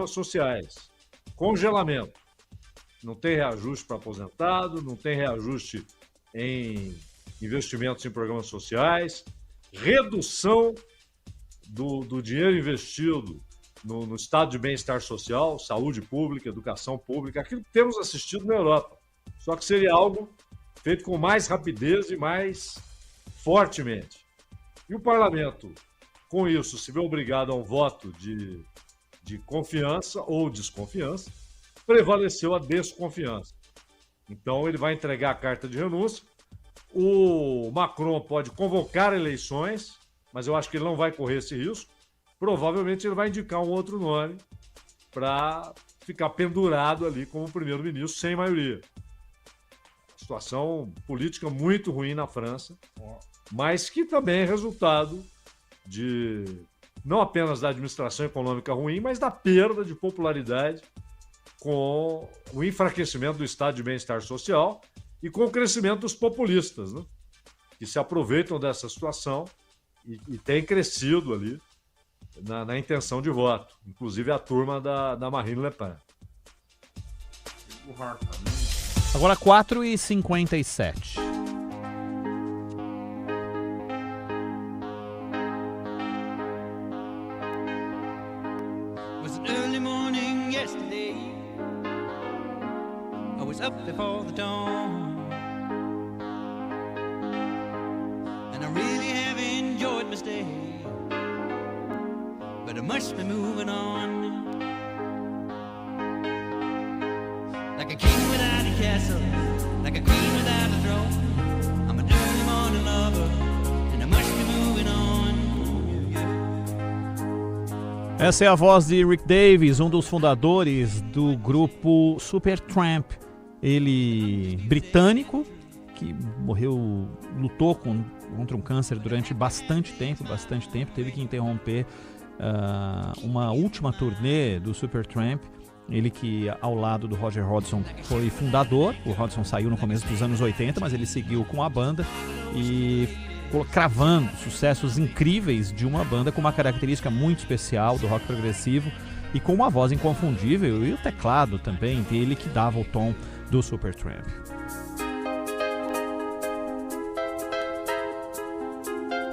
sociais. Congelamento. Não tem reajuste para aposentado, não tem reajuste em investimentos em programas sociais, redução do dinheiro investido no estado de bem-estar social, saúde pública, educação pública, aquilo que temos assistido na Europa. Só que seria algo feito com mais rapidez e mais fortemente. E o parlamento, com isso, se vê obrigado a um voto de confiança ou desconfiança, prevaleceu a desconfiança. Então, ele vai entregar a carta de renúncia. O Macron pode convocar eleições, mas eu acho que ele não vai correr esse risco. Provavelmente ele vai indicar um outro nome para ficar pendurado ali como primeiro-ministro sem maioria. Situação política muito ruim na França, mas que também é resultado de não apenas da administração econômica ruim, mas da perda de popularidade com o enfraquecimento do estado de bem-estar social e com o crescimento dos populistas, né? Que se aproveitam dessa situação e têm crescido ali na intenção de voto, inclusive a turma da Marine Le Pen. Agora 4h57. Was an early morning yesterday. I was up before the dawn, and I really have enjoyed my stay, but I must be moving on. Like a king without a castle, like a queen without a throne. I'm an early morning lover, and I must be moving on. Essa é a voz de Rick Davies, um dos fundadores do grupo Supertramp. Ele, britânico, que morreu, lutou contra um câncer durante bastante tempo, teve que interromper uma última turnê do Supertramp. Ele que, ao lado do Roger Hodgson, foi fundador. O Hodgson saiu no começo dos anos 80, mas ele seguiu com a banda e cravando sucessos incríveis de uma banda com uma característica muito especial do rock progressivo e com uma voz inconfundível, e o teclado também dele que dava o tom do Supertramp.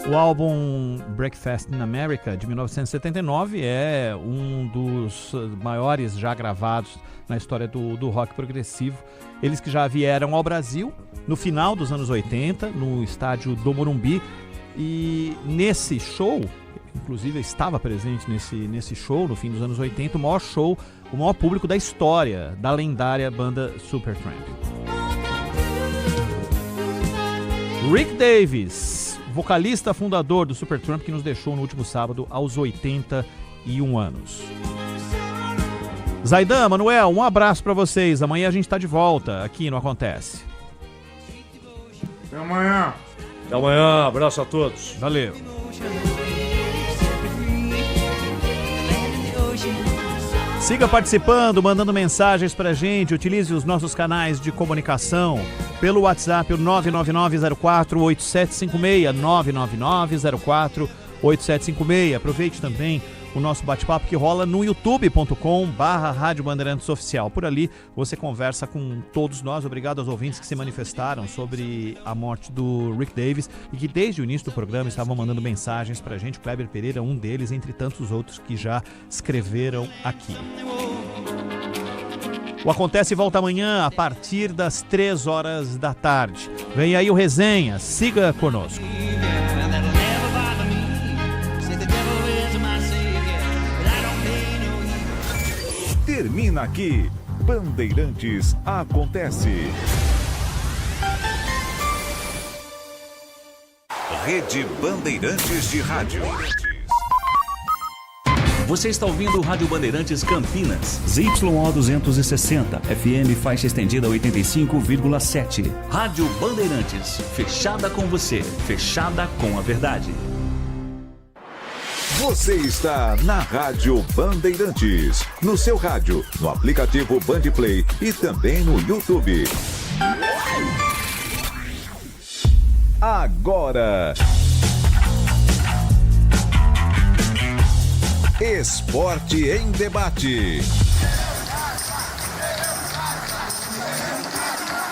O álbum Breakfast in America, de 1979, é um dos maiores já gravados na história do rock progressivo. Eles que já vieram ao Brasil no final dos anos 80, no estádio do Morumbi. E nesse show, inclusive eu estava presente nesse show no fim dos anos 80, o maior público da história da lendária banda Supertramp. Rick Davies, vocalista fundador do Supertramp, que nos deixou no último sábado aos 81 anos. Zaidan, Manuel, um abraço pra vocês. Amanhã a gente tá de volta aqui no Acontece. Até amanhã. Até amanhã, abraço a todos. Valeu. Siga participando, mandando mensagens pra gente. Utilize os nossos canais de comunicação pelo WhatsApp, o 999048756, 999048756. Aproveite também o nosso bate-papo que rola no youtube.com/Rádio Bandeirantes Oficial. Por ali você conversa com todos nós. Obrigado aos ouvintes que se manifestaram sobre a morte do Rick Davies e que desde o início do programa estavam mandando mensagens pra gente. Kleber Pereira, um deles, entre tantos outros que já escreveram aqui. O Acontece volta amanhã a partir das 3 horas da tarde. Vem aí o Resenha, siga conosco. Termina aqui, Bandeirantes Acontece. Rede Bandeirantes de Rádio. Você está ouvindo o Rádio Bandeirantes Campinas. ZYO 260, FM faixa estendida 85,7. Rádio Bandeirantes, fechada com você, fechada com a verdade. Você está na Rádio Bandeirantes, no seu rádio, no aplicativo Bandplay e também no YouTube. Agora... Esporte em Debate.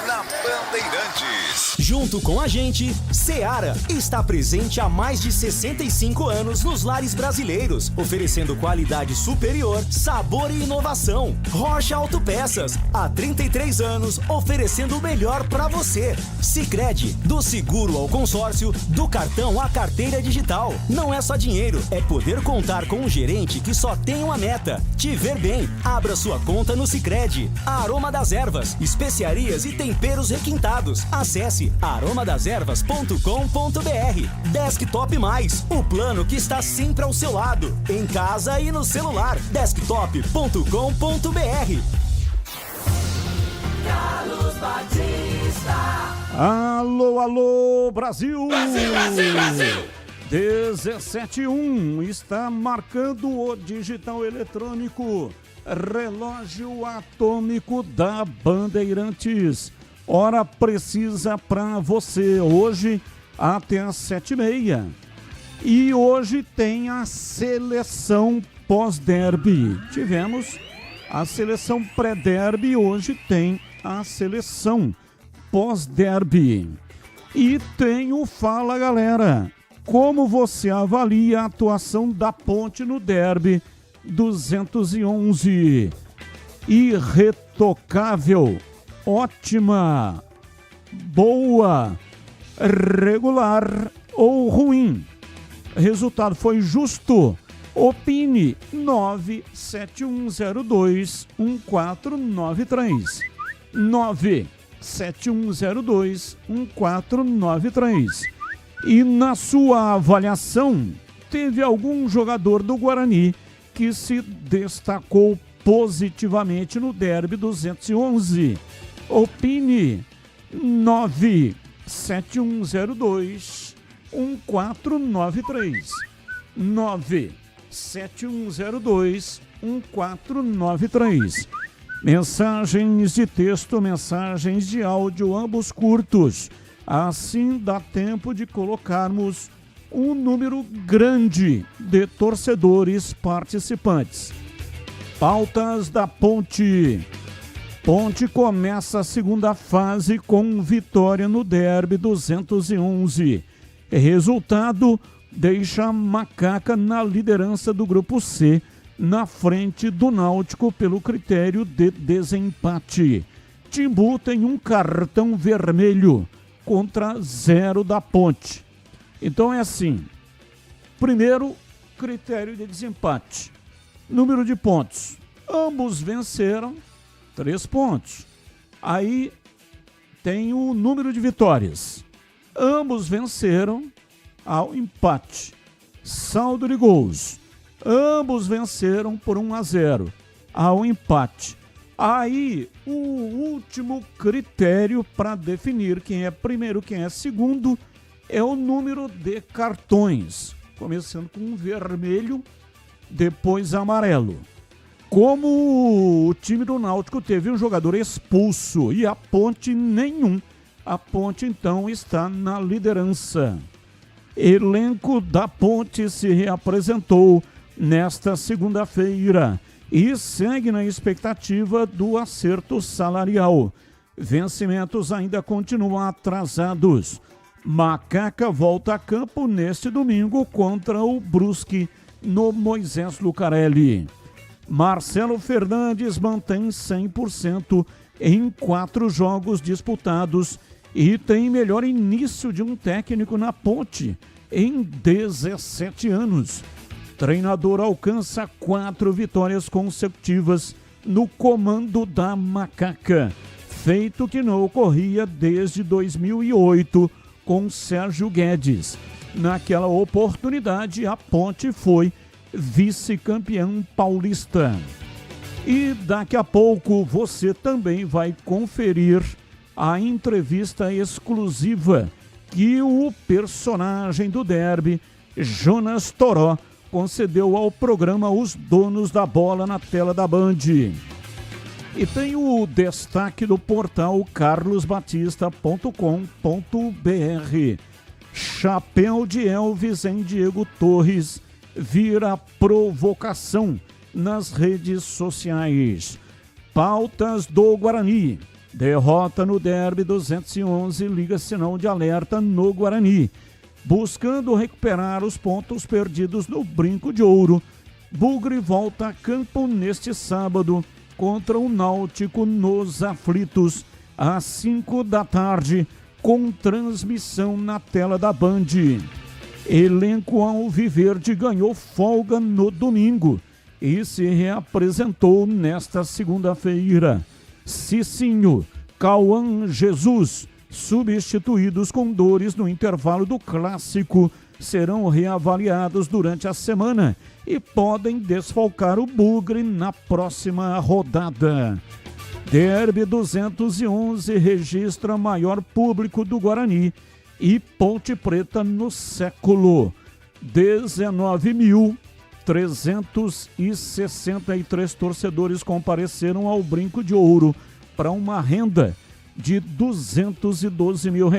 Na Bandeirantes. Junto com a gente, Seara está presente há mais de 65 anos nos lares brasileiros, oferecendo qualidade superior, sabor e inovação. Rocha Autopeças, há 33 anos, oferecendo o melhor para você. Sicredi, do seguro ao consórcio, do cartão à carteira digital. Não é só dinheiro, é poder contar com um gerente que só tem uma meta: te ver bem. Abra sua conta no Sicredi. Aroma das Ervas, especiarias e temperos requintados. Acesse aromadeservas.com.br. Desktop Mais, o plano que está sempre ao seu lado, em casa e no celular. Desktop.com.br. Carlos Batista. Alô, alô, Brasil! Brasil, Brasil, Brasil! 17:01 está marcando o digital eletrônico, relógio atômico da Bandeirantes. Hora precisa para você, hoje até às 7:30. E hoje tem a seleção pós-derby. Tivemos a seleção pré-derby, hoje tem a seleção pós-derby. E tem o Fala Galera. Como você avalia a atuação da Ponte no derby 211? Irretocável, ótima, boa, regular ou ruim? Resultado foi justo? Opine 971021493. 971021493. E na sua avaliação, teve algum jogador do Guarani que se destacou positivamente no derby 211? Opine 971021493. 971021493. Mensagens de texto, mensagens de áudio, ambos curtos. Assim dá tempo de colocarmos um número grande de torcedores participantes. Pautas da Ponte. Ponte começa a segunda fase com vitória no derby 211. Resultado deixa a Macaca na liderança do grupo C, na frente do Náutico pelo critério de desempate. Timbu tem um cartão vermelho contra 0 da Ponte. Então é assim: primeiro, critério de desempate. Número de pontos. Ambos venceram, 3 pontos. Aí tem o número de vitórias. Ambos venceram, ao empate. Saldo de gols. Ambos venceram por 1-0, ao empate. Aí, o último critério para definir quem é primeiro, quem é segundo, é o número de cartões. Começando com vermelho, depois amarelo. Como o time do Náutico teve um jogador expulso e a Ponte nenhum, a Ponte então está na liderança. Elenco da Ponte se reapresentou nesta segunda-feira e segue na expectativa do acerto salarial. Vencimentos ainda continuam atrasados. Macaca volta a campo neste domingo contra o Brusque no Moisés Lucarelli. Marcelo Fernandes mantém 100% em 4 jogos disputados e tem melhor início de um técnico na Ponte em 17 anos. Treinador alcança 4 vitórias consecutivas no comando da Macaca, feito que não ocorria desde 2008 com Sérgio Guedes. Naquela oportunidade, a Ponte foi vice-campeão paulista. E daqui a pouco você também vai conferir a entrevista exclusiva que o personagem do derby, Jonas Toró, concedeu ao programa Os Donos da Bola na tela da Band. E tem o destaque do portal carlosbatista.com.br. Chapéu de Elvis em Diego Torres vira provocação nas redes sociais. Pautas do Guarani. Derrota no derby 211, liga sinal de alerta no Guarani. Buscando recuperar os pontos perdidos no Brinco de Ouro, Bugre volta a campo neste sábado contra o Náutico nos Aflitos, às 5 da tarde, com transmissão na tela da Band. Elenco alviverde ganhou folga no domingo e se reapresentou nesta segunda-feira. Cicinho, Cauã Jesus, substituídos com dores no intervalo do clássico, serão reavaliados durante a semana e podem desfalcar o Bugre na próxima rodada. Derby 211 registra maior público do Guarani e Ponte Preta no século. 19.363 torcedores compareceram ao Brinco de Ouro para uma renda de R$212 mil.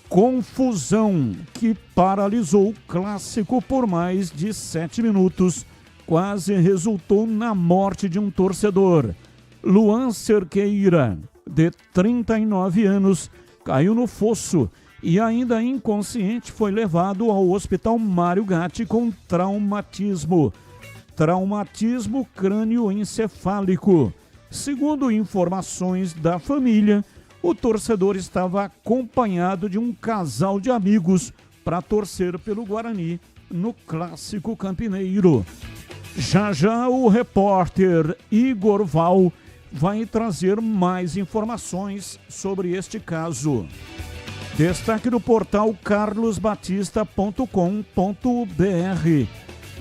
Confusão que paralisou o clássico por mais de 7 minutos quase resultou na morte de um torcedor. Luan Cerqueira, de 39 anos, caiu no fosso e ainda inconsciente foi levado ao Hospital Mário Gatti com traumatismo crânioencefálico. Segundo informações da família, o torcedor estava acompanhado de um casal de amigos para torcer pelo Guarani no Clássico Campineiro. Já já o repórter Igor Val vai trazer mais informações sobre este caso. Destaque do portal carlosbatista.com.br.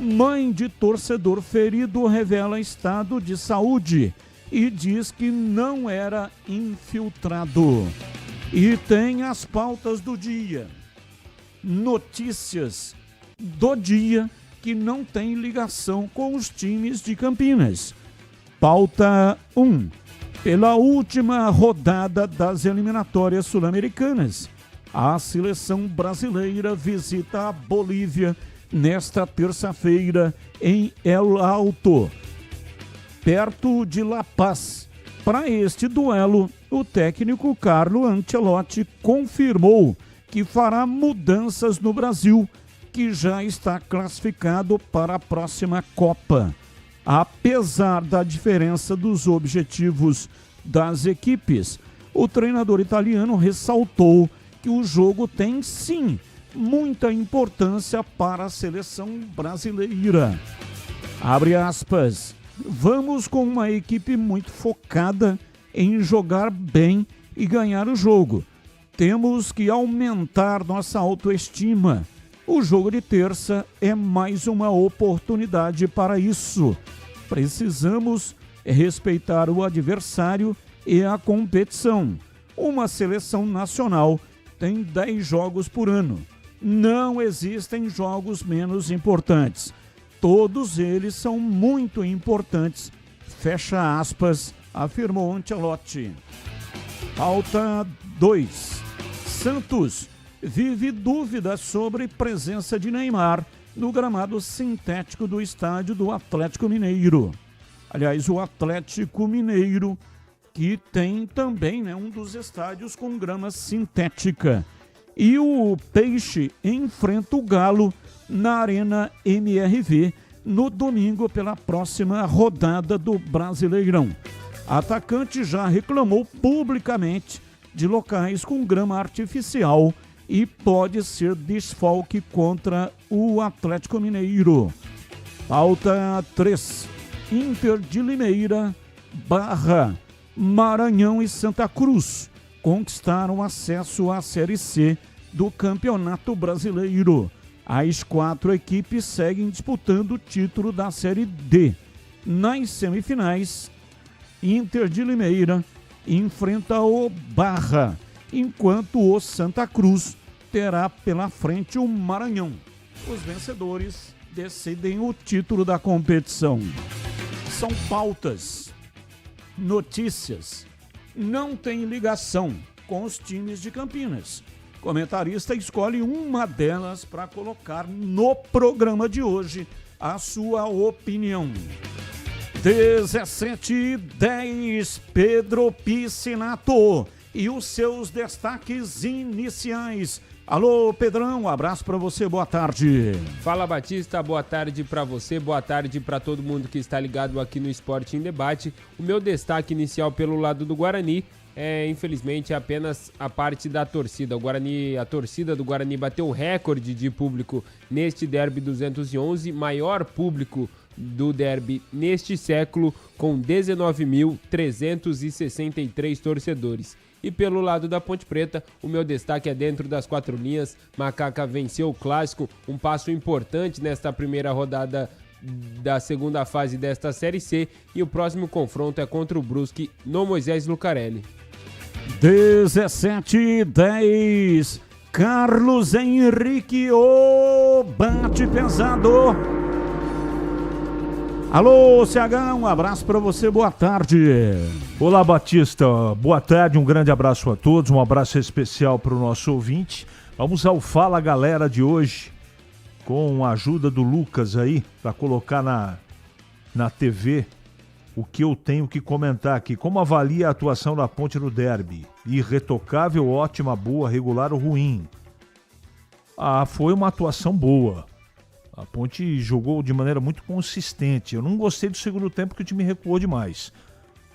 Mãe de torcedor ferido revela estado de saúde e diz que não era infiltrado. E tem as pautas do dia. Notícias do dia que não tem ligação com os times de Campinas. Pauta 1. Pela última rodada das eliminatórias sul-americanas, a seleção brasileira visita a Bolívia nesta terça-feira em El Alto, perto de La Paz. Para este duelo, o técnico Carlo Ancelotti confirmou que fará mudanças no Brasil, que já está classificado para a próxima Copa. Apesar da diferença dos objetivos das equipes, o treinador italiano ressaltou que o jogo tem, sim, muita importância para a seleção brasileira. Abre aspas. Vamos com uma equipe muito focada em jogar bem e ganhar o jogo. Temos que aumentar nossa autoestima. O jogo de terça é mais uma oportunidade para isso. Precisamos respeitar o adversário e a competição. Uma seleção nacional tem 10 jogos por ano. Não existem jogos menos importantes. Todos eles são muito importantes. Fecha aspas, afirmou Ancelotti. Pauta 2. Santos vive dúvidas sobre presença de Neymar no gramado sintético do estádio do Atlético Mineiro. Aliás, o Atlético Mineiro, que tem também um dos estádios com grama sintética. E o Peixe enfrenta o Galo na Arena MRV no domingo pela próxima rodada do Brasileirão. Atacante já reclamou publicamente de locais com grama artificial e pode ser desfalque contra o Atlético Mineiro. Pauta 3. Inter de Limeira, Barra, Maranhão e Santa Cruz conquistaram acesso à Série C do Campeonato Brasileiro. As 4 equipes seguem disputando o título da Série D. Nas semifinais, Inter de Limeira enfrenta o Barra, enquanto o Santa Cruz terá pela frente o Maranhão. Os vencedores decidem o título da competição. São pautas, notícias, não tem ligação com os times de Campinas. comentarista escolhe uma delas para colocar no programa de hoje a sua opinião. 17h10, Pedro Piscinato e os seus destaques iniciais. Alô, Pedrão, um abraço para você, boa tarde. Fala, Batista, boa tarde para você, boa tarde para todo mundo que está ligado aqui no Esporte em Debate. O meu destaque inicial pelo lado do Guarani é, infelizmente, apenas a parte da torcida. A torcida do Guarani bateu o recorde de público neste Derby 211, maior público do derby neste século, com 19.363 torcedores. E pelo lado da Ponte Preta, o meu destaque é dentro das 4 linhas. Macaca venceu o clássico, um passo importante nesta primeira rodada da segunda fase desta Série C, e o próximo confronto é contra o Brusque no Moisés Lucarelli. 17h10, Carlos Henrique, o bate pesado. Alô, CH, um abraço para você, boa tarde. Olá, Batista, boa tarde, um grande abraço a todos, um abraço especial para o nosso ouvinte. Vamos ao Fala Galera de hoje, com a ajuda do Lucas aí, para colocar na TV o que eu tenho que comentar aqui. Como avalia a atuação da Ponte no derby? Irretocável, ótima, boa, regular ou ruim? Foi uma atuação boa. A Ponte jogou de maneira muito consistente. Eu não gostei do segundo tempo, que o time recuou demais.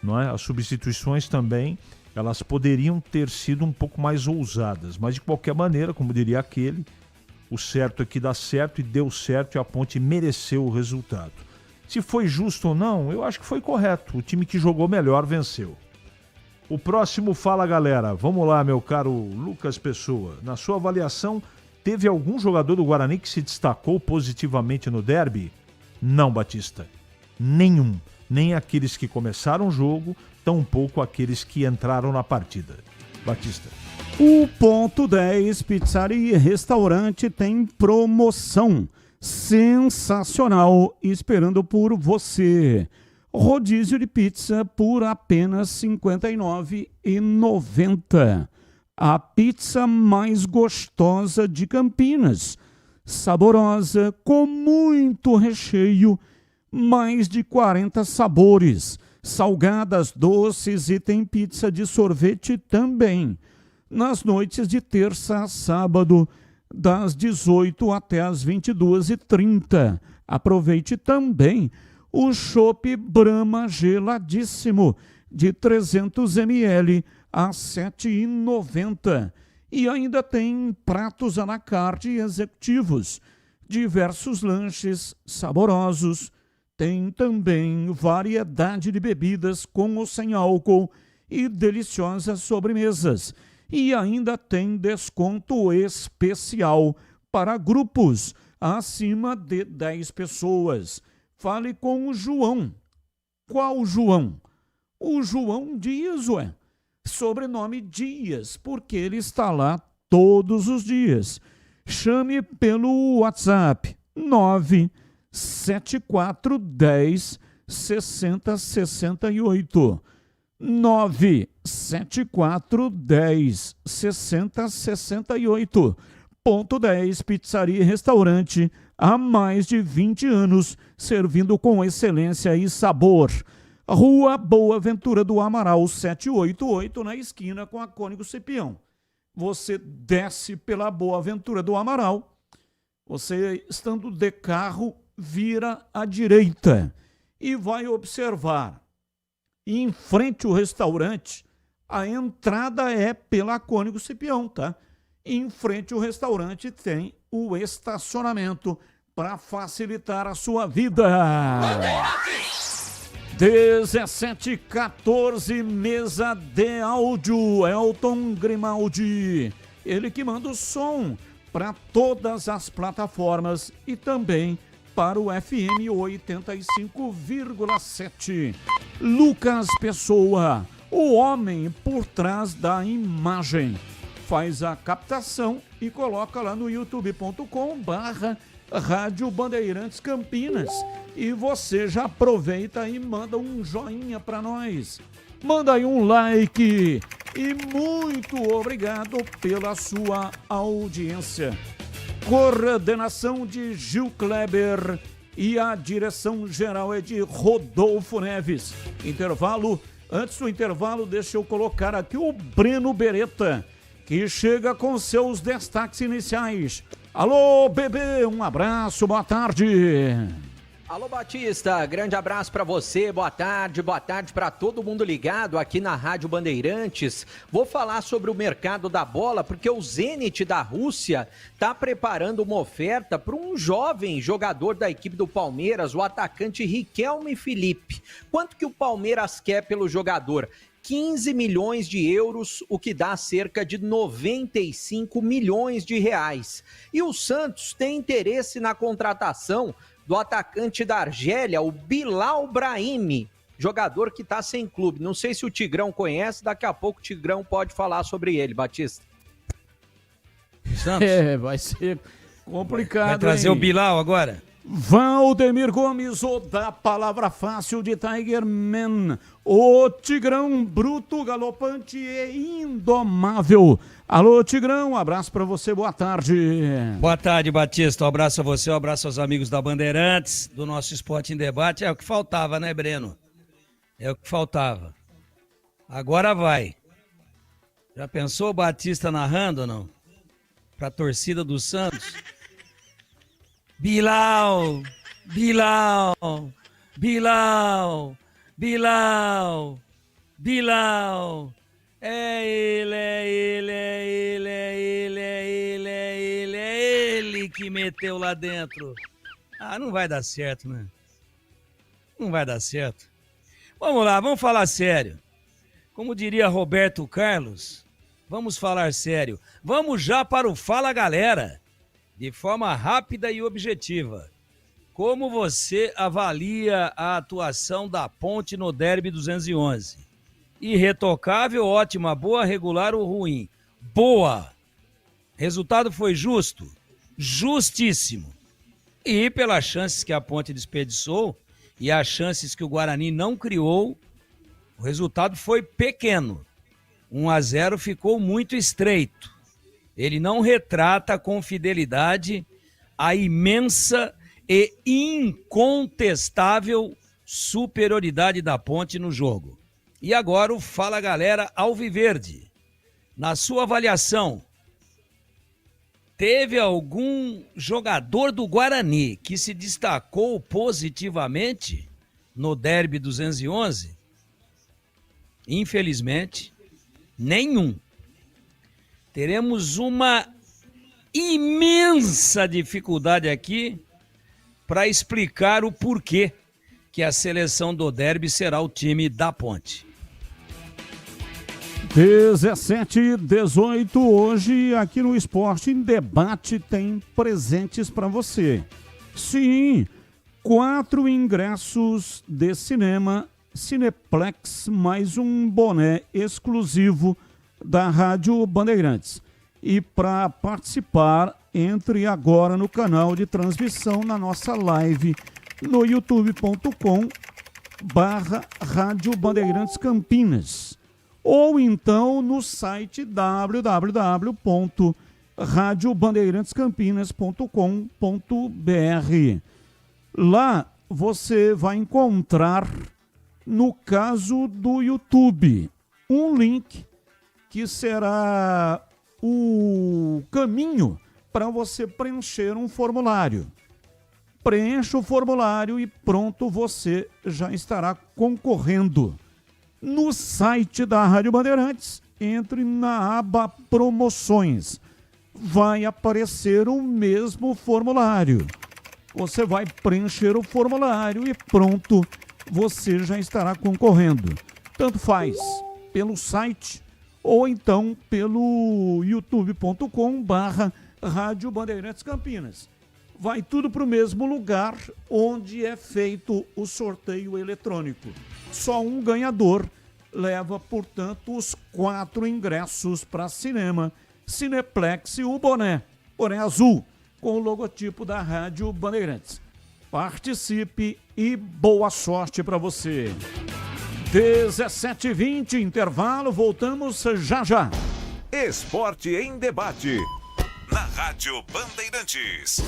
Não é? As substituições também, elas poderiam ter sido um pouco mais ousadas. Mas de qualquer maneira, como diria aquele, o certo é que dá certo, e deu certo, e a Ponte mereceu o resultado. Se foi justo ou não, eu acho que foi correto. O time que jogou melhor venceu. O próximo Fala Galera. Vamos lá, meu caro Lucas Pessoa. Na sua avaliação, teve algum jogador do Guarani que se destacou positivamente no derby? Não, Batista. Nenhum. Nem aqueles que começaram o jogo, tampouco aqueles que entraram na partida. Batista. O ponto 10, Pizzaria e Restaurante, tem promoção sensacional esperando por você. Rodízio de pizza por apenas R$ 59,90. A pizza mais gostosa de Campinas. Saborosa, com muito recheio, mais de 40 sabores. Salgadas, doces e tem pizza de sorvete também. Nas noites de terça a sábado, das 18 até as 22h30. Aproveite também o chopp Brahma geladíssimo de 300 ml a R$ 7,90. E ainda tem pratos à la carte executivos, diversos lanches saborosos. Tem também variedade de bebidas com ou sem álcool e deliciosas sobremesas. E ainda tem desconto especial para grupos acima de 10 pessoas. Fale com o João. Qual João? O João Dias, ué. Sobrenome Dias, porque ele está lá todos os dias. Chame pelo WhatsApp 97410 6068. 97410 6068. Ponto 10, Pizzaria e Restaurante, há mais de 20 anos, servindo com excelência e sabor. Rua Boa Ventura do Amaral, 788, na esquina com a Cônigo Cipião. Você desce pela Boa Ventura do Amaral, você, estando de carro, vira à direita e vai observar. Em frente ao restaurante, a entrada é pela Cônigo Cipião, tá? Em frente ao restaurante tem o estacionamento para facilitar a sua vida. 17h14, mesa de áudio, Elton Grimaldi. Ele que manda o som para todas as plataformas e também para o FM 85,7. Lucas Pessoa, o homem por trás da imagem. Faz a captação e coloca lá no youtube.com/Rádio Bandeirantes Campinas. E você já aproveita e manda um joinha para nós. Manda aí um like e muito obrigado pela sua audiência. Coordenação de Gil Kleber e a direção geral é de Rodolfo Neves. Intervalo. Antes do intervalo, deixa eu colocar aqui o Breno Beretta, que chega com seus destaques iniciais. Alô, bebê, um abraço, boa tarde. Alô, Batista, grande abraço para você, boa tarde para todo mundo ligado aqui na Rádio Bandeirantes. Vou falar sobre o mercado da bola, porque o Zenit da Rússia está preparando uma oferta para um jovem jogador da equipe do Palmeiras, o atacante Riquelme Felipe. Quanto que o Palmeiras quer pelo jogador? 15 milhões de euros, o que dá cerca de 95 milhões de reais. E o Santos tem interesse na contratação do atacante da Argélia, o Bilal Brahimi, jogador que está sem clube. Não sei se o Tigrão conhece, daqui a pouco o Tigrão pode falar sobre ele, Batista. Santos. Vai ser complicado. Vai trazer hein? o Bilal agora? Valdemir Gomes, o da palavra fácil de Tiger Man. O Tigrão bruto, galopante e indomável. Alô, Tigrão, um abraço pra você, boa tarde. Boa tarde, Batista. Um abraço a você, um abraço aos amigos da Bandeirantes, do nosso Esporte em Debate. É o que faltava, né, Breno? É o que faltava. Agora vai. Já pensou o Batista narrando ou não? Pra torcida do Santos? Bilal, Bilal, Bilal, Bilal, Bilal. É ele, é ele, é ele, é ele, é ele, é ele, é ele que meteu lá dentro. Ah, não vai dar certo, né? Não vai dar certo. Vamos lá, vamos falar sério. Como diria Roberto Carlos, vamos falar sério. Vamos já para o Fala Galera. De forma rápida e objetiva, como você avalia a atuação da Ponte no Derby 211? Irretocável, ótima, boa, regular ou ruim? Boa. Resultado foi justo? Justíssimo. E pelas chances que a Ponte desperdiçou e as chances que o Guarani não criou, o resultado foi pequeno. 1-0 ficou muito estreito. Ele não retrata com fidelidade a imensa e incontestável superioridade da Ponte no jogo. E agora o Fala Galera Alviverde. Na sua avaliação, teve algum jogador do Guarani que se destacou positivamente no Derby 211? Infelizmente, nenhum. Teremos uma imensa dificuldade aqui para explicar o porquê que a seleção do Derby será o time da Ponte. 17h18, hoje aqui no Esporte em Debate tem presentes para você. Sim, 4 ingressos de cinema Cineplex, mais um boné exclusivo da Rádio Bandeirantes. E para participar, entre agora no canal de transmissão na nossa live no youtube.com/Rádio Bandeirantes Campinas, ou então no site www.radiobandeirantescampinas.com.br. Lá você vai encontrar, no caso do YouTube, um link que será o caminho para você preencher um formulário. Preencha o formulário e pronto, você já estará concorrendo. No site da Rádio Bandeirantes, entre na aba Promoções. Vai aparecer o mesmo formulário. Você vai preencher o formulário e pronto, você já estará concorrendo. Tanto faz pelo site ou então pelo youtube.com/Rádio Bandeirantes Campinas. Vai tudo para o mesmo lugar onde é feito o sorteio eletrônico. Só um ganhador leva, portanto, os 4 ingressos para cinema Cineplex e o boné azul, com o logotipo da Rádio Bandeirantes. Participe e boa sorte para você. 17h20, intervalo, voltamos já já. Esporte em debate. Na Rádio Bandeirantes.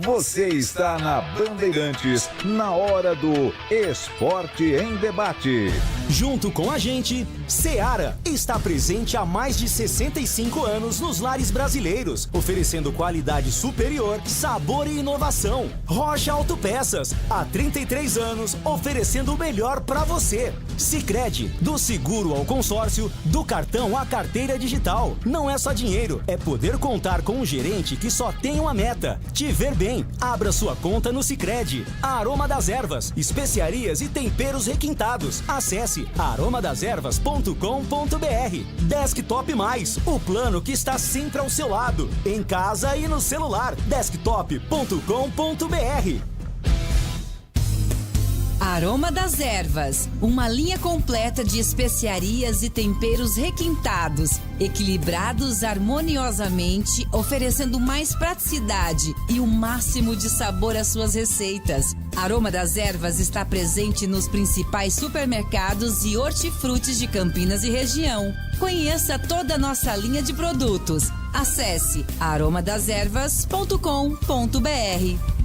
Você está na Bandeirantes, na hora do Esporte em Debate. Junto com a gente, Seara está presente há mais de 65 anos nos lares brasileiros, oferecendo qualidade superior, sabor e inovação. Rocha Autopeças, há 33 anos, oferecendo o melhor para você. Sicredi, do seguro ao consórcio, do cartão à carteira digital. Não é só dinheiro, é poder contar com um gerente que só tem uma meta: te ver bem. Abra sua conta no Sicredi. Aroma das Ervas, especiarias e temperos requintados. Acesse aromadeservas.com.br. Desktop Mais, o plano que está sempre ao seu lado, em casa e no celular. Desktop.com.br. Aroma das Ervas, uma linha completa de especiarias e temperos requintados, equilibrados harmoniosamente, oferecendo mais praticidade e o máximo de sabor às suas receitas. Aroma das Ervas está presente nos principais supermercados e hortifrutis de Campinas e região. Conheça toda a nossa linha de produtos. Acesse aromadeservas.com.br.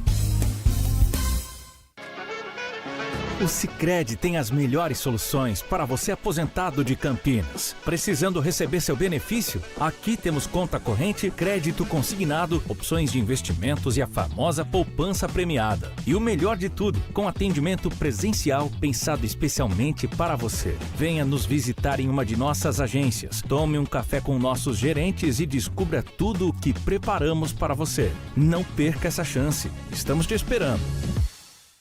O Sicredi tem as melhores soluções para você aposentado de Campinas. Precisando receber seu benefício? Aqui temos conta corrente, crédito consignado, opções de investimentos e a famosa poupança premiada. E o melhor de tudo, com atendimento presencial pensado especialmente para você. Venha nos visitar em uma de nossas agências. Tome um café com nossos gerentes e descubra tudo o que preparamos para você. Não perca essa chance. Estamos te esperando.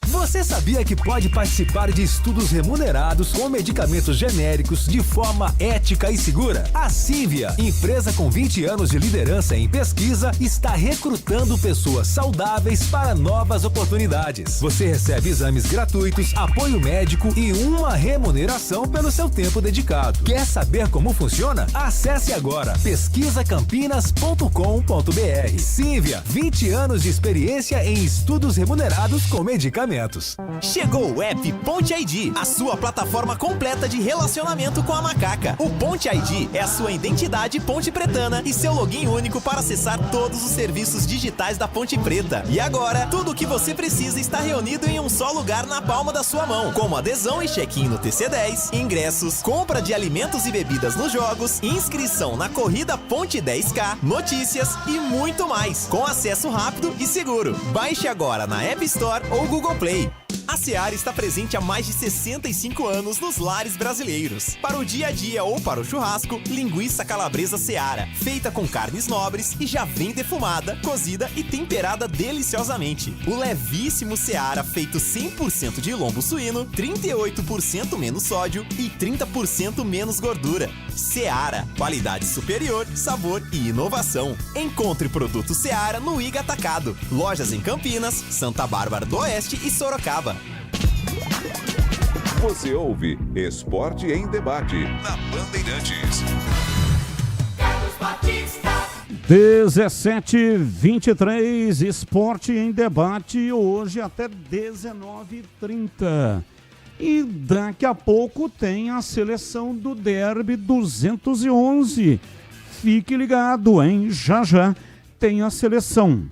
Você sabia que pode participar de estudos remunerados com medicamentos genéricos de forma ética e segura? A Cívia, empresa com 20 anos de liderança em pesquisa, está recrutando pessoas saudáveis para novas oportunidades. Você recebe exames gratuitos, apoio médico e uma remuneração pelo seu tempo dedicado. Quer saber como funciona? Acesse agora pesquisacampinas.com.br. Cívia, 20 anos de experiência em estudos remunerados com medicamentos. Chegou o app Ponte ID, a sua plataforma completa de relacionamento com a macaca. O Ponte ID é a sua identidade ponte pretana e seu login único para acessar todos os serviços digitais da Ponte Preta. E agora, tudo o que você precisa está reunido em um só lugar na palma da sua mão, como adesão e check-in no TC10, ingressos, compra de alimentos e bebidas nos jogos, inscrição na corrida Ponte 10K, notícias e muito mais, com acesso rápido e seguro. Baixe agora na App Store ou Google Play. A Seara está presente há mais de 65 anos nos lares brasileiros. Para o dia a dia ou para o churrasco, linguiça calabresa Seara, feita com carnes nobres e já vem defumada, cozida e temperada deliciosamente. O levíssimo Seara, feito 100% de lombo suíno, 38% menos sódio e 30% menos gordura. Seara, qualidade superior, sabor e inovação. Encontre produto Seara no Iga Atacado. Lojas em Campinas, Santa Bárbara do Oeste e Sorocaba. Você ouve Esporte em Debate na Bandeirantes. 17h23, Esporte em Debate, hoje até 19h30. E daqui a pouco tem a seleção do Derby 211. Fique ligado, hein? Já já tem a seleção.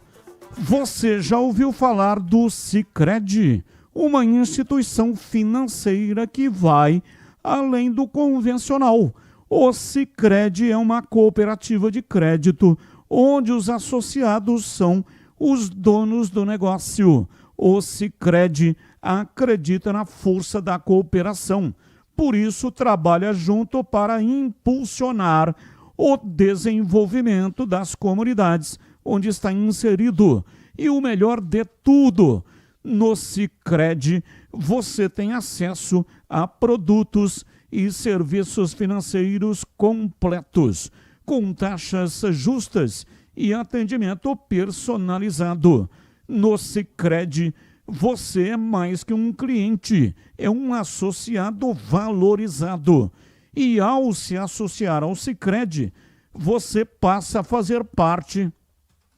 Você já ouviu falar do Sicredi? Uma instituição financeira que vai além do convencional. O Sicredi é uma cooperativa de crédito onde os associados são os donos do negócio. O Sicredi acredita na força da cooperação. Por isso, trabalha junto para impulsionar o desenvolvimento das comunidades onde está inserido. E o melhor de tudo, no Sicredi você tem acesso a produtos e serviços financeiros completos, com taxas justas e atendimento personalizado. No Sicredi você é mais que um cliente, é um associado valorizado. E ao se associar ao Sicredi, você passa a fazer parte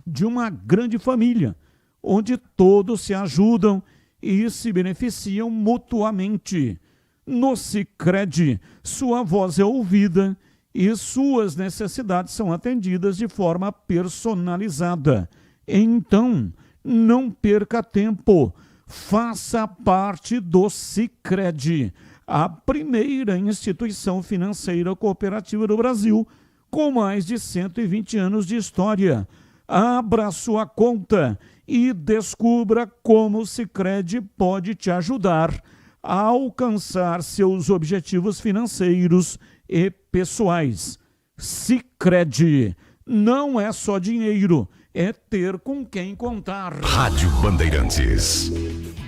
de uma grande família, onde todos se ajudam e se beneficiam mutuamente. No Sicredi, sua voz é ouvida e suas necessidades são atendidas de forma personalizada. Então, não perca tempo. Faça parte do Sicredi, a primeira instituição financeira cooperativa do Brasil, com mais de 120 anos de história. Abra sua conta e descubra como o Sicredi pode te ajudar a alcançar seus objetivos financeiros e pessoais. Sicredi não é só dinheiro, é ter com quem contar. Rádio Bandeirantes.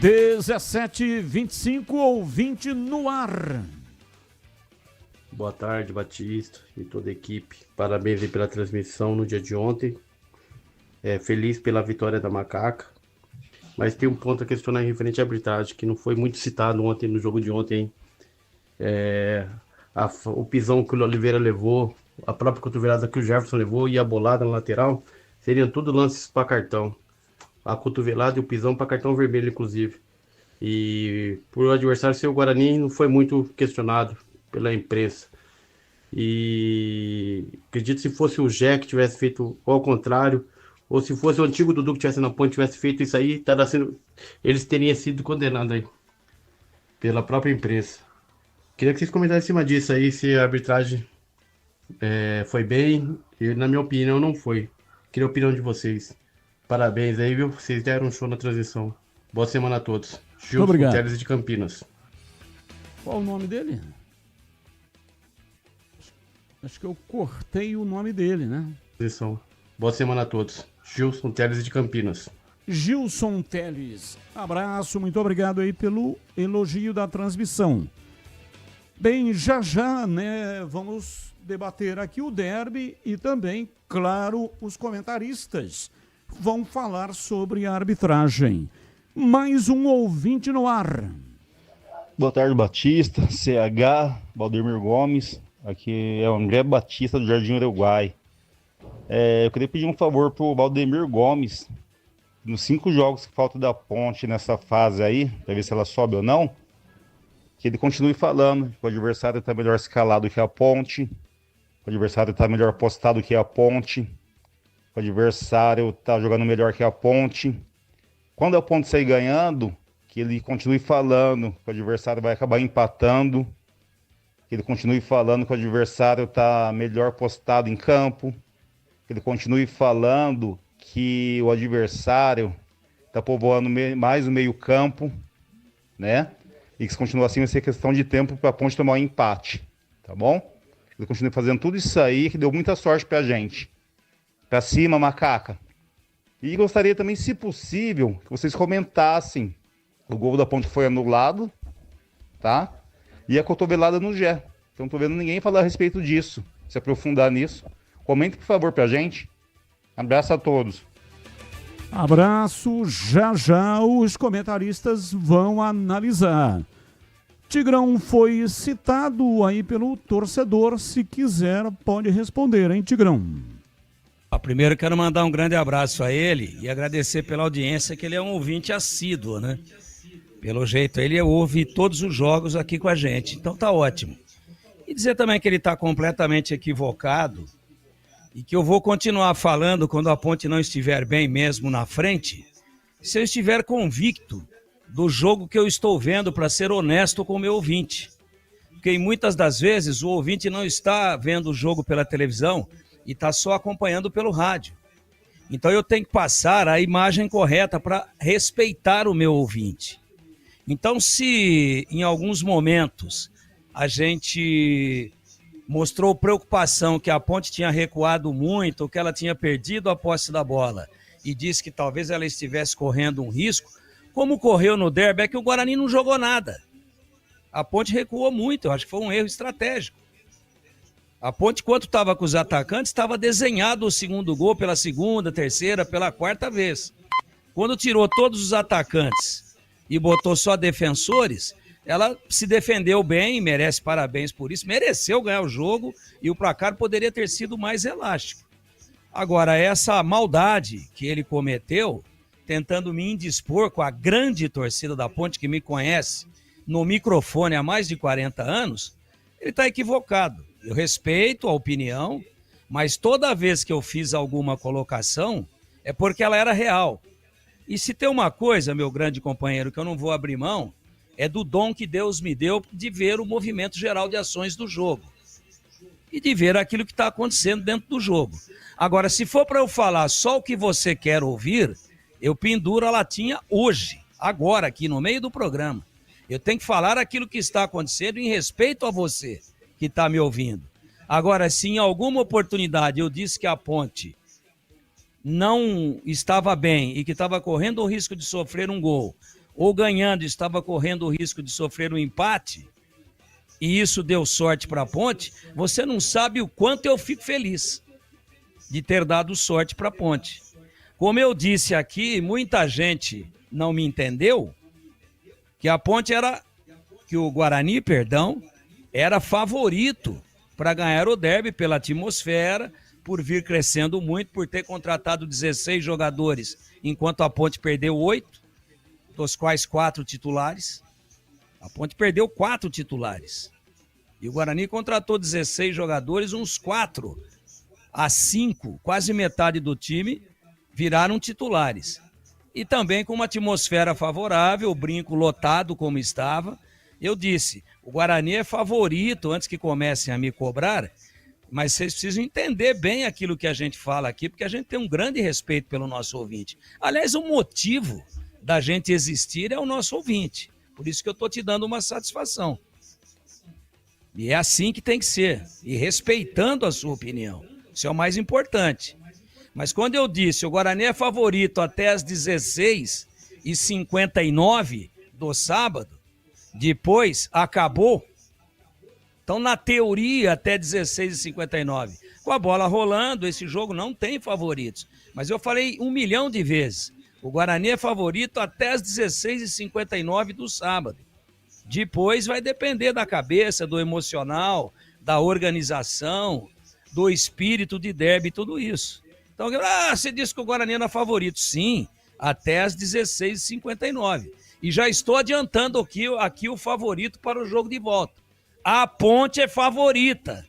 17h25, ouvinte no ar. Boa tarde, Batista e toda a equipe. Parabéns aí pela transmissão no dia de ontem. Feliz pela vitória da Macaca. Mas tem um ponto a questionar referente à arbitragem, que não foi muito citado ontem no jogo de ontem. O pisão que o Oliveira levou, a própria cotovelada que o Jefferson levou e a bolada na lateral, seriam tudo lances para cartão. A cotovelada e o pisão para cartão vermelho, inclusive. E por o adversário ser o Guarani, não foi muito questionado pela imprensa. E acredito que se fosse o Jé que tivesse feito ao contrário, ou se fosse o antigo Dudu que tivesse na ponte, tivesse feito isso aí, eles teriam sido condenados aí pela própria imprensa. Queria que vocês comentassem em cima disso aí, se a arbitragem foi bem, e na minha opinião não foi. Queria a opinião de vocês. Parabéns aí, viu? Vocês deram um show na transição. Boa semana a todos. Gilson Obrigado. Teles de Campinas. Qual o nome dele? Acho que eu cortei o nome dele, né? Transição. Boa semana a todos. Gilson Teles de Campinas. Gilson Teles, abraço, muito obrigado aí pelo elogio da transmissão. Bem, já, né, vamos debater aqui o derby e também, claro, os comentaristas vão falar sobre a arbitragem. Mais um ouvinte no ar. Boa tarde, Batista, CH, Valdemir Gomes, aqui é o André Batista do Jardim Uruguai. Eu queria pedir um favor pro Valdemir Gomes, nos 5 jogos que faltam da Ponte nessa fase aí, para ver se ela sobe ou não, que ele continue falando que o adversário está melhor escalado que a Ponte, o adversário está melhor postado que a Ponte, o adversário está jogando melhor que a Ponte. Quando a Ponte sair ganhando, que ele continue falando que o adversário vai acabar empatando, que ele continue falando que o adversário está melhor postado em campo, que ele continue falando que o adversário está povoando mais o meio campo, né? E que se continuar assim vai ser questão de tempo para a Ponte tomar um empate, tá bom? Ele continue fazendo tudo isso aí, que deu muita sorte pra gente. Pra cima, Macaca. E gostaria também, se possível, que vocês comentassem o gol da Ponte foi anulado, tá? E a cotovelada no Gé. Eu não tô vendo ninguém falar a respeito disso, se aprofundar nisso. Comente, por favor, pra gente. Abraço a todos. Abraço, já os comentaristas vão analisar. Tigrão foi citado aí pelo torcedor, se quiser pode responder, hein, Tigrão? Primeiro quero mandar um grande abraço a ele e agradecer pela audiência, que ele é um ouvinte assíduo, né? Pelo jeito, ele ouve todos os jogos aqui com a gente, então tá ótimo. E dizer também que ele tá completamente equivocado e que eu vou continuar falando quando a Ponte não estiver bem mesmo na frente, se eu estiver convicto do jogo que eu estou vendo, para ser honesto com o meu ouvinte. Porque muitas das vezes o ouvinte não está vendo o jogo pela televisão e está só acompanhando pelo rádio. Então eu tenho que passar a imagem correta para respeitar o meu ouvinte. Então, se em alguns momentos a gente mostrou preocupação que a Ponte tinha recuado muito, que ela tinha perdido a posse da bola e disse que talvez ela estivesse correndo um risco, como correu no derby, é que o Guarani não jogou nada. A Ponte recuou muito, eu acho que foi um erro estratégico. A Ponte, quando estava com os atacantes, estava desenhado o segundo gol pela segunda, terceira, pela quarta vez. Quando tirou todos os atacantes e botou só defensores, ela se defendeu bem e merece parabéns por isso. Mereceu ganhar o jogo e o placar poderia ter sido mais elástico. Agora, essa maldade que ele cometeu tentando me indispor com a grande torcida da Ponte, que me conhece no microfone há mais de 40 anos, ele está equivocado. Eu respeito a opinião, mas toda vez que eu fiz alguma colocação, é porque ela era real. E se tem uma coisa, meu grande companheiro, que eu não vou abrir mão, é do dom que Deus me deu de ver o movimento geral de ações do jogo. E de ver aquilo que está acontecendo dentro do jogo. Agora, se for para eu falar só o que você quer ouvir, eu penduro a latinha hoje, agora, aqui no meio do programa. Eu tenho que falar aquilo que está acontecendo em respeito a você que está me ouvindo. Agora, se em alguma oportunidade eu disse que a Ponte não estava bem e que estava correndo o risco de sofrer um gol, ou ganhando estava correndo o risco de sofrer um empate, e isso deu sorte para a Ponte, você não sabe o quanto eu fico feliz de ter dado sorte para a Ponte. Como eu disse aqui, muita gente não me entendeu, que a Ponte que o Guarani, era favorito para ganhar o derby pela atmosfera, por vir crescendo muito, por ter contratado 16 jogadores, enquanto a Ponte perdeu 8, dos quais 4 titulares. A Ponte perdeu 4 titulares. E o Guarani contratou 16 jogadores, uns 4 a 5, quase metade do time, viraram titulares. E também com uma atmosfera favorável, o brinco lotado como estava. Eu disse, o Guarani é favorito, antes que comecem a me cobrar, mas vocês precisam entender bem aquilo que a gente fala aqui, porque a gente tem um grande respeito pelo nosso ouvinte. Aliás, o motivo da gente existir é o nosso ouvinte. Por isso que eu estou te dando uma satisfação. E é assim que tem que ser, e respeitando a sua opinião. Isso é o mais importante. Mas quando eu disse o Guarani é favorito até as 16h59 do sábado, depois acabou. Então, na teoria, até 16h59. Com a bola rolando, esse jogo não tem favoritos. Mas eu falei 1 milhão de vezes. O Guarani é favorito até as 16h59 do sábado. Depois vai depender da cabeça, do emocional, da organização, do espírito de derby, tudo isso. Então, você disse que o Guarani era favorito. Sim, até as 16h59. E já estou adiantando aqui o favorito para o jogo de volta. A Ponte é favorita.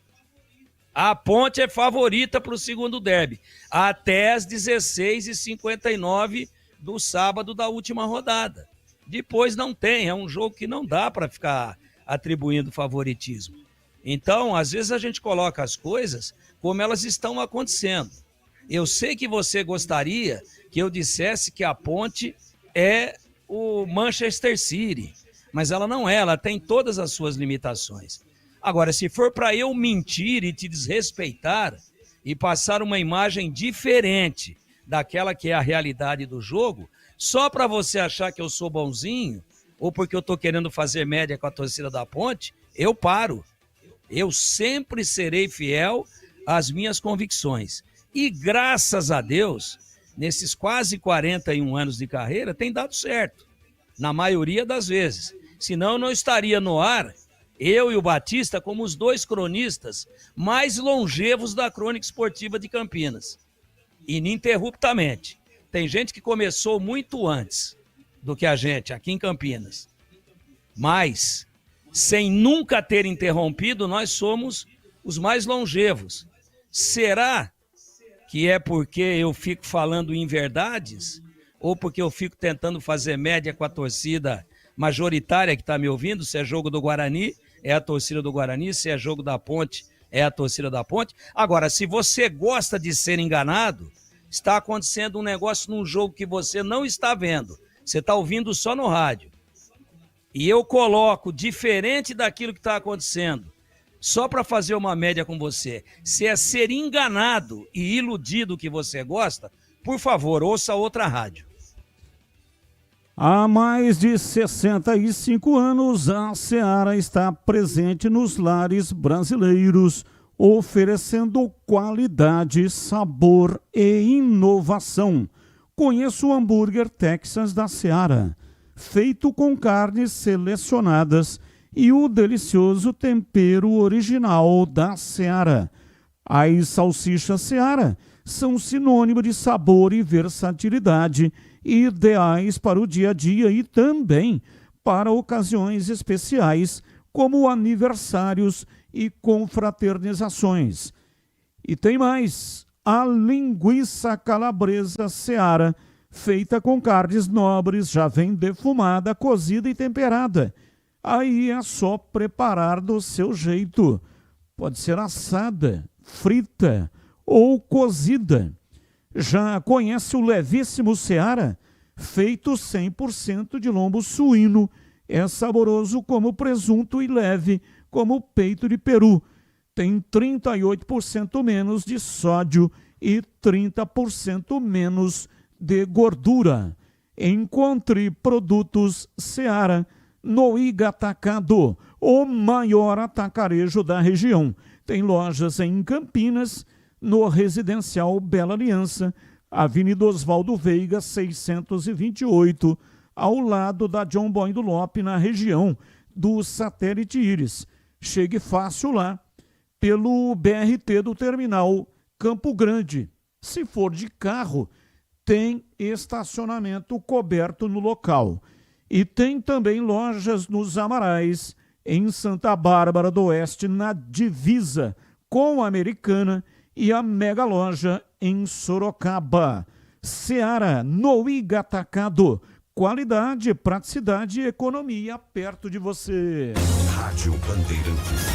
A Ponte é favorita para o segundo derby. Até as 16h59 do sábado da última rodada. Depois não tem, é um jogo que não dá para ficar atribuindo favoritismo. Então, às vezes a gente coloca as coisas como elas estão acontecendo. Eu sei que você gostaria que eu dissesse que a Ponte é o Manchester City, mas ela não é, ela tem todas as suas limitações. Agora, se for para eu mentir e te desrespeitar e passar uma imagem diferente daquela que é a realidade do jogo, só para você achar que eu sou bonzinho, ou porque eu estou querendo fazer média com a torcida da Ponte, eu paro. Eu sempre serei fiel às minhas convicções. E graças a Deus, nesses quase 41 anos de carreira, tem dado certo. Na maioria das vezes. Senão eu não estaria no ar, eu e o Batista, como os 2 cronistas mais longevos da crônica esportiva de Campinas. Ininterruptamente. Tem gente que começou muito antes do que a gente aqui em Campinas. Mas, sem nunca ter interrompido, nós somos os mais longevos. Será que é porque eu fico falando inverdades? Ou porque eu fico tentando fazer média com a torcida majoritária que está me ouvindo? Se é jogo do Guarani, é a torcida do Guarani. Se é jogo da Ponte, é a torcida da Ponte. Agora, se você gosta de ser enganado, está acontecendo um negócio num jogo que você não está vendo. Você está ouvindo só no rádio. E eu coloco diferente daquilo que está acontecendo, só para fazer uma média com você. Se é ser enganado e iludido que você gosta, por favor, ouça outra rádio. Há mais de 65 anos, a Seara está presente nos lares brasileiros, oferecendo qualidade, sabor e inovação. Conheça o hambúrguer Texas da Seara, feito com carnes selecionadas e o delicioso tempero original da Seara. As salsichas Seara são sinônimo de sabor e versatilidade ideais para o dia a dia e também para ocasiões especiais, como aniversários e confraternizações. E tem mais, a linguiça calabresa Seara, feita com carnes nobres, já vem defumada, cozida e temperada. Aí é só preparar do seu jeito. Pode ser assada, frita ou cozida. Já conhece o levíssimo Seara? Feito 100% de lombo suíno. É saboroso como presunto e leve como peito de peru. Tem 38% menos de sódio e 30% menos de gordura. Encontre produtos Seara no Iga Atacado, o maior atacarejo da região. Tem lojas em Campinas, no Residencial Bela Aliança, Avenida Oswaldo Veiga, 628, ao lado da John Boy do Lope, na região do Satélite Íris. Chegue fácil lá, pelo BRT do terminal Campo Grande. Se for de carro, tem estacionamento coberto no local. E tem também lojas nos Amarais, em Santa Bárbara do Oeste, na divisa com a Americana, e a mega loja em Sorocaba. Seara, no Iga Atacado. Qualidade, praticidade e economia perto de você. Rádio Bandeirantes.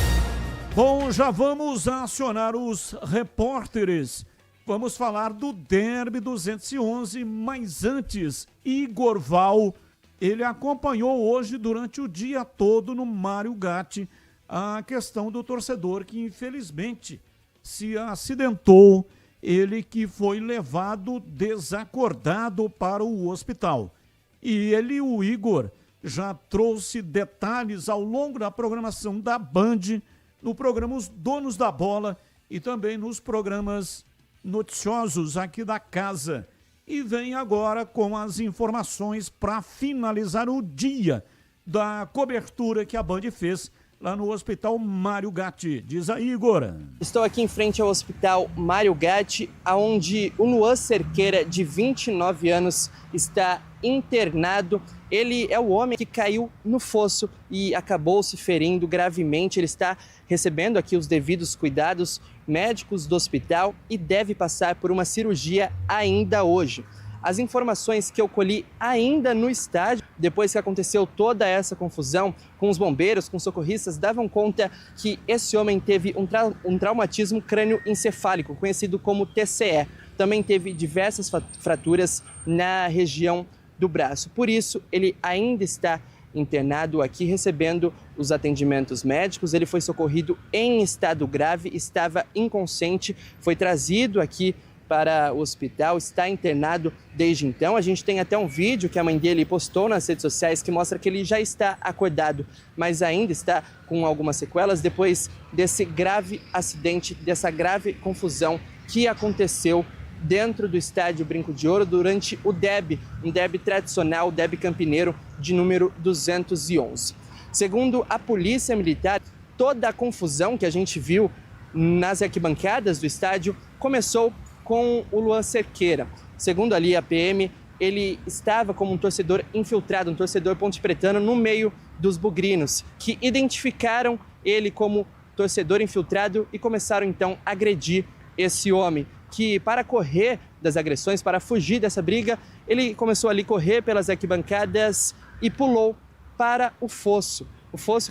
Bom, já vamos acionar os repórteres. Vamos falar do Derby 211, mas antes, Igor Val, ele acompanhou hoje durante o dia todo no Mário Gatti a questão do torcedor que infelizmente se acidentou, ele que foi levado desacordado para o hospital. E ele, o Igor, já trouxe detalhes ao longo da programação da Band, no programa Os Donos da Bola e também nos programas noticiosos aqui da casa. E vem agora com as informações para finalizar o dia da cobertura que a Band fez lá no Hospital Mário Gatti. Diz aí, Igor. Estou aqui em frente ao Hospital Mário Gatti, onde o Luan Cerqueira, de 29 anos, está internado. Ele é o homem que caiu no fosso e acabou se ferindo gravemente. Ele está recebendo aqui os devidos cuidados médicos do hospital e deve passar por uma cirurgia ainda hoje. As informações que eu colhi ainda no estádio, depois que aconteceu toda essa confusão com os bombeiros, com os socorristas, davam conta que esse homem teve um traumatismo crânioencefálico, conhecido como TCE. Também teve diversas fraturas na região do braço. Por isso, ele ainda está internado aqui, recebendo os atendimentos médicos. Ele foi socorrido em estado grave, estava inconsciente, foi trazido aqui para o hospital, está internado desde então. A gente tem até um vídeo que a mãe dele postou nas redes sociais que mostra que ele já está acordado, mas ainda está com algumas sequelas depois desse grave acidente, dessa grave confusão que aconteceu dentro do estádio Brinco de Ouro durante o derby, um derby tradicional, o derby campineiro de número 211. Segundo a Polícia Militar, toda a confusão que a gente viu nas arquibancadas do estádio começou com o Luan Cerqueira. Segundo ali a PM, ele estava como um torcedor infiltrado, um torcedor pontepretano no meio dos bugrinos, que identificaram ele como torcedor infiltrado e começaram então a agredir esse homem, que para correr das agressões, para fugir dessa briga, ele começou ali a correr pelas arquibancadas e pulou para o fosso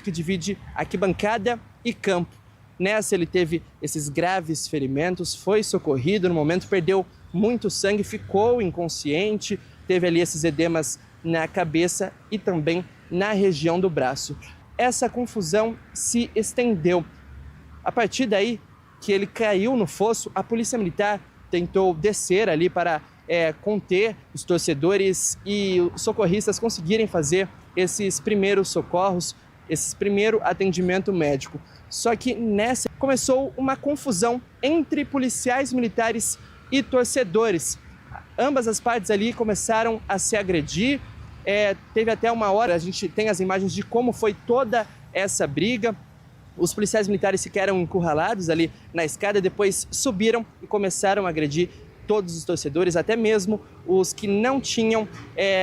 que divide arquibancada e campo. Nessa ele teve esses graves ferimentos, foi socorrido no momento, perdeu muito sangue, ficou inconsciente, teve ali esses edemas na cabeça e também na região do braço. Essa confusão se estendeu. A partir daí que ele caiu no fosso, a Polícia Militar tentou descer ali para conter os torcedores e os socorristas conseguirem fazer esses primeiros socorros, esse primeiro atendimento médico. Só que nessa começou uma confusão entre policiais militares e torcedores. Ambas as partes ali começaram a se agredir. Teve até uma hora, a gente tem as imagens de como foi toda essa briga. Os policiais militares ficaram encurralados ali na escada, depois subiram e começaram a agredir todos os torcedores, até mesmo os que não tinham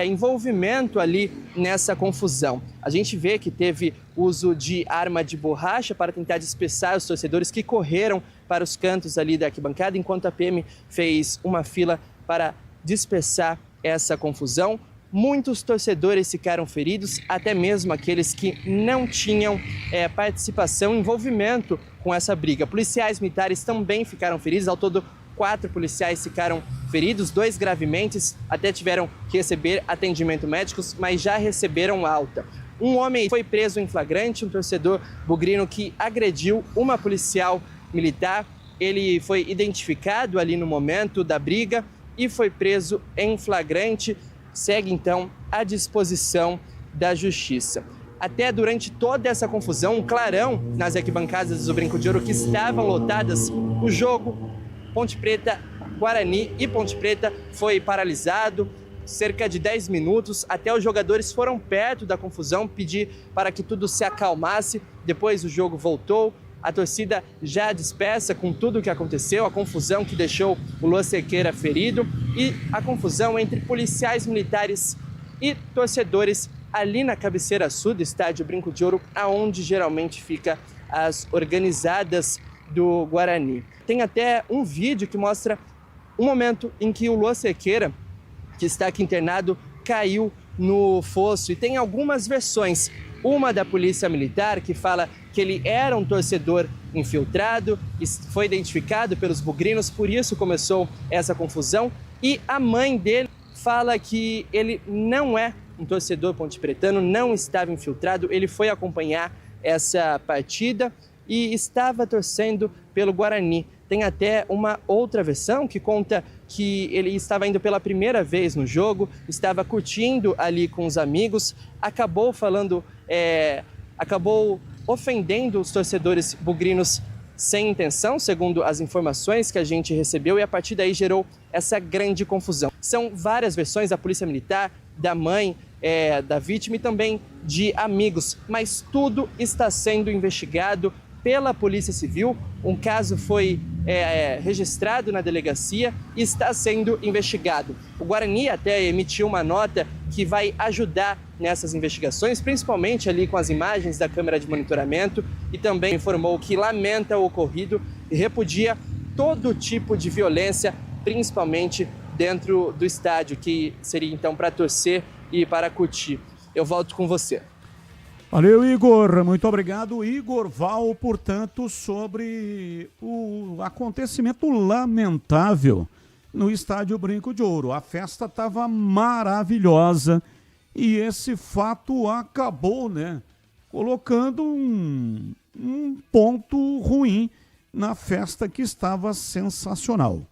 envolvimento ali nessa confusão. A gente vê que teve uso de arma de borracha para tentar dispersar os torcedores que correram para os cantos ali da arquibancada, enquanto a PM fez uma fila para dispersar essa confusão. Muitos torcedores ficaram feridos, até mesmo aqueles que não tinham participação, envolvimento com essa briga. Policiais militares também ficaram feridos, ao todo 4 policiais ficaram feridos, 2 gravemente, até tiveram que receber atendimento médico, mas já receberam alta. Um homem foi preso em flagrante, um torcedor bugrino que agrediu uma policial militar. Ele foi identificado ali no momento da briga e foi preso em flagrante. Segue então à disposição da Justiça. Até durante toda essa confusão, um clarão nas arquibancadas do Brinco de Ouro que estavam lotadas, o jogo Ponte Preta, Guarani e Ponte Preta foi paralisado, cerca de 10 minutos, até os jogadores foram perto da confusão, pedir para que tudo se acalmasse, depois o jogo voltou, a torcida já dispersa com tudo o que aconteceu, a confusão que deixou o Luan Cerqueira ferido e a confusão entre policiais militares e torcedores ali na cabeceira sul do estádio Brinco de Ouro, aonde geralmente fica as organizadas do Guarani. Tem até um vídeo que mostra um momento em que o Luan Cerqueira, que está aqui internado, caiu no fosso, e tem algumas versões. Uma da polícia militar que fala que ele era um torcedor infiltrado, foi identificado pelos bugrinos, por isso começou essa confusão. E a mãe dele fala que ele não é um torcedor pontepretano, não estava infiltrado, ele foi acompanhar essa partida e estava torcendo pelo Guarani. Tem até uma outra versão que conta que ele estava indo pela primeira vez no jogo, estava curtindo ali com os amigos, acabou ofendendo os torcedores bugrinos sem intenção, segundo as informações que a gente recebeu, e a partir daí gerou essa grande confusão. São várias versões da polícia militar, da mãe da vítima e também de amigos, mas tudo está sendo investigado pela Polícia Civil. Um caso foi registrado na delegacia e está sendo investigado. O Guarani até emitiu uma nota que vai ajudar nessas investigações, principalmente ali com as imagens da câmera de monitoramento, e também informou que lamenta o ocorrido e repudia todo tipo de violência, principalmente dentro do estádio, que seria então para torcer e para curtir. Eu volto com você. Valeu, Igor. Muito obrigado. Igor Val, portanto, sobre o acontecimento lamentável no estádio Brinco de Ouro. A festa estava maravilhosa e esse fato acabou, colocando um ponto ruim na festa que estava sensacional.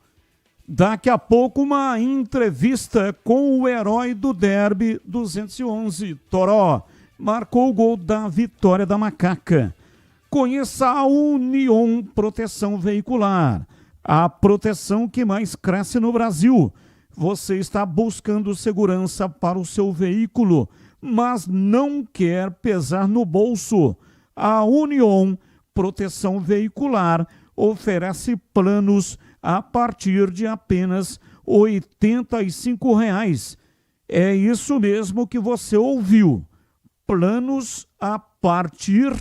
Daqui a pouco, uma entrevista com o herói do derby 211, Toró. Marcou o gol da vitória da Macaca. Conheça a Union Proteção Veicular, a proteção que mais cresce no Brasil. Você está buscando segurança para o seu veículo, mas não quer pesar no bolso. A Union Proteção Veicular oferece planos a partir de apenas R$ 85,00. É isso mesmo que você ouviu. Planos a partir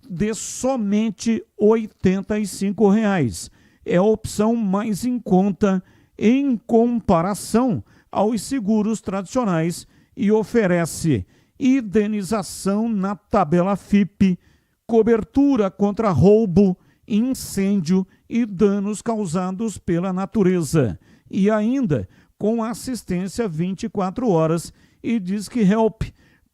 de somente R$ 85,00. É a opção mais em conta em comparação aos seguros tradicionais e oferece indenização na tabela FIP, cobertura contra roubo, incêndio e danos causados pela natureza. E ainda com assistência 24 horas e Disque Help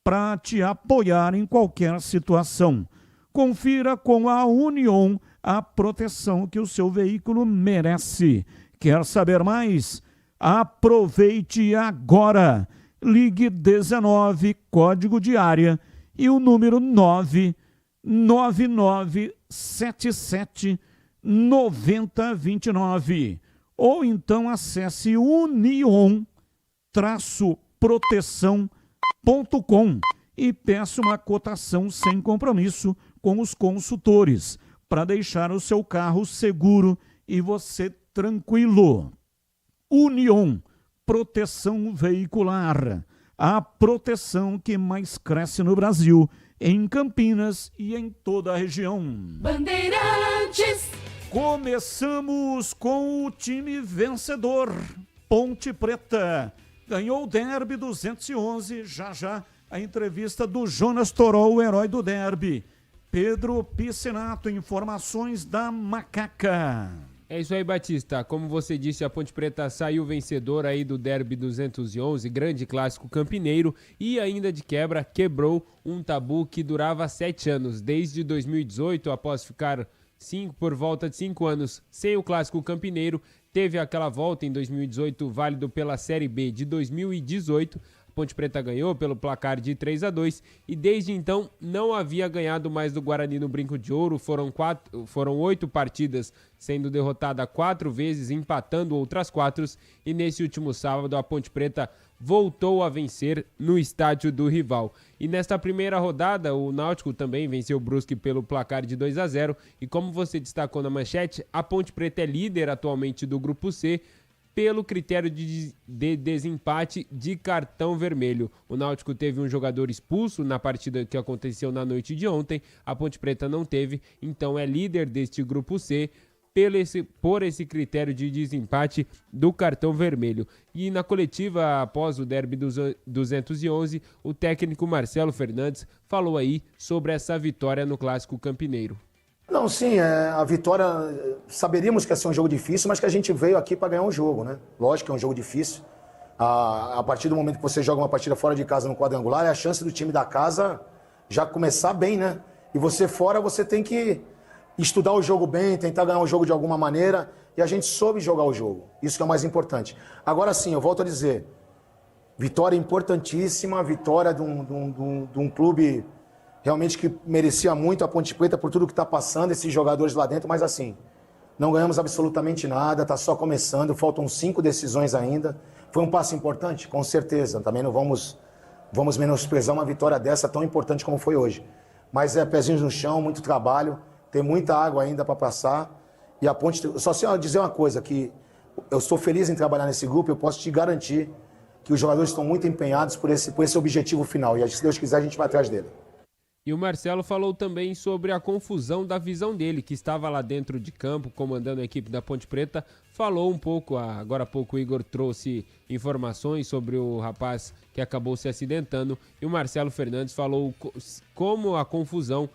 para te apoiar em qualquer situação. Confira com a Union a proteção que o seu veículo merece. Quer saber mais? Aproveite agora. Ligue 19, código de área, e o número 999779029. Ou então acesse union-proteção.com e peça uma cotação sem compromisso com os consultores para deixar o seu carro seguro e você tranquilo. Union, proteção veicular. A proteção que mais cresce no Brasil, em Campinas e em toda a região. Bandeirantes. Começamos com o time vencedor, Ponte Preta. Ganhou o derby 211, já a entrevista do Jonas Torol, o herói do derby. Pedro Piscinato, informações da Macaca. É isso aí, Batista. Como você disse, a Ponte Preta saiu vencedora aí do derby 211, grande clássico campineiro, e ainda de quebra, quebrou um tabu que durava 7 anos. Desde 2018, após ficar por volta de 5 anos sem o clássico campineiro, teve aquela volta em 2018, válido pela Série B de 2018. A Ponte Preta ganhou pelo placar de 3-2 e desde então não havia ganhado mais do Guarani no Brinco de Ouro. Foram 8 partidas, sendo derrotada 4 vezes, empatando outras 4, e nesse último sábado a Ponte Preta voltou a vencer no estádio do rival. E nesta primeira rodada, o Náutico também venceu o Brusque pelo placar de 2-0, e como você destacou na manchete, a Ponte Preta é líder atualmente do Grupo C, pelo critério de desempate de cartão vermelho. O Náutico teve um jogador expulso na partida que aconteceu na noite de ontem, a Ponte Preta não teve, então é líder deste Grupo C por esse critério de desempate do cartão vermelho. E na coletiva, após o derby 211, o técnico Marcelo Fernandes falou aí sobre essa vitória no Clássico Campineiro. Não, sim, a vitória, saberíamos que ia ser um jogo difícil, mas que a gente veio aqui para ganhar um jogo, né? Lógico que é um jogo difícil. A partir do momento que você joga uma partida fora de casa no quadrangular, é a chance do time da casa já começar bem, né? E você fora, você tem que estudar o jogo bem, tentar ganhar o jogo de alguma maneira, e a gente soube jogar o jogo. Isso que é o mais importante. Agora sim, eu volto a dizer, vitória importantíssima, vitória de um clube realmente que merecia muito, a Ponte Preta, por tudo que está passando, esses jogadores lá dentro, mas assim, não ganhamos absolutamente nada, está só começando, faltam 5 decisões ainda. Foi um passo importante? Com certeza, também não vamos menosprezar uma vitória dessa tão importante como foi hoje. Mas é pezinhos no chão, muito trabalho, tem muita água ainda para passar, e a Ponte... Só se eu dizer uma coisa, que eu estou feliz em trabalhar nesse grupo, eu posso te garantir que os jogadores estão muito empenhados por esse objetivo final, e se Deus quiser a gente vai atrás dele. E o Marcelo falou também sobre a confusão da visão dele, que estava lá dentro de campo, comandando a equipe da Ponte Preta. Falou um pouco, agora há pouco o Igor trouxe informações sobre o rapaz que acabou se acidentando. E o Marcelo Fernandes falou como a confusão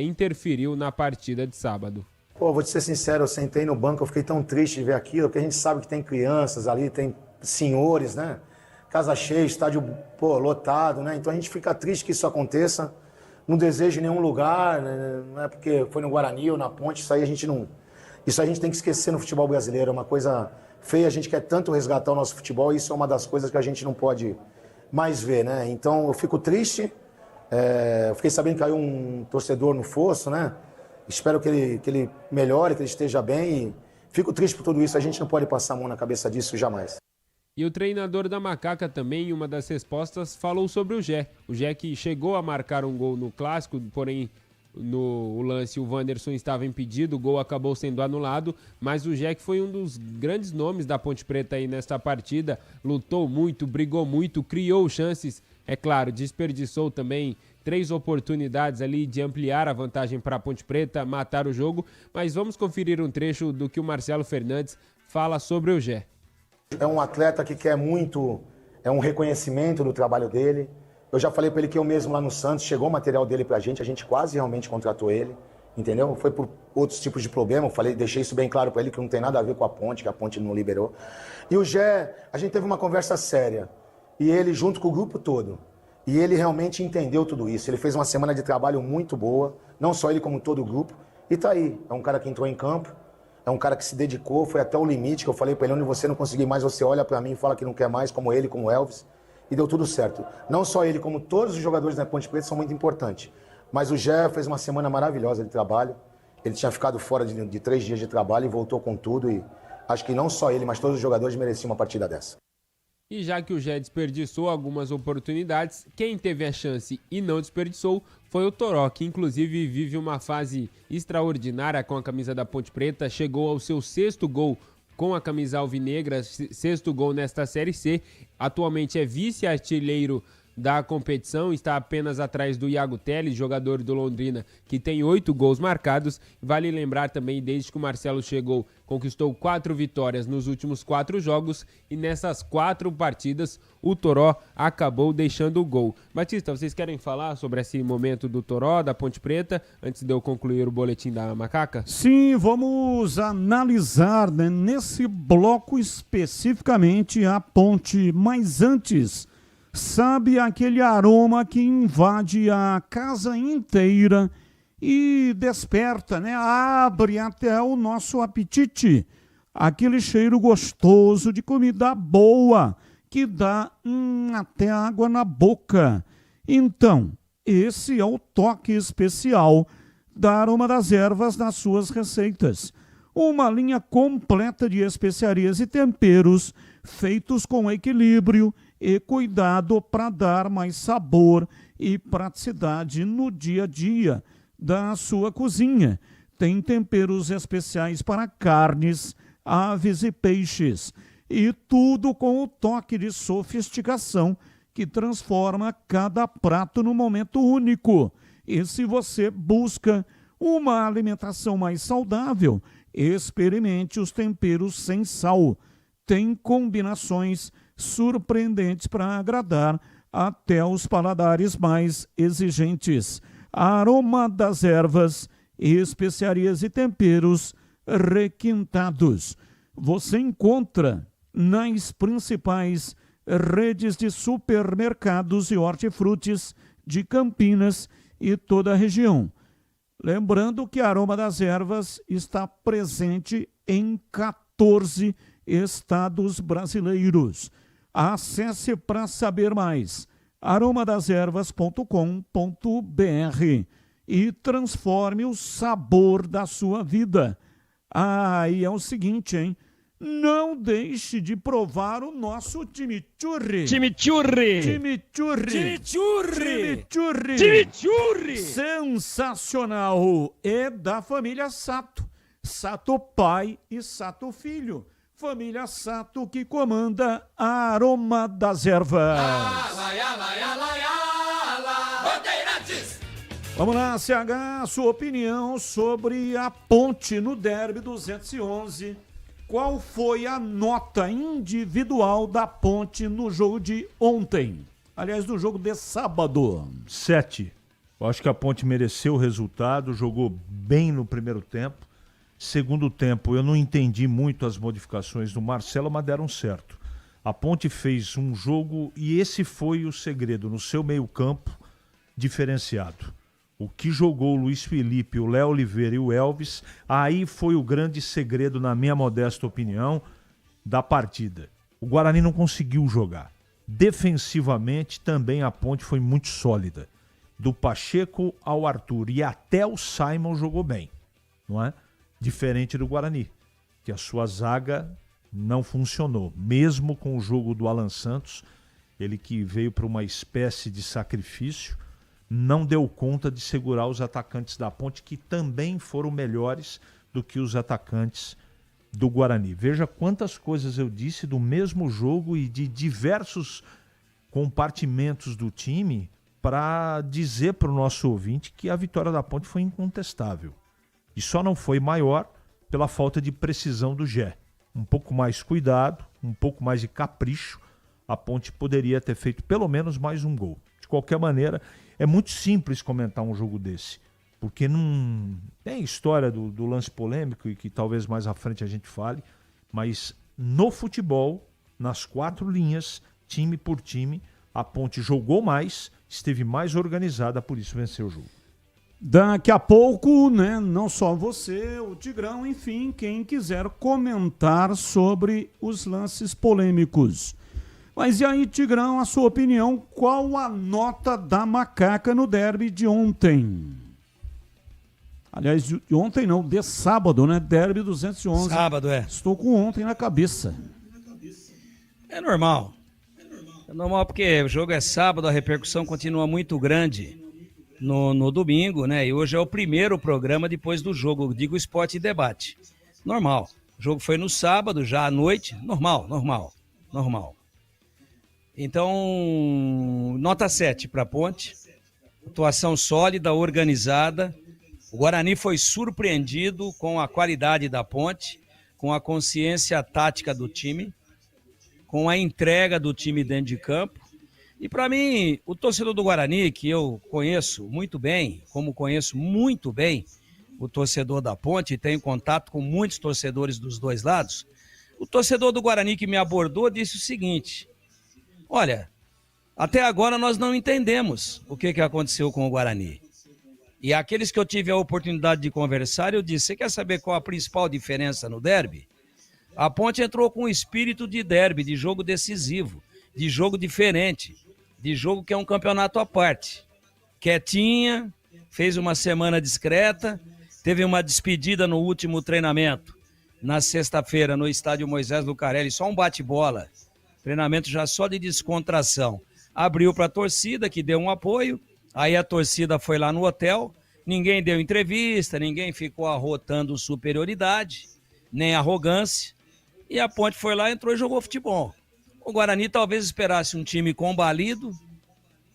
interferiu na partida de sábado. Pô, vou te ser sincero, eu sentei no banco, eu fiquei tão triste de ver aquilo, porque a gente sabe que tem crianças ali, tem senhores, né? Casa cheia, estádio, lotado, né? Então a gente fica triste que isso aconteça. Não desejo em nenhum lugar, né? Não é porque foi no Guarani ou na Ponte, isso aí a gente tem que esquecer no futebol brasileiro, é uma coisa feia, a gente quer tanto resgatar o nosso futebol, e isso é uma das coisas que a gente não pode mais ver, né? Então eu fico triste, eu fiquei sabendo que caiu um torcedor no fosso, né? Espero que ele melhore, que ele esteja bem, e fico triste por tudo isso, a gente não pode passar a mão na cabeça disso jamais. E o treinador da Macaca também, em uma das respostas, falou sobre o Gé. O Gé que chegou a marcar um gol no Clássico, porém no lance o Wanderson estava impedido, o gol acabou sendo anulado, mas o Gé que foi um dos grandes nomes da Ponte Preta aí nesta partida, lutou muito, brigou muito, criou chances, é claro, desperdiçou também 3 oportunidades ali de ampliar a vantagem para a Ponte Preta, matar o jogo, mas vamos conferir um trecho do que o Marcelo Fernandes fala sobre o Gé. É um atleta que quer muito, um reconhecimento do trabalho dele. Eu já falei para ele que eu mesmo lá no Santos, chegou o material dele pra gente, a gente quase realmente contratou ele, entendeu? Foi por outros tipos de problema, deixei isso bem claro para ele, que não tem nada a ver com a Ponte, que a Ponte não liberou. E o Gé, a gente teve uma conversa séria, e ele junto com o grupo todo, e ele realmente entendeu tudo isso. Ele fez uma semana de trabalho muito boa, não só ele como todo o grupo, e tá aí, é um cara que entrou em campo, é um cara que se dedicou, foi até o limite, que eu falei para ele, onde você não conseguir mais, você olha para mim e fala que não quer mais, como ele, como o Elvis, e deu tudo certo. Não só ele, como todos os jogadores da Ponte Preta são muito importantes, mas o Gé fez uma semana maravilhosa de trabalho, ele tinha ficado fora de 3 dias de trabalho e voltou com tudo, e acho que não só ele, mas todos os jogadores mereciam uma partida dessa. E já que o Gé desperdiçou algumas oportunidades, quem teve a chance e não desperdiçou foi o Toró, que inclusive vive uma fase extraordinária com a camisa da Ponte Preta, chegou ao seu 6º gol com a camisa alvinegra, 6º gol nesta Série C. Atualmente é vice-artilheiro da competição, está apenas atrás do Iago Telles, jogador do Londrina, que tem 8 gols marcados. Vale lembrar também, desde que o Marcelo chegou, conquistou 4 vitórias nos últimos 4 jogos, e nessas 4 partidas o Toró acabou deixando o gol. Batista, vocês querem falar sobre esse momento do Toró, da Ponte Preta, antes de eu concluir o boletim da Macaca? Sim, vamos analisar, né, nesse bloco especificamente a Ponte, mas antes, sabe aquele aroma que invade a casa inteira e desperta, né? Abre até o nosso apetite. Aquele cheiro gostoso de comida boa que dá até água na boca. Então, esse é o toque especial da Aroma das Ervas nas suas receitas. Uma linha completa de especiarias e temperos feitos com equilíbrio e cuidado para dar mais sabor e praticidade no dia a dia da sua cozinha. Tem temperos especiais para carnes, aves e peixes, e tudo com o toque de sofisticação que transforma cada prato num momento único. E se você busca uma alimentação mais saudável, experimente os temperos sem sal. Tem combinações surpreendentes para agradar até os paladares mais exigentes. Aroma das Ervas, especiarias e temperos requintados. Você encontra nas principais redes de supermercados e hortifrutis de Campinas e toda a região. Lembrando que a Aroma das Ervas está presente em 14 estados brasileiros. Acesse para saber mais aromadeservas.com.br e transforme o sabor da sua vida. E é o seguinte, hein? Não deixe de provar o nosso chimichurri. Chimichurri. Chimichurri. Chimichurri. Chimichurri. Chimichurri. Sensacional. É da família Sato. Sato pai e Sato filho. Família Sato que comanda a Aroma das Ervas. Vamos lá, CH, sua opinião sobre a Ponte no Derby 211. Qual foi a nota individual da Ponte no jogo de ontem? Aliás, no jogo de sábado. 7. Eu acho que a Ponte mereceu o resultado, jogou bem no primeiro tempo. Segundo tempo, eu não entendi muito as modificações do Marcelo, mas deram certo. A Ponte fez um jogo e esse foi o segredo, no seu meio-campo diferenciado. O que jogou o Luiz Felipe, o Léo Oliveira e o Elvis, aí foi o grande segredo, na minha modesta opinião, da partida. O Guarani não conseguiu jogar. Defensivamente, também a Ponte foi muito sólida. Do Pacheco ao Arthur e até o Simon jogou bem, não é? Diferente do Guarani, que a sua zaga não funcionou. Mesmo com o jogo do Alan Santos, ele que veio para uma espécie de sacrifício, não deu conta de segurar os atacantes da Ponte, que também foram melhores do que os atacantes do Guarani. Veja quantas coisas eu disse do mesmo jogo e de diversos compartimentos do time para dizer para o nosso ouvinte que a vitória da Ponte foi incontestável. E só não foi maior pela falta de precisão do Gé. Um pouco mais cuidado, um pouco mais de capricho, a Ponte poderia ter feito pelo menos mais um gol. De qualquer maneira, é muito simples comentar um jogo desse, porque não tem história do lance polêmico e que talvez mais à frente a gente fale, mas no futebol, nas 4 linhas, time por time, a Ponte jogou mais, esteve mais organizada, por isso venceu o jogo. Daqui a pouco, né, não só você, o Tigrão, enfim, quem quiser comentar sobre os lances polêmicos. Mas e aí, Tigrão, a sua opinião, qual a nota da Macaca no derby de ontem? Aliás, de ontem não, de sábado, né? Derby 211. Sábado, é. Estou com ontem na cabeça. É normal. É normal porque o jogo é sábado, a repercussão continua muito grande no domingo, né? E hoje é o primeiro programa depois do jogo, digo Esporte e Debate. Normal. O jogo foi no sábado, já à noite. Normal. Então, nota 7 para a Ponte. Atuação sólida, organizada. O Guarani foi surpreendido com a qualidade da Ponte, com a consciência tática do time, com a entrega do time dentro de campo. E para mim, o torcedor do Guarani, que eu conheço muito bem, como conheço muito bem o torcedor da Ponte, e tenho contato com muitos torcedores dos dois lados, o torcedor do Guarani que me abordou disse o seguinte: olha, até agora nós não entendemos o que aconteceu com o Guarani. E aqueles que eu tive a oportunidade de conversar, eu disse: você quer saber qual a principal diferença no derby? A Ponte entrou com o espírito de derby, de jogo decisivo, de jogo diferente, de jogo que é um campeonato à parte. Quietinha, fez uma semana discreta, teve uma despedida no último treinamento, na sexta-feira, no estádio Moisés Lucarelli, só um bate-bola, treinamento já só de descontração. Abriu para a torcida, que deu um apoio, aí a torcida foi lá no hotel, ninguém deu entrevista, ninguém ficou arrotando superioridade, nem arrogância, e a Ponte foi lá, entrou e jogou futebol. O Guarani talvez esperasse um time combalido,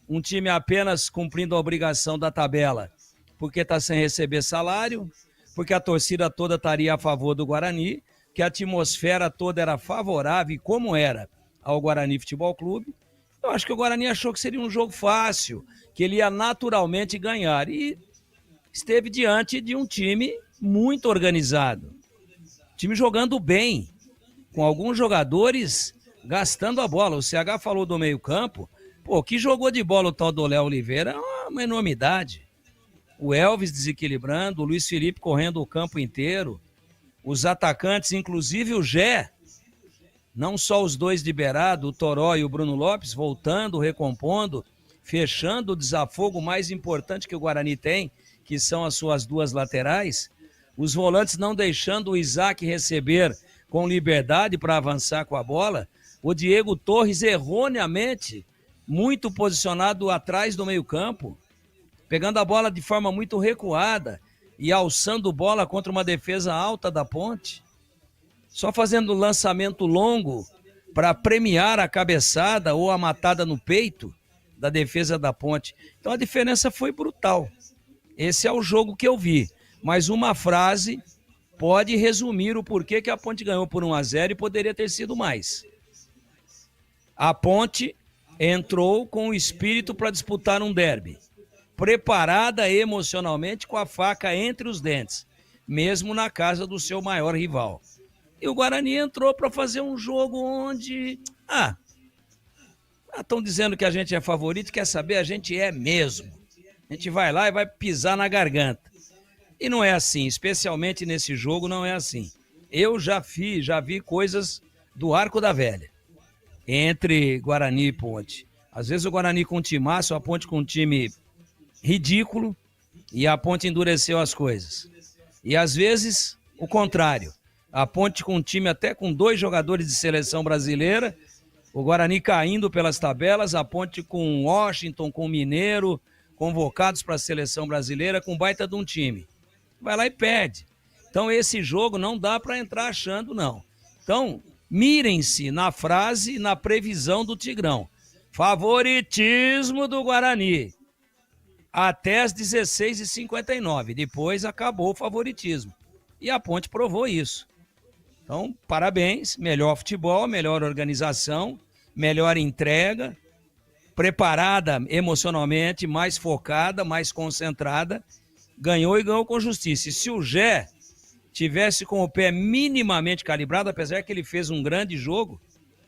um time apenas cumprindo a obrigação da tabela, porque está sem receber salário, porque a torcida toda estaria a favor do Guarani, que a atmosfera toda era favorável, como era ao Guarani Futebol Clube. Eu acho que o Guarani achou que seria um jogo fácil, que ele ia naturalmente ganhar, e esteve diante de um time muito organizado, time jogando bem, com alguns jogadores gastando a bola. O CH falou do meio campo, que jogou de bola o tal do Léo Oliveira, é uma enormidade. O Elvis desequilibrando, o Luiz Felipe correndo o campo inteiro, os atacantes, inclusive o Gé, não só os dois de beirado, o Toró e o Bruno Lopes, voltando, recompondo, fechando o desafogo mais importante que o Guarani tem, que são as suas duas laterais, os volantes não deixando o Isaac receber com liberdade para avançar com a bola, o Diego Torres erroneamente, muito posicionado atrás do meio-campo, pegando a bola de forma muito recuada e alçando bola contra uma defesa alta da Ponte, só fazendo lançamento longo para premiar a cabeçada ou a matada no peito da defesa da Ponte. Então a diferença foi brutal. Esse é o jogo que eu vi, mas uma frase pode resumir o porquê que a Ponte ganhou por 1-0 e poderia ter sido mais. A Ponte entrou com o espírito para disputar um derby, preparada emocionalmente com a faca entre os dentes, mesmo na casa do seu maior rival. E o Guarani entrou para fazer um jogo onde... estão dizendo que a gente é favorito, quer saber? A gente é mesmo. A gente vai lá e vai pisar na garganta. E não é assim, especialmente nesse jogo não é assim. Eu já vi coisas do Arco da Velha, entre Guarani e Ponte. Às vezes o Guarani com um timaço, a Ponte com um time ridículo, e a Ponte endureceu as coisas. E às vezes o contrário. A Ponte com um time até com 2 jogadores de seleção brasileira, o Guarani caindo pelas tabelas, a Ponte com Washington, com Mineiro, convocados para a seleção brasileira, com baita de um time. Vai lá e perde. Então esse jogo não dá para entrar achando, não. Então, mirem-se na frase, na previsão do Tigrão. Favoritismo do Guarani. Até as 16h59. Depois acabou o favoritismo. E a Ponte provou isso. Então, parabéns. Melhor futebol, melhor organização, melhor entrega, preparada emocionalmente, mais focada, mais concentrada. Ganhou e ganhou com justiça. E se o Gé tivesse com o pé minimamente calibrado, apesar que ele fez um grande jogo,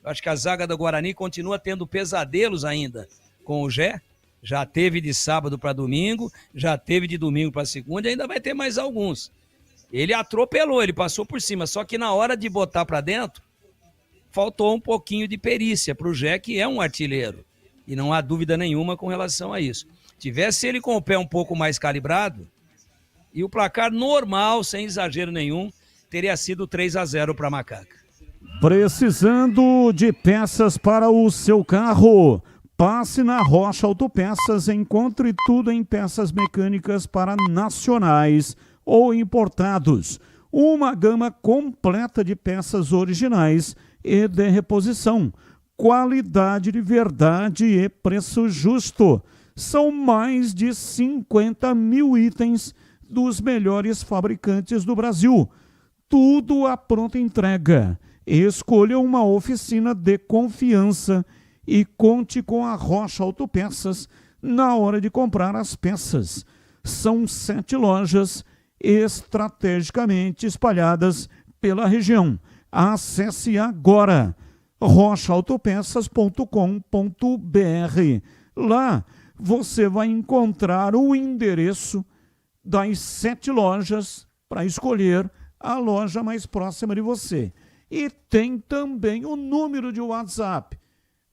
eu acho que a zaga do Guarani continua tendo pesadelos ainda com o Gé. Já teve de sábado para domingo, já teve de domingo para segunda e ainda vai ter mais alguns. Ele atropelou, ele passou por cima, só que na hora de botar para dentro, faltou um pouquinho de perícia para o Gé, que é um artilheiro. E não há dúvida nenhuma com relação a isso. Tivesse ele com o pé um pouco mais calibrado, e o placar normal, sem exagero nenhum, teria sido 3-0 para a Macaca. Precisando de peças para o seu carro? Passe na Rocha Autopeças, encontre tudo em peças mecânicas para nacionais ou importados. uma gama completa de peças originais e de reposição, qualidade de verdade e preço justo. São mais de 50 mil itens dos melhores fabricantes do Brasil. Tudo à pronta entrega. Escolha uma oficina de confiança e conte com a Rocha Autopeças na hora de comprar as peças. São 7 lojas estrategicamente espalhadas pela região. Acesse agora rochaautopeças.com.br. Lá você vai encontrar o endereço das 7 lojas para escolher a loja mais próxima de você. E tem também o número de WhatsApp.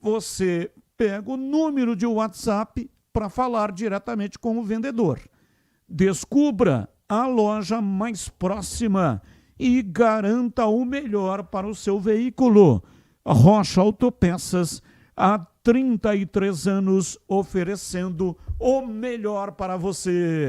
Você pega o número de WhatsApp para falar diretamente com o vendedor. Descubra a loja mais próxima e garanta o melhor para o seu veículo. Rocha Autopeças, há 33 anos oferecendo o melhor para você.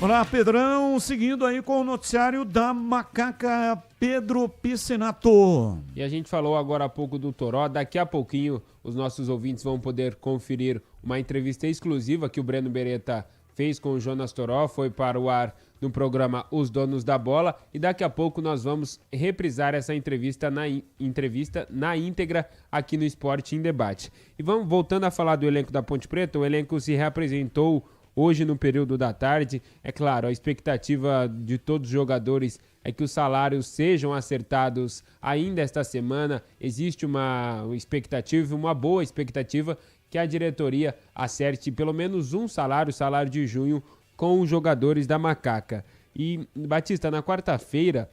Olá, Pedrão, seguindo aí com o noticiário da Macaca, Pedro Piscinato. E a gente falou agora há pouco do Toró, daqui a pouquinho os nossos ouvintes vão poder conferir uma entrevista exclusiva que o Breno Beretta fez com o Jonas Toró, foi para o ar no programa Os Donos da Bola, e daqui a pouco nós vamos reprisar essa entrevista na íntegra aqui no Esporte em Debate. E vamos voltando a falar do elenco da Ponte Preta. O elenco se reapresentou hoje no período da tarde. É claro, a expectativa de todos os jogadores é que os salários sejam acertados ainda esta semana. Existe uma expectativa, uma boa expectativa, que a diretoria acerte pelo menos um salário, o salário de junho, com os jogadores da Macaca. E, Batista, na quarta-feira,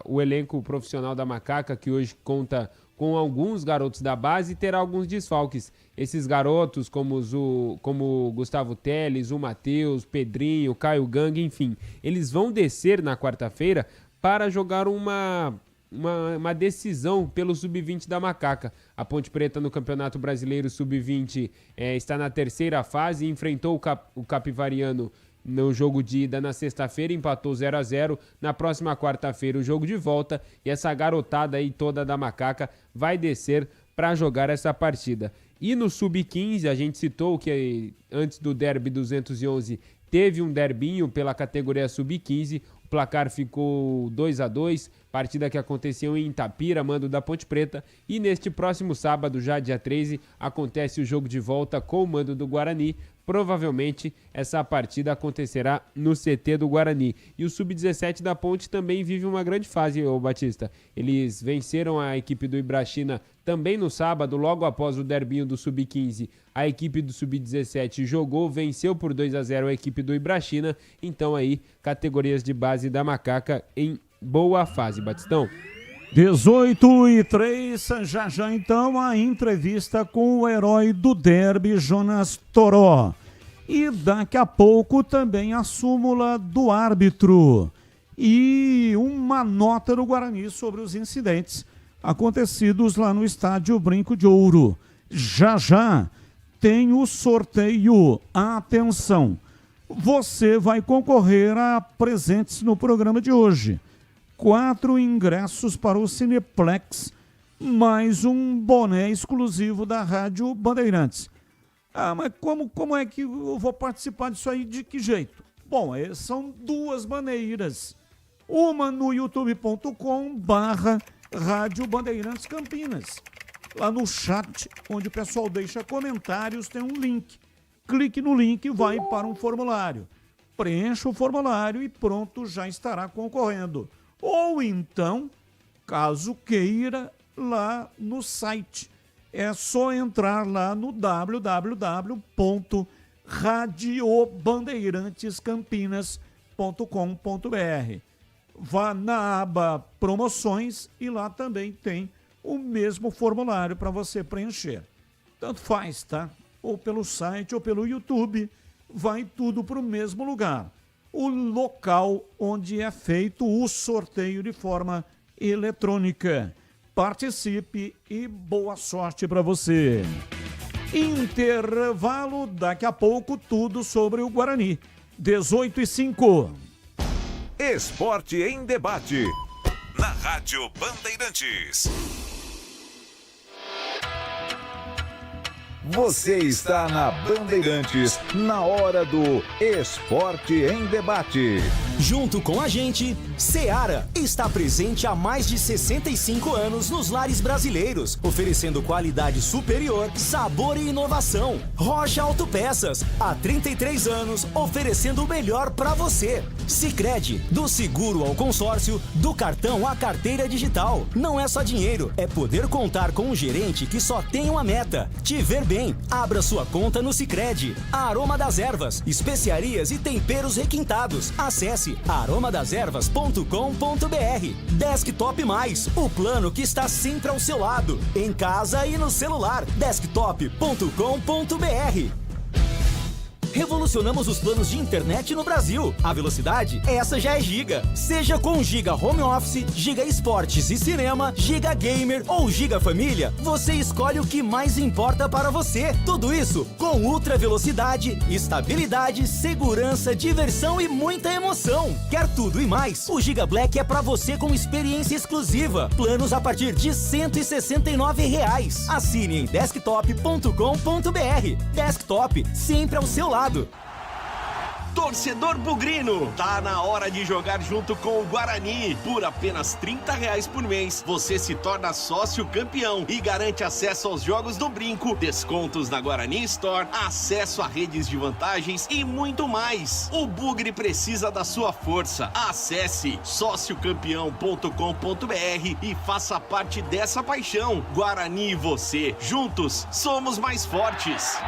o elenco profissional da Macaca, que hoje conta com alguns garotos da base, terá alguns desfalques. Esses garotos, como o Gustavo Teles, o Matheus, Pedrinho, Caio Gang, enfim, eles vão descer na quarta-feira para jogar uma decisão pelo Sub-20 da Macaca. A Ponte Preta no Campeonato Brasileiro Sub-20 está na terceira fase, enfrentou o Capivariano no jogo de ida na sexta-feira, empatou 0-0. Na próxima quarta-feira o jogo de volta, e essa garotada aí toda da Macaca vai descer para jogar essa partida. E no Sub-15, a gente citou que antes do Derby 211 teve um derbinho pela categoria Sub-15, o placar ficou 2-2, partida que aconteceu em Itapira, mando da Ponte Preta, e neste próximo sábado, já dia 13, acontece o jogo de volta com o mando do Guarani. Provavelmente essa partida acontecerá no CT do Guarani. E o Sub-17 da Ponte também vive uma grande fase, Batista. Eles venceram a equipe do Ibrachina também no sábado, logo após o derbinho do Sub-15. A equipe do Sub-17 jogou, venceu por 2-0 a equipe do Ibrachina. Então aí, categorias de base da Macaca em boa fase, Batistão. 18:03, já então a entrevista com o herói do derby, Jonas Toró. E daqui a pouco também a súmula do árbitro e uma nota do Guarani sobre os incidentes acontecidos lá no estádio Brinco de Ouro. Já tem o sorteio. Atenção, você vai concorrer a presentes no programa de hoje. 4 ingressos para o Cineplex, mais um boné exclusivo da Rádio Bandeirantes. Mas como é que eu vou participar disso aí? De que jeito? Bom, são 2 maneiras. Uma no youtube.com/Rádio Bandeirantes Campinas. Lá no chat, onde o pessoal deixa comentários, tem um link. Clique no link e vai para um formulário. Preencha o formulário e pronto, já estará concorrendo. Ou então, caso queira, lá no site. É só entrar lá no www.radiobandeirantescampinas.com.br. Vá na aba Promoções e lá também tem o mesmo formulário para você preencher. Tanto faz, tá? Ou pelo site ou pelo YouTube, vai tudo para o mesmo lugar. O local onde é feito o sorteio de forma eletrônica. Participe e boa sorte para você. Intervalo, daqui a pouco tudo sobre o Guarani. 18:05. Esporte em Debate. Na Rádio Bandeirantes. Você está na Bandeirantes, na hora do Esporte em Debate. Junto com a gente, Seara está presente há mais de 65 anos nos lares brasileiros, oferecendo qualidade superior, sabor e inovação. Rocha Autopeças, há 33 anos, oferecendo o melhor para você. Sicredi, do seguro ao consórcio, do cartão à carteira digital. Não é só dinheiro, é poder contar com um gerente que só tem uma meta: te ver bem. Abra sua conta no Sicredi. Aroma das Ervas, especiarias e temperos requintados. Acesse aromadeservas.com.br. Desktop Mais, o plano que está sempre ao seu lado, em casa e no celular. Desktop.com.br. Revolucionamos os planos de internet no Brasil. A velocidade, essa já é Giga. Seja com Giga Home Office, Giga Esportes e Cinema, Giga Gamer ou Giga Família, você escolhe o que mais importa para você. Tudo isso com ultra velocidade, estabilidade, segurança, diversão e muita emoção. Quer tudo e mais? O Giga Black é para você com experiência exclusiva. Planos a partir de R$ 169. Assine em desktop.com.br. Desktop, sempre ao seu lado. Torcedor bugrino, tá na hora de jogar junto com o Guarani. Por apenas R$30 por mês, você se torna sócio campeão e garante acesso aos jogos do Brinco, descontos na Guarani Store, acesso a redes de vantagens e muito mais. O Bugre precisa da sua força. Acesse sociocampeão.com.br e faça parte dessa paixão. Guarani e você, juntos, somos mais fortes.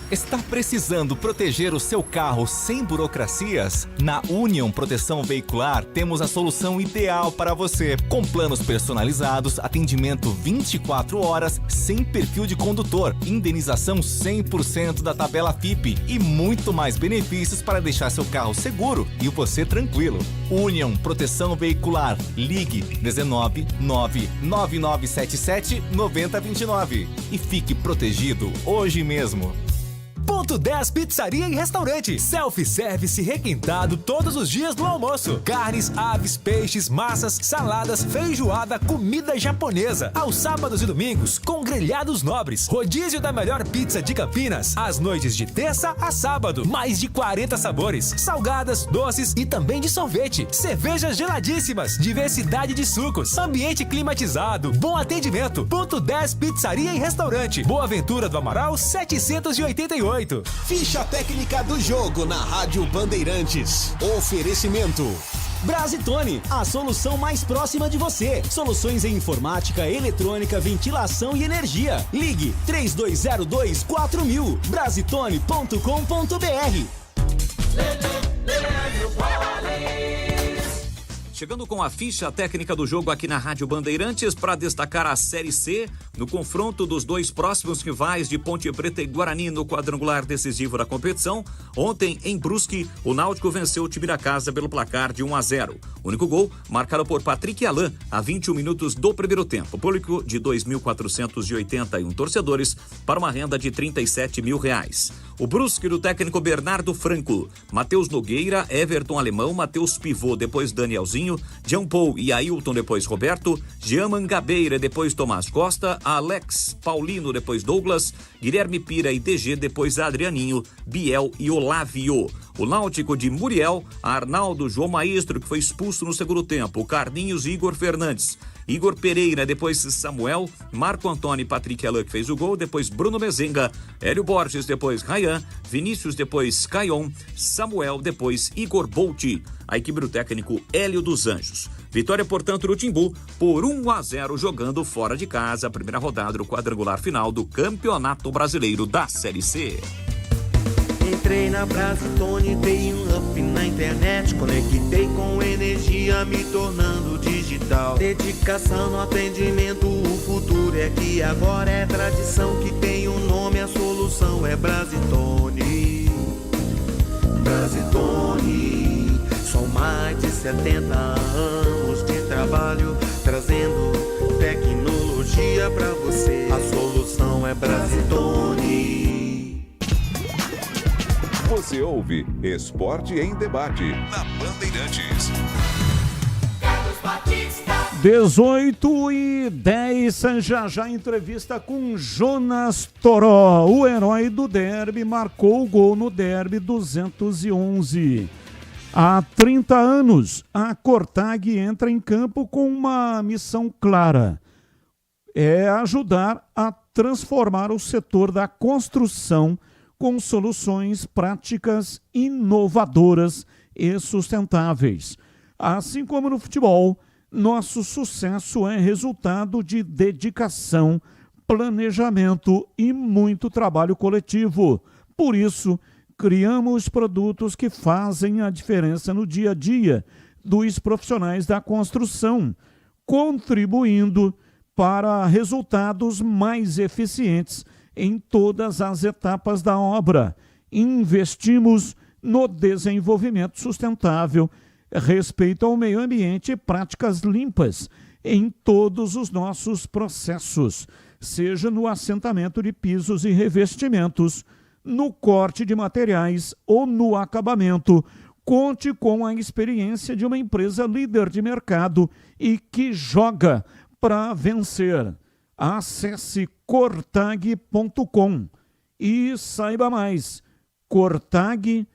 Está precisando proteger o seu carro sem burocracias? Na Union Proteção Veicular temos a solução ideal para você. Com planos personalizados, atendimento 24 horas, sem perfil de condutor, indenização 100% da tabela FIPE e muito mais benefícios para deixar seu carro seguro e você tranquilo. Union Proteção Veicular. Ligue 19 99977 9029 e fique protegido hoje mesmo. Ponto 10 Pizzaria e Restaurante. Self-service requintado todos os dias do almoço. Carnes, aves, peixes, massas, saladas, feijoada, comida japonesa. Aos sábados e domingos, com grelhados nobres. Rodízio da melhor pizza de Campinas. Às noites de terça a sábado. Mais de 40 sabores. Salgadas, doces e também de sorvete. Cervejas geladíssimas. Diversidade de sucos. Ambiente climatizado. Bom atendimento. Ponto 10 Pizzaria e Restaurante. Boa Ventura do Amaral 788. Ficha técnica do jogo na Rádio Bandeirantes. Oferecimento Brasitone, a solução mais próxima de você. Soluções em informática, eletrônica, ventilação e energia. Ligue 3202-4000. Brasitone.com.br. Chegando com a ficha técnica do jogo aqui na Rádio Bandeirantes para destacar a Série C no confronto dos dois próximos rivais de Ponte Preta e Guarani no quadrangular decisivo da competição. Ontem, em Brusque, o Náutico venceu o time da casa pelo placar de 1-0. O único gol marcado por Patrick Alain a 21 minutos do primeiro tempo. Público de 2.481 torcedores para uma renda de R$37 mil. O Brusque do técnico Bernardo Franco, Matheus Nogueira, Everton Alemão, Matheus Pivô, depois Danielzinho, Jean Paul e Ailton, depois Roberto, Jean Mangabeira, depois Tomás Costa, Alex Paulino, depois Douglas, Guilherme Pira e DG, depois Adrianinho, Biel e Olávio. O Náutico de Muriel, Arnaldo, João Maestro, que foi expulso no segundo tempo, Carlinhos e Igor Fernandes. Igor Pereira, depois Samuel, Marco Antônio e Patrick Alain, que fez o gol, depois Bruno Mezenga, Hélio Borges, depois Rayan, Vinícius, depois Caion, Samuel, depois Igor Bolt. A equipe do técnico Hélio dos Anjos. Vitória, portanto, do Timbu por 1-0 jogando fora de casa, a primeira rodada do quadrangular final do Campeonato Brasileiro da Série C. Entrei na Brasitone, dei um up na internet, conectei com energia, me tornando digital. Dedicação no atendimento, o futuro é aqui, agora é tradição que tem um nome, a solução é Brasitone. Brasitone, são mais de 70 anos de trabalho, trazendo tecnologia pra você. A solução é Brasitone. Você ouve Esporte em Debate na Bandeirantes. 18h10, já entrevista com Jonas Toró, o herói do derby, marcou o gol no derby 211. Há 30 anos, a Cortag entra em campo com uma missão clara. É ajudar a transformar o setor da construção com soluções práticas, inovadoras e sustentáveis. Assim como no futebol, nosso sucesso é resultado de dedicação, planejamento e muito trabalho coletivo. Por isso, criamos produtos que fazem a diferença no dia a dia dos profissionais da construção, contribuindo para resultados mais eficientes em todas as etapas da obra. Investimos no desenvolvimento sustentável, respeito ao meio ambiente e práticas limpas em todos os nossos processos, seja no assentamento de pisos e revestimentos, no corte de materiais ou no acabamento. Conte com a experiência de uma empresa líder de mercado e que joga para vencer. Acesse cortag.com e saiba mais. cortag.com.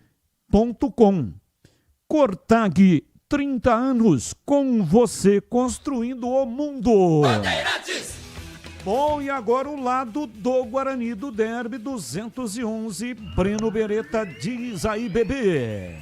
Cortag, 30 anos com você construindo o mundo. Bom, e agora o lado do Guarani do derby 211, Breno Beretta, diz aí, bebê.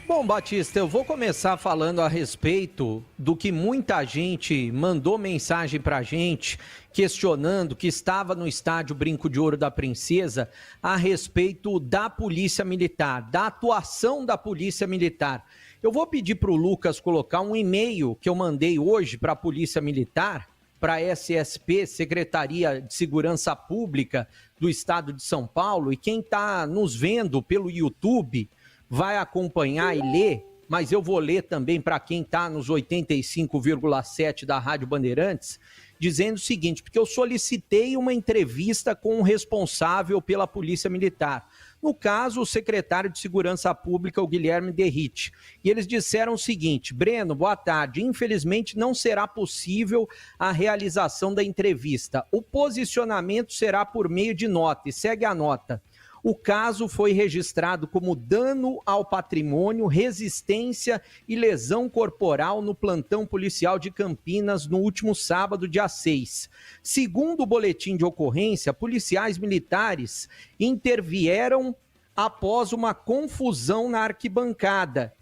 Bom, Batista, eu vou começar falando a respeito do que muita gente mandou mensagem pra gente, questionando que estava no estádio Brinco de Ouro da Princesa a respeito da Polícia Militar, da atuação da Polícia Militar. Eu vou pedir pro Lucas colocar um e-mail que eu mandei hoje para a Polícia Militar, para a SSP, Secretaria de Segurança Pública do Estado de São Paulo, e quem está nos vendo pelo YouTube vai acompanhar e ler, mas eu vou ler também para quem está nos 85,7 da Rádio Bandeirantes, dizendo o seguinte, porque eu solicitei uma entrevista com o responsável pela Polícia Militar. No caso, o secretário de Segurança Pública, o Guilherme Derrite. E eles disseram o seguinte: Breno, boa tarde. Infelizmente, não será possível a realização da entrevista. O posicionamento será por meio de nota. E segue a nota. O caso foi registrado como dano ao patrimônio, resistência e lesão corporal no plantão policial de Campinas no último sábado, dia 6. Segundo o boletim de ocorrência, policiais militares intervieram após uma confusão na arquibancada.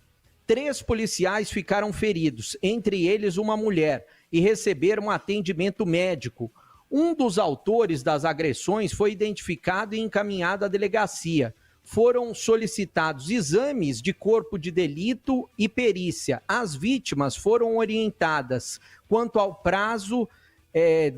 3 policiais ficaram feridos, entre eles uma mulher, e receberam atendimento médico. Um dos autores das agressões foi identificado e encaminhado à delegacia. Foram solicitados exames de corpo de delito e perícia. As vítimas foram orientadas quanto ao prazo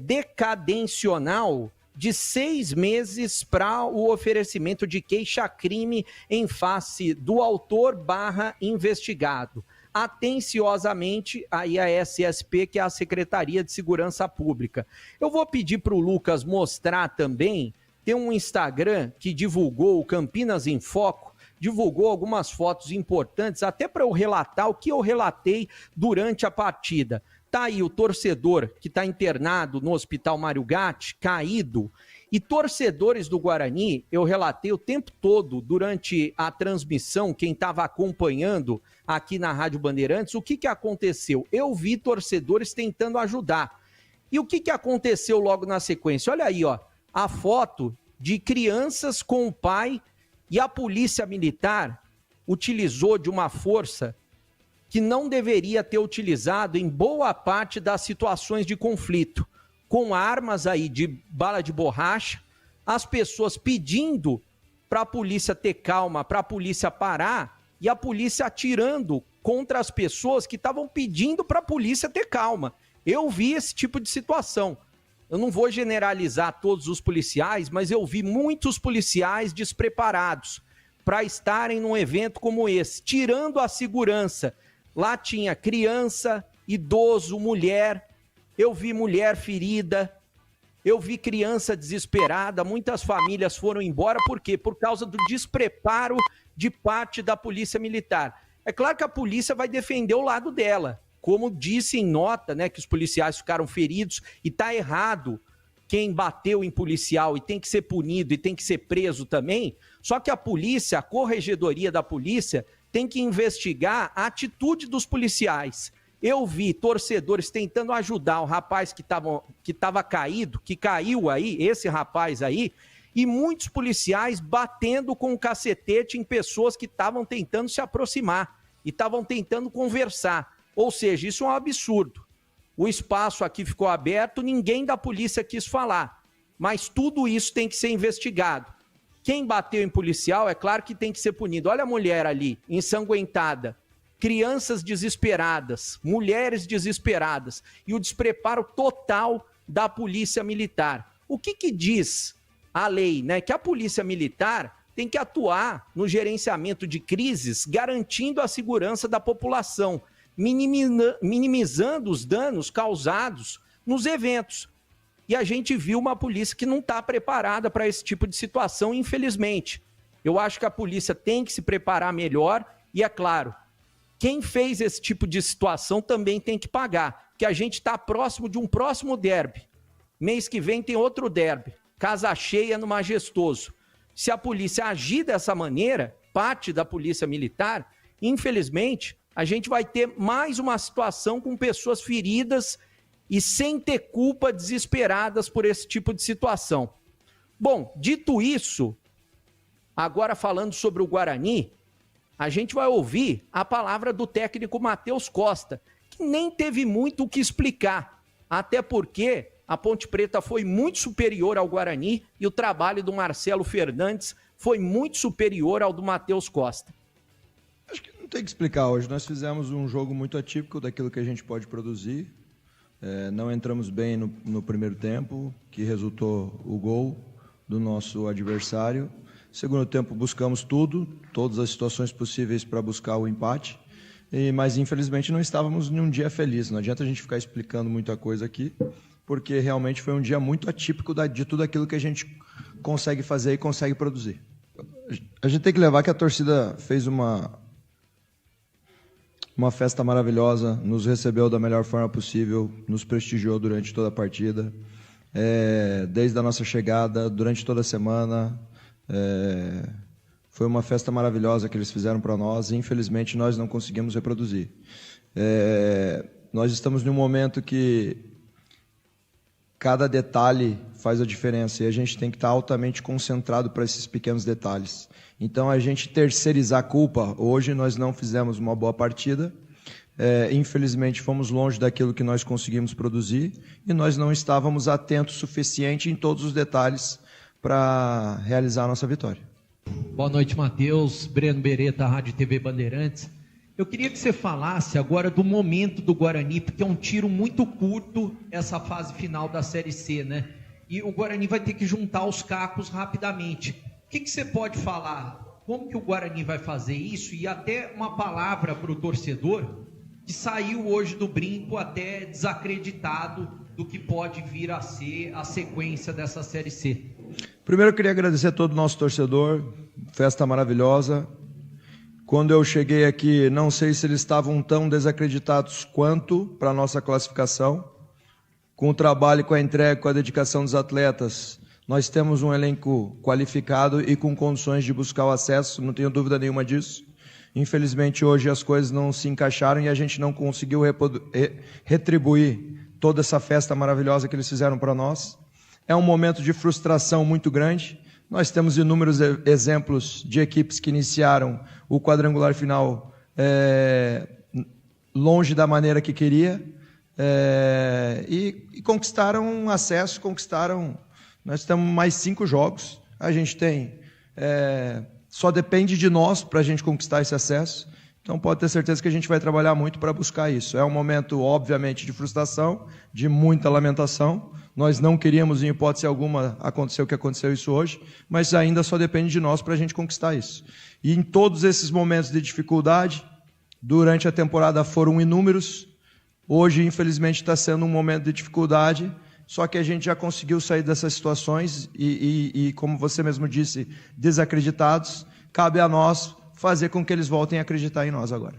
decadencional de 6 meses para o oferecimento de queixa-crime em face do autor / investigado. Atenciosamente, aí a SSP, que é a Secretaria de Segurança Pública. Eu vou pedir para o Lucas mostrar também, tem um Instagram que divulgou, o Campinas em Foco, divulgou algumas fotos importantes, até para eu relatar o que eu relatei durante a partida. Tá aí o torcedor que está internado no Hospital Mário Gatti, caído, e torcedores do Guarani, eu relatei o tempo todo durante a transmissão, quem estava acompanhando aqui na Rádio Bandeirantes, o que aconteceu? Eu vi torcedores tentando ajudar. E o que aconteceu logo na sequência? Olha aí, ó, a foto de crianças com o pai, e a Polícia Militar utilizou de uma força que não deveria ter utilizado em boa parte das situações de conflito, com armas aí de bala de borracha, as pessoas pedindo para a polícia ter calma, para a polícia parar, e a polícia atirando contra as pessoas que estavam pedindo para a polícia ter calma. Eu vi esse tipo de situação. Eu não vou generalizar todos os policiais, mas eu vi muitos policiais despreparados para estarem num evento como esse, tirando a segurança. Lá tinha criança, idoso, mulher, eu vi mulher ferida, Eu vi criança desesperada, muitas famílias foram embora, por quê? Por causa do despreparo de parte da Polícia Militar. É claro que a polícia vai defender o lado dela, como disse em nota, né, que os policiais ficaram feridos, e está errado quem bateu em policial e tem que ser punido e tem que ser preso também, só que a polícia, a corregedoria da polícia, tem que investigar a atitude dos policiais. Eu vi torcedores tentando ajudar o rapaz que estava caído, que caiu aí, esse rapaz aí, e muitos policiais batendo com o cacetete em pessoas que estavam tentando se aproximar e estavam tentando conversar. Ou seja, isso é um absurdo. O espaço aqui ficou aberto, ninguém da polícia quis falar, mas tudo isso tem que ser investigado. Quem bateu em policial, é claro que tem que ser punido. Olha a mulher ali, ensanguentada. Crianças desesperadas, mulheres desesperadas e o despreparo total da Polícia Militar. O que diz a lei, né? Que a Polícia Militar tem que atuar no gerenciamento de crises, garantindo a segurança da população, minimizando os danos causados nos eventos. E a gente viu uma polícia que não está preparada para esse tipo de situação, infelizmente. Eu acho que a polícia tem que se preparar melhor e, é claro, quem fez esse tipo de situação também tem que pagar, porque a gente está próximo de um próximo derby. Mês que vem tem outro derby, casa cheia no Majestoso. Se a polícia agir dessa maneira, parte da Polícia Militar, infelizmente, a gente vai ter mais uma situação com pessoas feridas e sem ter culpa, desesperadas por esse tipo de situação. Bom, dito isso, agora falando sobre o Guarani, a gente vai ouvir a palavra do técnico Matheus Costa, que nem teve muito o que explicar, até porque a Ponte Preta foi muito superior ao Guarani e o trabalho do Marcelo Fernandes foi muito superior ao do Matheus Costa. Acho que não tem que explicar hoje. Nós fizemos um jogo muito atípico daquilo que a gente pode produzir. Não entramos bem no primeiro tempo, que resultou o gol do nosso adversário. Segundo tempo buscamos todas as situações possíveis para buscar o empate, mas infelizmente não estávamos em um dia feliz. Não adianta a gente ficar explicando muita coisa aqui, porque realmente foi um dia muito atípico de tudo aquilo que a gente consegue fazer e consegue produzir. A gente tem que levar que a torcida fez uma festa maravilhosa, nos recebeu da melhor forma possível, nos prestigiou durante toda a partida, desde a nossa chegada, durante toda a semana. Foi uma festa maravilhosa que eles fizeram para nós e infelizmente nós não conseguimos reproduzir. Nós estamos num momento que cada detalhe faz a diferença e a gente tem que estar altamente concentrado para esses pequenos detalhes. Então a gente terceirizar a culpa, hoje nós não fizemos uma boa partida, infelizmente fomos longe daquilo que nós conseguimos produzir e nós não estávamos atentos o suficiente em todos os detalhes para realizar a nossa vitória. Boa noite, Matheus. Breno Beretta, Rádio TV Bandeirantes. Eu queria que você falasse agora do momento do Guarani, porque é um tiro muito curto essa fase final da Série C, né? E o Guarani vai ter que juntar os cacos rapidamente. O que você pode falar? Como que o Guarani vai fazer isso? E até uma palavra para o torcedor que saiu hoje do brinco até desacreditado do que pode vir a ser a sequência dessa Série C. Primeiro eu queria agradecer a todo o nosso torcedor, festa maravilhosa. Quando eu cheguei aqui, não sei se eles estavam tão desacreditados quanto para a nossa classificação. Com o trabalho, com a entrega, com a dedicação dos atletas, nós temos um elenco qualificado e com condições de buscar o acesso, não tenho dúvida nenhuma disso. Infelizmente, hoje as coisas não se encaixaram e a gente não conseguiu retribuir toda essa festa maravilhosa que eles fizeram para nós. É um momento de frustração muito grande. Nós temos inúmeros exemplos de equipes que iniciaram o quadrangular final longe da maneira que queria e conquistaram acesso, Nós temos mais 5 jogos. A gente tem... só depende de nós para a gente conquistar esse acesso. Então pode ter certeza que a gente vai trabalhar muito para buscar isso. É um momento, obviamente, de frustração, de muita lamentação. Nós não queríamos, em hipótese alguma, acontecer o que aconteceu isso hoje, mas ainda só depende de nós para a gente conquistar isso. E em todos esses momentos de dificuldade, durante a temporada foram inúmeros. Hoje, infelizmente, está sendo um momento de dificuldade, só que a gente já conseguiu sair dessas situações e como você mesmo disse, desacreditados, cabe a nós fazer com que eles voltem a acreditar em nós agora.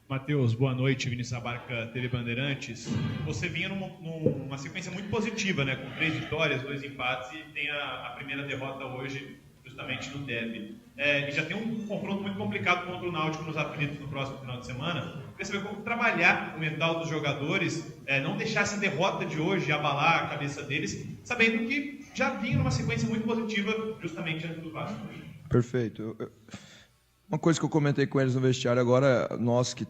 Matheus, boa noite, Vinícius Abarca, TV Bandeirantes. Você vinha numa sequência muito positiva, né? Com 3 vitórias, 2 empates e tem a primeira derrota hoje, justamente no derby. E já tem um confronto muito complicado contra o Náutico nos aflitos no próximo final de semana. Queria saber como trabalhar o mental dos jogadores, não deixar essa derrota de hoje abalar a cabeça deles, sabendo que já vinha numa sequência muito positiva, justamente antes do Vasco. Perfeito. Uma coisa que eu comentei com eles no vestiário agora, nós que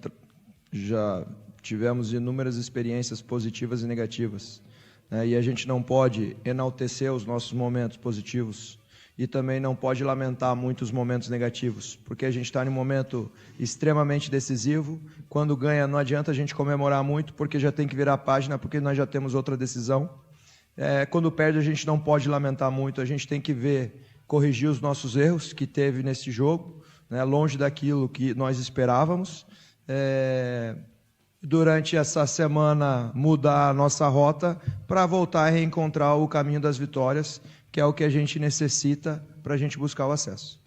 já tivemos inúmeras experiências positivas e negativas, né? E a gente não pode enaltecer os nossos momentos positivos e também não pode lamentar muitos momentos negativos, porque a gente está em um momento extremamente decisivo. Quando ganha, não adianta a gente comemorar muito, porque já tem que virar a página, porque nós já temos outra decisão. Quando perde, a gente não pode lamentar muito, a gente tem que corrigir os nossos erros que teve nesse jogo, né, longe daquilo que nós esperávamos. Durante essa semana, mudar a nossa rota para voltar a reencontrar o caminho das vitórias, que é o que a gente necessita para a gente buscar o acesso.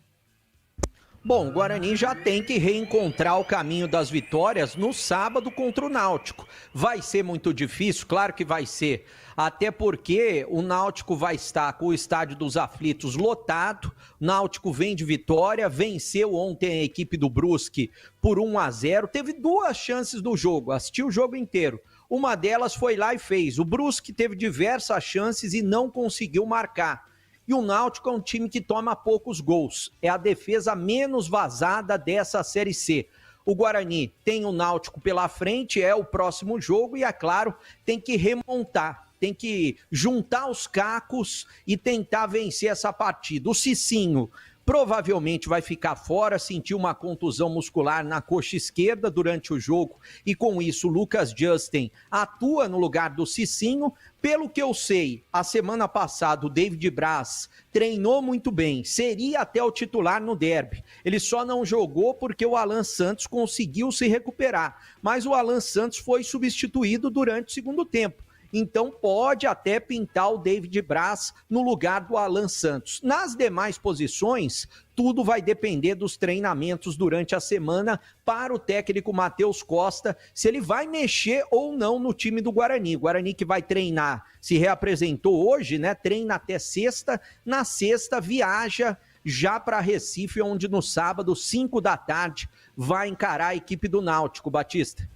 Bom, o Guarani já tem que reencontrar o caminho das vitórias no sábado contra o Náutico. Vai ser muito difícil? Claro que vai ser. Até porque o Náutico vai estar com o Estádio dos Aflitos lotado. O Náutico vem de vitória, venceu ontem a equipe do Brusque por 1-0. Teve 2 chances do jogo, assistiu o jogo inteiro. Uma delas foi lá e fez. O Brusque teve diversas chances e não conseguiu marcar. E o Náutico é um time que toma poucos gols. É a defesa menos vazada dessa Série C. O Guarani tem o Náutico pela frente, é o próximo jogo e, é claro, tem que remontar. Tem que juntar os cacos e tentar vencer essa partida. O Cicinho provavelmente vai ficar fora, sentiu uma contusão muscular na coxa esquerda durante o jogo e com isso o Lucas Justin atua no lugar do Cicinho. Pelo que eu sei, a semana passada o David Braz treinou muito bem, seria até o titular no derby. Ele só não jogou porque o Alan Santos conseguiu se recuperar, mas o Alan Santos foi substituído durante o segundo tempo. Então pode até pintar o David Braz no lugar do Alan Santos. Nas demais posições, tudo vai depender dos treinamentos durante a semana para o técnico Matheus Costa, se ele vai mexer ou não no time do Guarani. O Guarani que vai treinar, se reapresentou hoje, né? Treina até sexta. Na sexta viaja já para Recife, onde no sábado, 5 da tarde, vai encarar a equipe do Náutico, Batista.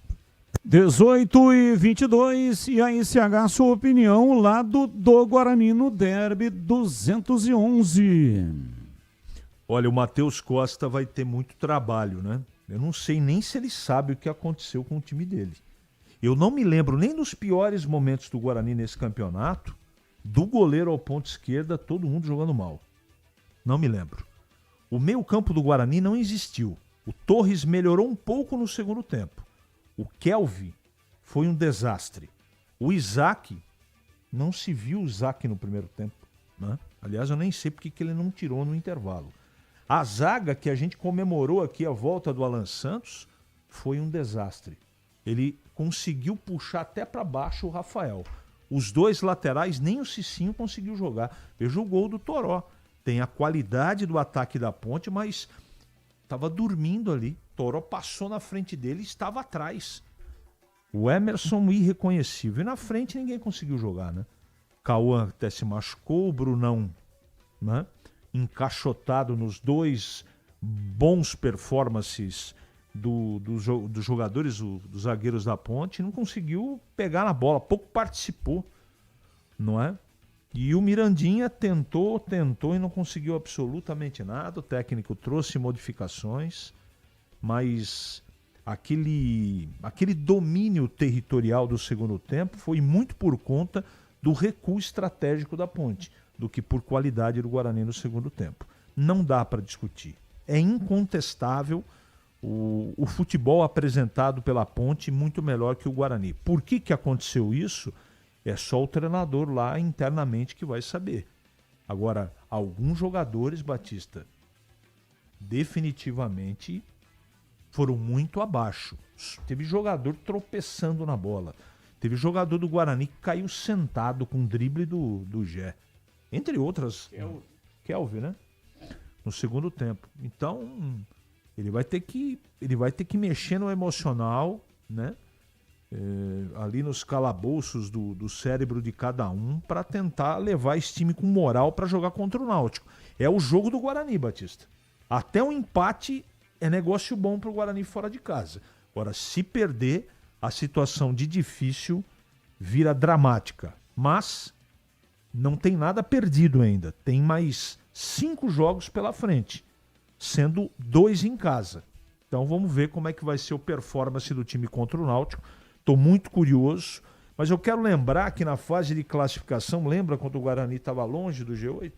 18h22, e aí CH, sua opinião, lado do Guarani no derby 211. Olha, o Matheus Costa vai ter muito trabalho, né? Eu não sei nem se ele sabe o que aconteceu com o time dele. Eu não me lembro nem dos piores momentos do Guarani nesse campeonato, do goleiro ao ponto esquerda, todo mundo jogando mal. Não me lembro. O meio-campo do Guarani não existiu. O Torres melhorou um pouco no segundo tempo. O Kelvin foi um desastre. O Isaac, não se viu o Isaac no primeiro tempo, né? Aliás, eu nem sei porque que ele não tirou no intervalo. A zaga que a gente comemorou aqui a volta do Alan Santos foi um desastre. Ele conseguiu puxar até para baixo o Rafael. Os 2 laterais, nem o Cicinho conseguiu jogar. Veja o gol do Toró. Tem a qualidade do ataque da Ponte, mas estava dormindo ali. Toró passou na frente dele e estava atrás. O Emerson irreconhecível. E na frente ninguém conseguiu jogar, né? Cauã até se machucou, o Brunão, né? Encaixotado nos 2 bons performances dos jogadores, dos zagueiros da Ponte, não conseguiu pegar na bola, pouco participou, não é? E o Mirandinha tentou e não conseguiu absolutamente nada. O técnico trouxe modificações, mas aquele domínio territorial do segundo tempo foi muito por conta do recuo estratégico da Ponte, do que por qualidade do Guarani no segundo tempo. Não dá para discutir. É incontestável o futebol apresentado pela Ponte muito melhor que o Guarani. Por que aconteceu isso? É só o treinador lá internamente que vai saber. Agora, alguns jogadores, Batista, definitivamente foram muito abaixo. Teve jogador tropeçando na bola. Teve jogador do Guarani que caiu sentado com o drible do Gé. Entre outras. Kelvin, né? No segundo tempo. Então, ele vai ter que mexer no emocional, né? Ali nos calabouços do cérebro de cada um para tentar levar esse time com moral para jogar contra o Náutico. É o jogo do Guarani, Batista. Até um empate é negócio bom para o Guarani fora de casa. Agora, se perder, a situação de difícil vira dramática. Mas não tem nada perdido ainda. Tem mais 5 jogos pela frente, sendo 2 em casa. Então vamos ver como é que vai ser o performance do time contra o Náutico. Estou muito curioso, mas eu quero lembrar que na fase de classificação, lembra quando o Guarani estava longe do G8?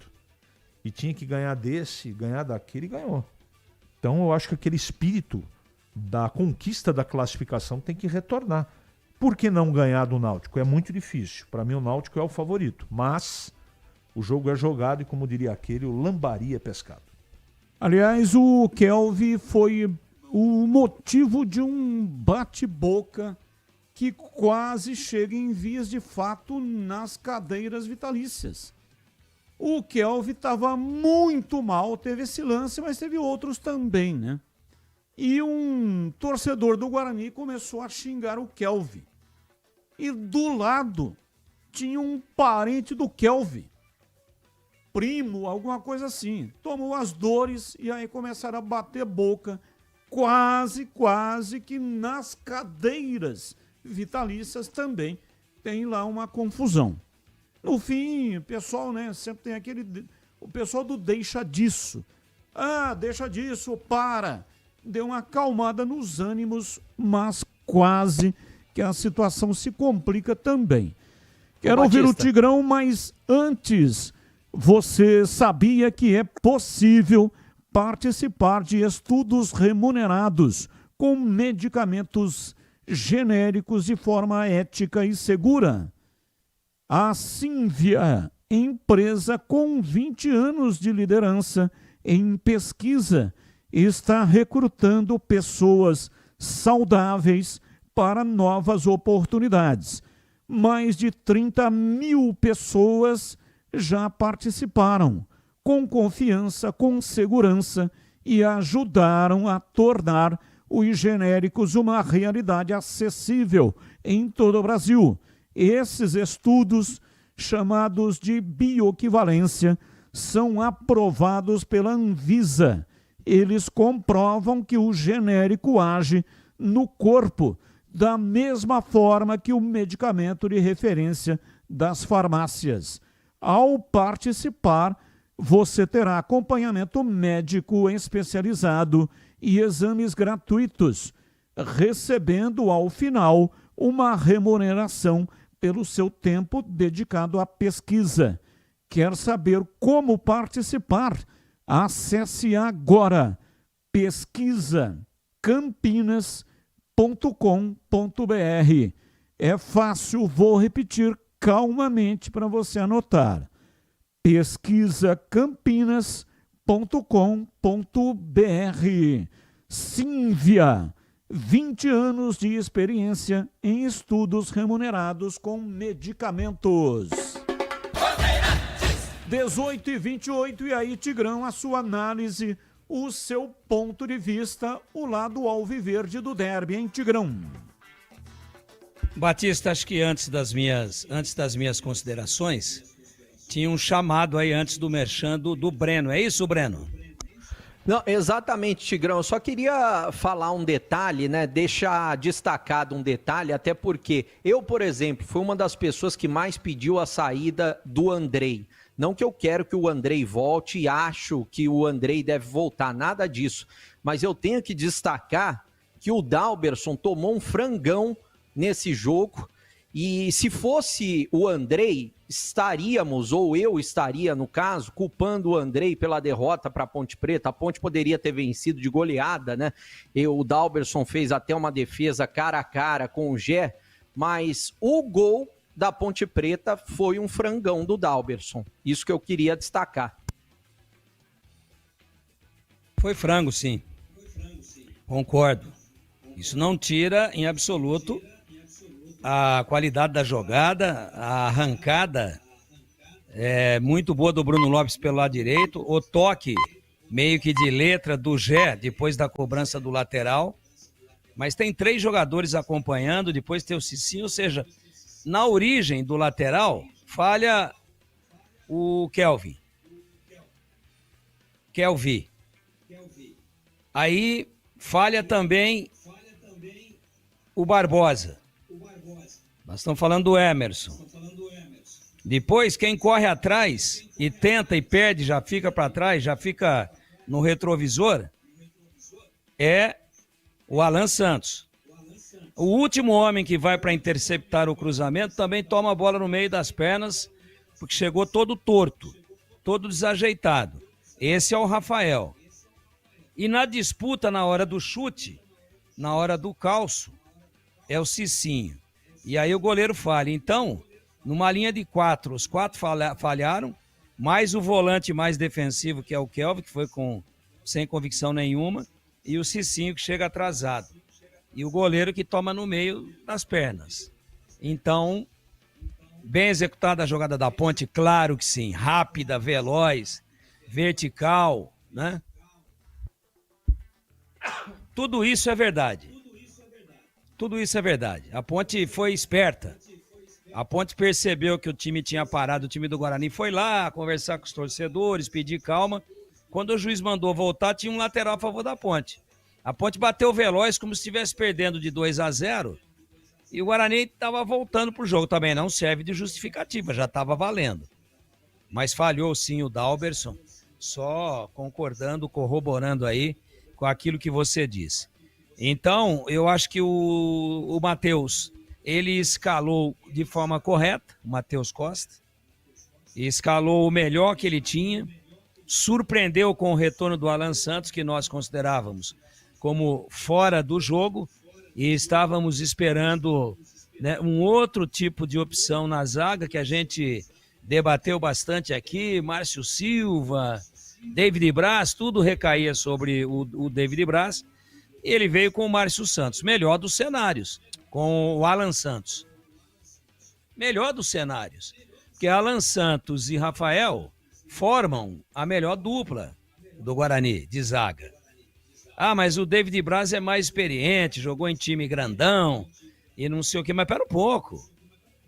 E tinha que ganhar desse, ganhar daquele, e ganhou. Então eu acho que aquele espírito da conquista da classificação tem que retornar. Por que não ganhar do Náutico? É muito difícil. Para mim o Náutico é o favorito, mas o jogo é jogado e, como diria aquele, o lambari é pescado. Aliás, o Kelvin foi o motivo de um bate-boca que quase chega em vias de fato nas cadeiras vitalícias. O Kelvin estava muito mal, teve esse lance, mas teve outros também, né? E um torcedor do Guarani começou a xingar o Kelvin. E do lado tinha um parente do Kelvin, primo, alguma coisa assim. Tomou as dores e aí começaram a bater boca, quase que nas cadeiras vitalícias também tem lá uma confusão. No fim, o pessoal, né, sempre tem o pessoal do deixa disso. Ah, deixa disso, para. Deu uma acalmada nos ânimos, mas quase que a situação se complica também. Quero ouvir o Tigrão, mas antes, você sabia que é possível participar de estudos remunerados com medicamentos genéricos de forma ética e segura? A Sínvia, empresa com 20 anos de liderança em pesquisa, está recrutando pessoas saudáveis para novas oportunidades. Mais de 30 mil pessoas já participaram, com confiança, com segurança, e ajudaram a tornar os genéricos uma realidade acessível em todo o Brasil. Esses estudos, chamados de bioequivalência, são aprovados pela Anvisa. Eles comprovam que o genérico age no corpo da mesma forma que o medicamento de referência das farmácias. Ao participar, você terá acompanhamento médico especializado e exames gratuitos, recebendo ao final uma remuneração pelo seu tempo dedicado à pesquisa. Quer saber como participar? Acesse agora pesquisacampinas.com.br. É fácil, vou repetir calmamente para você anotar. pesquisacampinas.com.br. Sínvia, 20 anos de experiência em estudos remunerados com medicamentos. 18h28, e aí, Tigrão, a sua análise, o seu ponto de vista, o lado alviverde do derby, hein, Tigrão? Batista, acho que antes das minhas considerações, tinha um chamado aí antes do merchan do Breno, é isso, Breno? Não, exatamente, Tigrão. Eu só queria falar um detalhe, né? Deixar destacado um detalhe, até porque eu, por exemplo, fui uma das pessoas que mais pediu a saída do Andrei. Não que eu quero que o Andrei volte e acho que o Andrei deve voltar, nada disso. Mas eu tenho que destacar que o Dalberson tomou um frangão nesse jogo. E se fosse o Andrei, estaríamos, ou eu estaria, no caso, culpando o Andrei pela derrota para a Ponte Preta. A Ponte poderia ter vencido de goleada, né? O Dalberson fez até uma defesa cara a cara com o Gé, mas o gol da Ponte Preta foi um frangão do Dalberson. Isso que eu queria destacar. Foi frango, sim. Concordo. Isso não tira em absoluto a qualidade da jogada, a arrancada muito boa do Bruno Lopes pelo lado direito, o toque meio que de letra do Gé, depois da cobrança do lateral. Mas tem 3 jogadores acompanhando, depois tem o Cicinho, ou seja, na origem do lateral, falha o Kelvin. Aí falha também o Barbosa. Nós estamos falando do Emerson. Depois, quem corre atrás e tenta e perde, já fica para trás, já fica no retrovisor, é o Alan Santos. O último homem que vai para interceptar o cruzamento também toma a bola no meio das pernas, porque chegou todo torto, todo desajeitado. Esse é o Rafael. E na disputa, na hora do chute, na hora do calço, é o Cicinho. E aí o goleiro falha. Então, numa linha de 4, os 4 falharam, mais o volante mais defensivo, que é o Kelvin, que foi sem convicção nenhuma, e o Cicinho, que chega atrasado. E o goleiro que toma no meio das pernas. Então, bem executada a jogada da Ponte, claro que sim. Rápida, veloz, vertical, né? Tudo isso é verdade. Tudo isso é verdade. A Ponte foi esperta. A Ponte percebeu que o time tinha parado, o time do Guarani foi lá conversar com os torcedores, pedir calma. Quando o juiz mandou voltar, tinha um lateral a favor da Ponte. A Ponte bateu veloz como se estivesse perdendo de 2-0 e o Guarani estava voltando para o jogo. Também não serve de justificativa, já estava valendo. Mas falhou sim o Dalberson, só concordando, corroborando aí com aquilo que você disse. Então, eu acho que o Matheus, ele escalou de forma correta, o Matheus Costa, escalou o melhor que ele tinha, surpreendeu com o retorno do Alan Santos, que nós considerávamos como fora do jogo, e estávamos esperando, né, um outro tipo de opção na zaga, que a gente debateu bastante aqui, Márcio Silva, David Braz, tudo recaía sobre o David Braz. Ele veio com o Márcio Santos, melhor dos cenários, com o Alan Santos. Melhor dos cenários, porque Alan Santos e Rafael formam a melhor dupla do Guarani, de zaga. Ah, mas o David Braz é mais experiente, jogou em time grandão e não sei o quê, mas pera um pouco.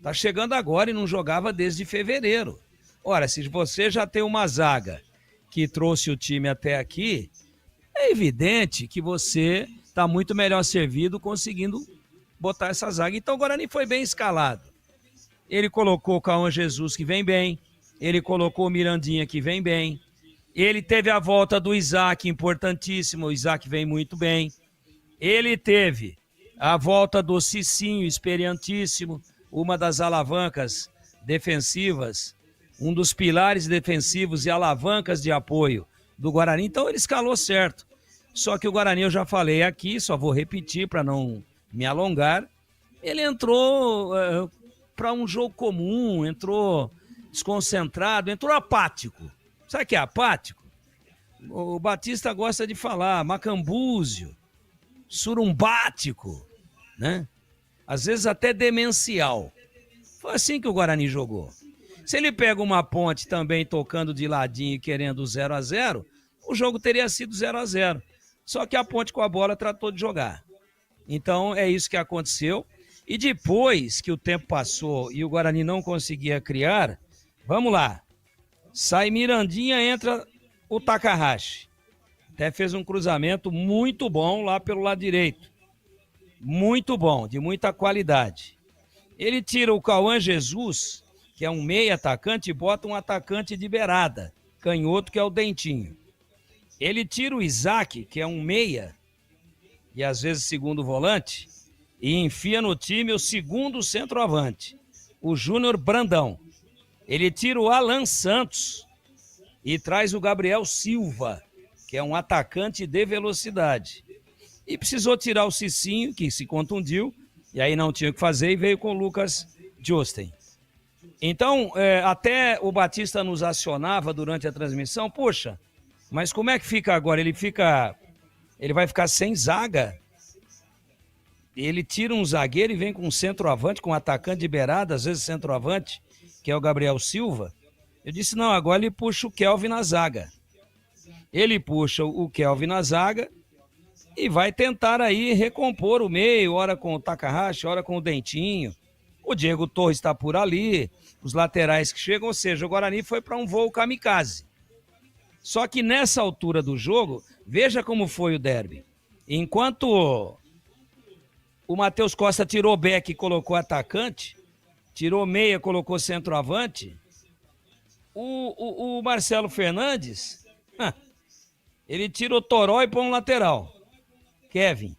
Tá chegando agora e não jogava desde fevereiro. Ora, se você já tem uma zaga que trouxe o time até aqui, é evidente que você está muito melhor servido conseguindo botar essa zaga. Então o Guarani foi bem escalado. Ele colocou o Cauã Jesus, que vem bem. Ele colocou o Mirandinha, que vem bem. Ele teve a volta do Isaac, importantíssimo. O Isaac vem muito bem. Ele teve a volta do Cicinho, experientíssimo. Uma das alavancas defensivas, um dos pilares defensivos e alavancas de apoio do Guarani. Então ele escalou certo. Só que o Guarani, eu já falei aqui, só vou repetir para não me alongar, ele entrou para um jogo comum, entrou desconcentrado, entrou apático. Sabe o que é apático? O Batista gosta de falar macambúzio, surumbático, né? Às vezes até demencial. Foi assim que o Guarani jogou. Se ele pega uma Ponte também tocando de ladinho e querendo 0-0, o jogo teria sido 0-0. Só que a Ponte com a bola tratou de jogar. Então é isso que aconteceu. E depois que o tempo passou e o Guarani não conseguia criar, vamos lá. Sai Mirandinha, entra o Takahashi. Até fez um cruzamento muito bom lá pelo lado direito. Muito bom, de muita qualidade. Ele tira o Cauã Jesus, que é um meia atacante, e bota um atacante de beirada, canhoto, que é o Dentinho. Ele tira o Isaac, que é um meia, e às vezes segundo volante, e enfia no time o segundo centroavante, o Júnior Brandão. Ele tira o Alan Santos e traz o Gabriel Silva, que é um atacante de velocidade. E precisou tirar o Cicinho, que se contundiu, e aí não tinha o que fazer, e veio com o Lucas Justen. Então, até o Batista nos acionava durante a transmissão, poxa, mas como é que fica agora? Ele vai ficar sem zaga? ele tira um zagueiro e vem com um centroavante, com um atacante de beirada, às vezes centroavante, que é o Gabriel Silva. Eu disse, não, agora ele puxa o Kelvin na zaga. Ele puxa o Kelvin na zaga e vai tentar aí recompor o meio, ora com o Takahashi, ora com o Dentinho. O Diego Torres está por ali, os laterais que chegam, ou seja, o Guarani foi para um voo kamikaze. Só que nessa altura do jogo, veja como foi o derby. Enquanto o Matheus Costa tirou back e colocou atacante, tirou meia, colocou centroavante, o Marcelo Fernandes, ele tira o Toró e põe um lateral, Kevin.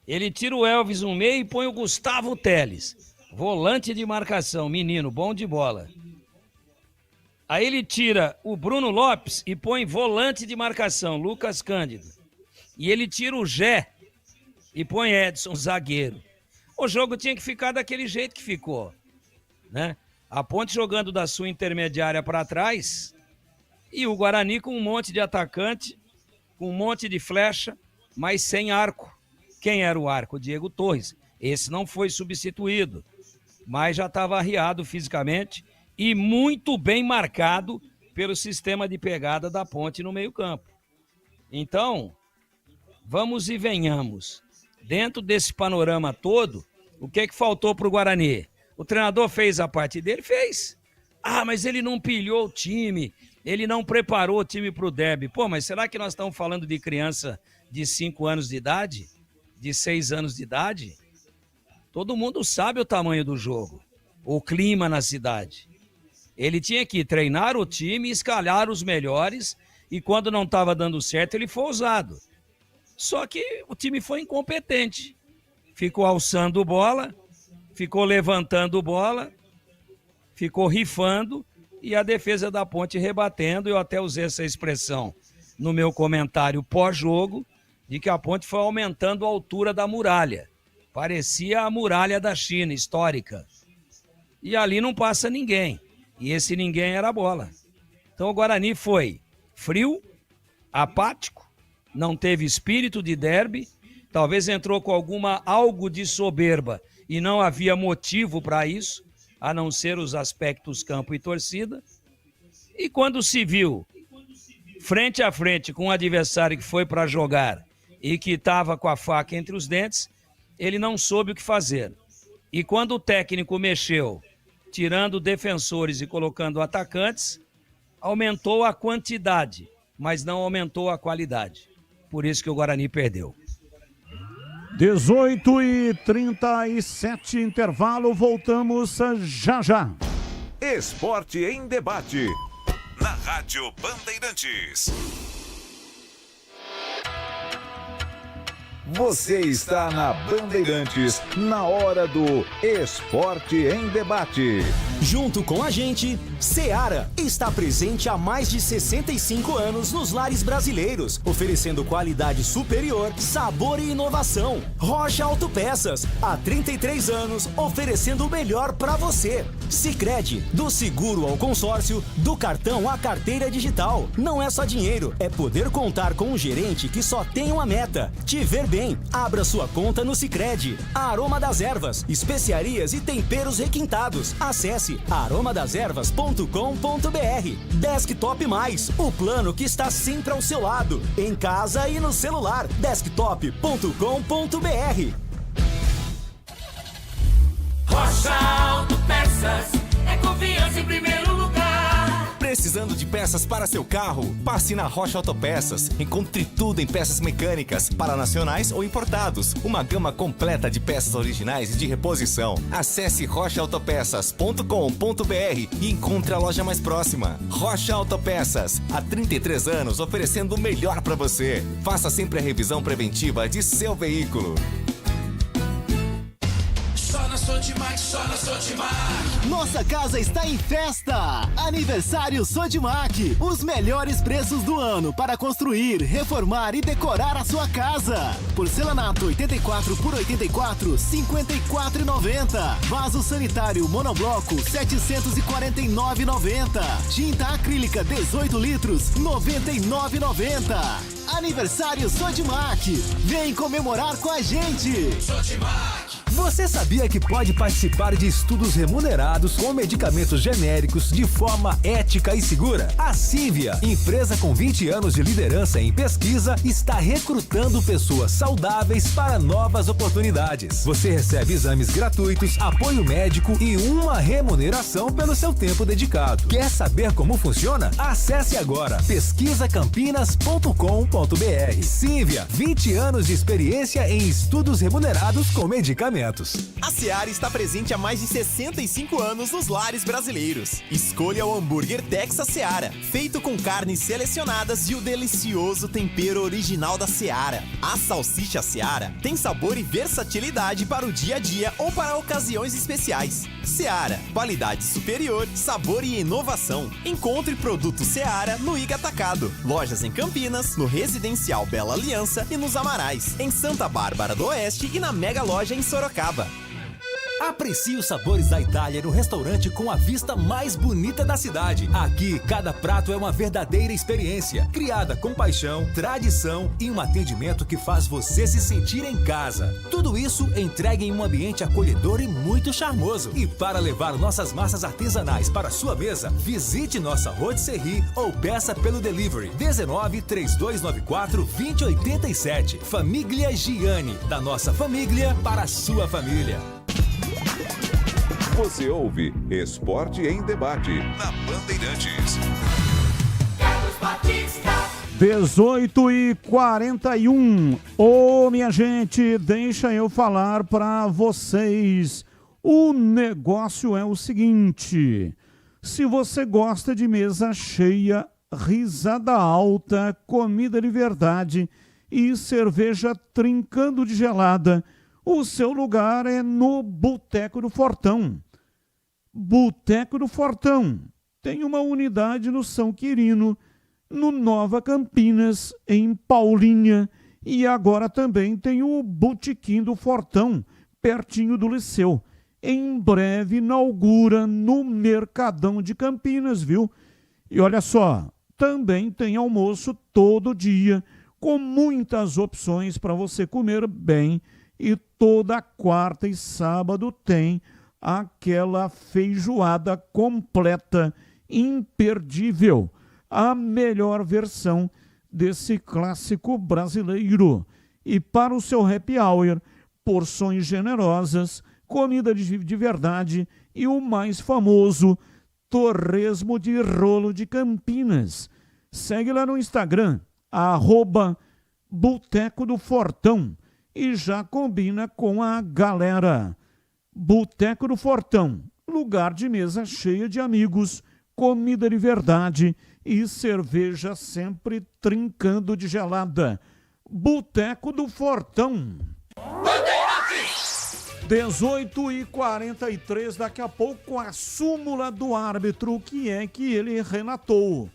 Ele tira o Elvis no meio e põe o Gustavo Teles, volante de marcação, menino, bom de bola. Aí ele tira o Bruno Lopes e põe volante de marcação, Lucas Cândido. E ele tira o Gé e põe Edson, zagueiro. O jogo tinha que ficar daquele jeito que ficou, né? A Ponte jogando da sua intermediária para trás e o Guarani com um monte de atacante, com um monte de flecha, mas sem arco. Quem era o arco? O Diego Torres. Esse não foi substituído, mas já estava arriado fisicamente e muito bem marcado pelo sistema de pegada da Ponte no meio-campo. Então, vamos e venhamos. Dentro desse panorama todo, o que faltou para o Guarani? O treinador fez a parte dele? Fez. Ah, mas ele não pilhou o time, ele não preparou o time para o derby. Pô, mas será que nós estamos falando de criança de 5 anos de idade? De 6 anos de idade? Todo mundo sabe o tamanho do jogo, o clima na cidade. Ele tinha que treinar o time, escalar os melhores e quando não estava dando certo ele foi ousado. Só que o time foi incompetente. Ficou alçando bola, ficou levantando bola, ficou rifando e a defesa da Ponte rebatendo. Eu até usei essa expressão no meu comentário pós-jogo, de que a Ponte foi aumentando a altura da muralha. Parecia a muralha da China, histórica. E ali não passa ninguém. E esse ninguém era a bola. Então o Guarani foi frio, apático, não teve espírito de derby, talvez entrou com algo de soberba e não havia motivo para isso, a não ser os aspectos campo e torcida. E quando se viu frente a frente com um adversário que foi para jogar e que estava com a faca entre os dentes, ele não soube o que fazer. E quando o técnico mexeu, tirando defensores e colocando atacantes, aumentou a quantidade, mas não aumentou a qualidade. Por isso que o Guarani perdeu. 18h37, intervalo, voltamos já já. Esporte em debate, na Rádio Bandeirantes. Você está na Bandeirantes, na hora do Esporte em Debate. Junto com a gente, Seara está presente há mais de 65 anos nos lares brasileiros, oferecendo qualidade superior, sabor e inovação. Rocha Autopeças, há 33 anos, oferecendo o melhor para você. Sicredi, do seguro ao consórcio, do cartão à carteira digital. Não é só dinheiro, é poder contar com um gerente que só tem uma meta: te ver bem. Abra sua conta no Sicredi. Aroma das Ervas, especiarias e temperos requintados. Acesse aromadeservas.com.br. Desktop Mais, o plano que está sempre ao seu lado, em casa e no celular. Desktop.com.br. Rocha Autopeças, é confiança em primeiro lugar. Precisando de peças para seu carro? Passe na Rocha Autopeças. Encontre tudo em peças mecânicas, para nacionais ou importados. Uma gama completa de peças originais e de reposição. Acesse rochaautopeças.com.br e encontre a loja mais próxima. Rocha Autopeças, há 33 anos oferecendo o melhor para você. Faça sempre a revisão preventiva de seu veículo. Só na sua Sodimac, só na Sodimac. Nossa casa está em festa! Aniversário Sodimac. Os melhores preços do ano para construir, reformar e decorar a sua casa. Porcelanato 84 por 84, 54,90. Vaso sanitário monobloco 749,90. Tinta acrílica 18 litros 99,90. Aniversário Sodimac. Vem comemorar com a gente. Sodimac. Você sabia que pode participar de estudos remunerados com medicamentos genéricos de forma ética e segura? A Cívia, empresa com 20 anos de liderança em pesquisa, está recrutando pessoas saudáveis para novas oportunidades. Você recebe exames gratuitos, apoio médico e uma remuneração pelo seu tempo dedicado. Quer saber como funciona? Acesse agora pesquisacampinas.com.br. Cívia, 20 anos de experiência em estudos remunerados com medicamentos. A Seara está presente há mais de 65 anos nos lares brasileiros. Escolha o hambúrguer Texas Seara, feito com carnes selecionadas e o delicioso tempero original da Seara. A salsicha Seara tem sabor e versatilidade para o dia a dia ou para ocasiões especiais. Seara, qualidade superior, sabor e inovação. Encontre produto Seara no Iga Atacado. Lojas em Campinas, no Residencial Bela Aliança e nos Amarais, em Santa Bárbara do Oeste e na Mega Loja em Sorocaba. Aprecie os sabores da Itália no restaurante com a vista mais bonita da cidade. Aqui, cada prato é uma verdadeira experiência, criada com paixão, tradição e um atendimento que faz você se sentir em casa. Tudo isso entregue em um ambiente acolhedor e muito charmoso. E para levar nossas massas artesanais para sua mesa, visite nossa rotisserie ou peça pelo delivery 19 3294 2087. Família Gianni, da nossa família para a sua família. Você ouve Esporte em Debate na Bandeirantes. Carlos Batista. 18h41. Ô, minha gente, deixa eu falar para vocês. O negócio é o seguinte: se você gosta de mesa cheia, risada alta, comida de verdade e cerveja trincando de gelada, o seu lugar é no Boteco do Fortão. Boteco do Fortão tem uma unidade no São Quirino, no Nova Campinas, em Paulinha, e agora também tem o Botequim do Fortão, pertinho do Liceu. Em breve inaugura no Mercadão de Campinas, viu? E olha só, também tem almoço todo dia, com muitas opções para você comer bem. E toda quarta e sábado tem aquela feijoada completa, imperdível. A melhor versão desse clássico brasileiro. E para o seu happy hour, porções generosas, comida de verdade e o mais famoso, torresmo de rolo de Campinas. Segue lá no Instagram, @Boteco do Fortão. E já combina com a galera. Boteco do Fortão, lugar de mesa cheia de amigos, comida de verdade e cerveja sempre trincando de gelada. Boteco do Fortão. 18h43, daqui a pouco a súmula do árbitro, que é que ele relatou.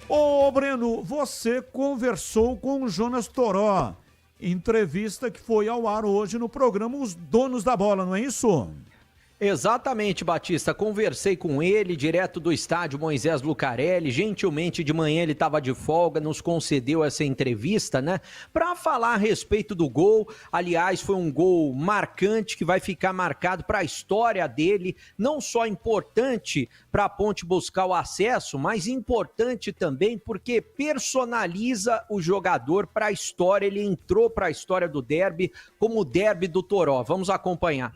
Ô Breno, você conversou com o Jonas Toró. Entrevista que foi ao ar hoje no programa Os Donos da Bola, não é isso? Exatamente, Batista. Conversei com ele direto do estádio Moisés Lucarelli. Gentilmente, de manhã ele estava de folga, nos concedeu essa entrevista, né? Para falar a respeito do gol. Aliás, foi um gol marcante que vai ficar marcado para a história dele. Não só importante para a Ponte buscar o acesso, mas importante também porque personaliza o jogador para a história. Ele entrou para a história do derby como o derby do Toró. Vamos acompanhar.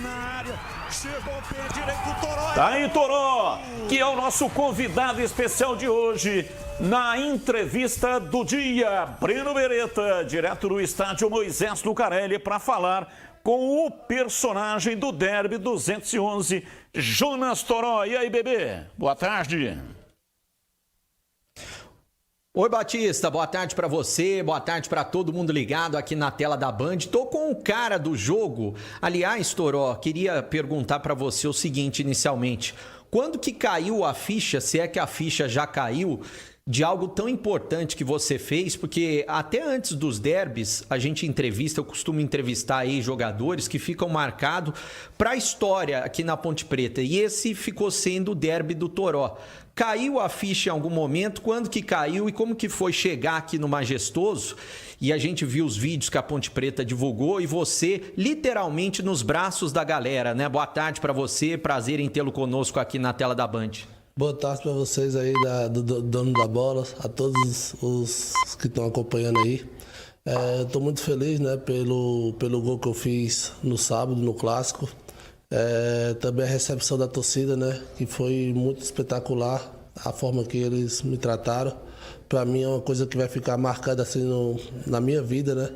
Na área, chegou o pé direito, Toró. Tá aí, Toró, que é o nosso convidado especial de hoje na entrevista do dia. Breno Beretta, direto do estádio Moisés Lucarelli, para falar com o personagem do derby 211, Jonas Toró. E aí, bebê? Boa tarde. Oi, Batista, boa tarde pra você, boa tarde pra todo mundo ligado aqui na tela da Band. Tô com o cara do jogo. Aliás, Toró, queria perguntar pra você o seguinte inicialmente. Quando que caiu a ficha, se é que a ficha já caiu, de algo tão importante que você fez? Porque até antes dos derbys, a gente entrevista, eu costumo entrevistar aí jogadores que ficam marcados pra história aqui na Ponte Preta. E esse ficou sendo o derby do Toró. Caiu a ficha em algum momento? Quando que caiu e como que foi chegar aqui no Majestoso? E a gente viu os vídeos que a Ponte Preta divulgou e você literalmente nos braços da galera, né? Boa tarde para você, prazer em tê-lo conosco aqui na tela da Band. Boa tarde para vocês aí, do dono da bola, a todos os que estão acompanhando aí. Estou muito feliz, né, pelo gol que eu fiz no sábado, no Clássico. Também a recepção da torcida, né, que foi muito espetacular, a forma que eles me trataram. Para mim é uma coisa que vai ficar marcada assim na minha vida, né,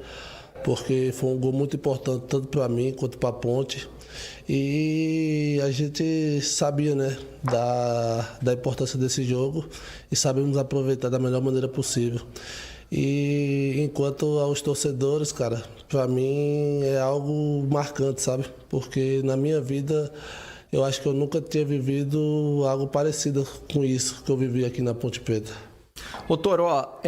porque foi um gol muito importante tanto para mim quanto para a Ponte. E a gente sabia, né, da importância desse jogo e sabemos aproveitar da melhor maneira possível. E enquanto aos torcedores, cara, pra mim é algo marcante, sabe? Porque na minha vida eu acho que eu nunca tinha vivido algo parecido com isso que eu vivi aqui na Ponte Preta. Ô Toró,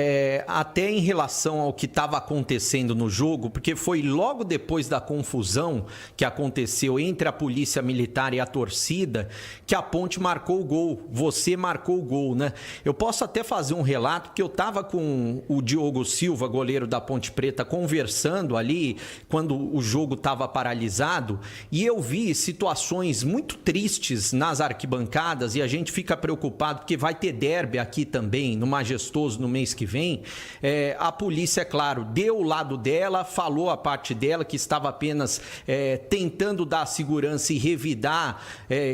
até em relação ao que estava acontecendo no jogo, porque foi logo depois da confusão que aconteceu entre a polícia militar e a torcida que a Ponte marcou o gol. Você marcou o gol, né? Eu posso até fazer um relato, porque eu estava com o Diogo Silva, goleiro da Ponte Preta, conversando ali quando o jogo estava paralisado, e eu vi situações muito tristes nas arquibancadas, e a gente fica preocupado porque vai ter derby aqui também, no Majestoso, no mês que vem. A polícia, é claro, deu o lado dela, falou a parte dela, que estava apenas tentando dar segurança e revidar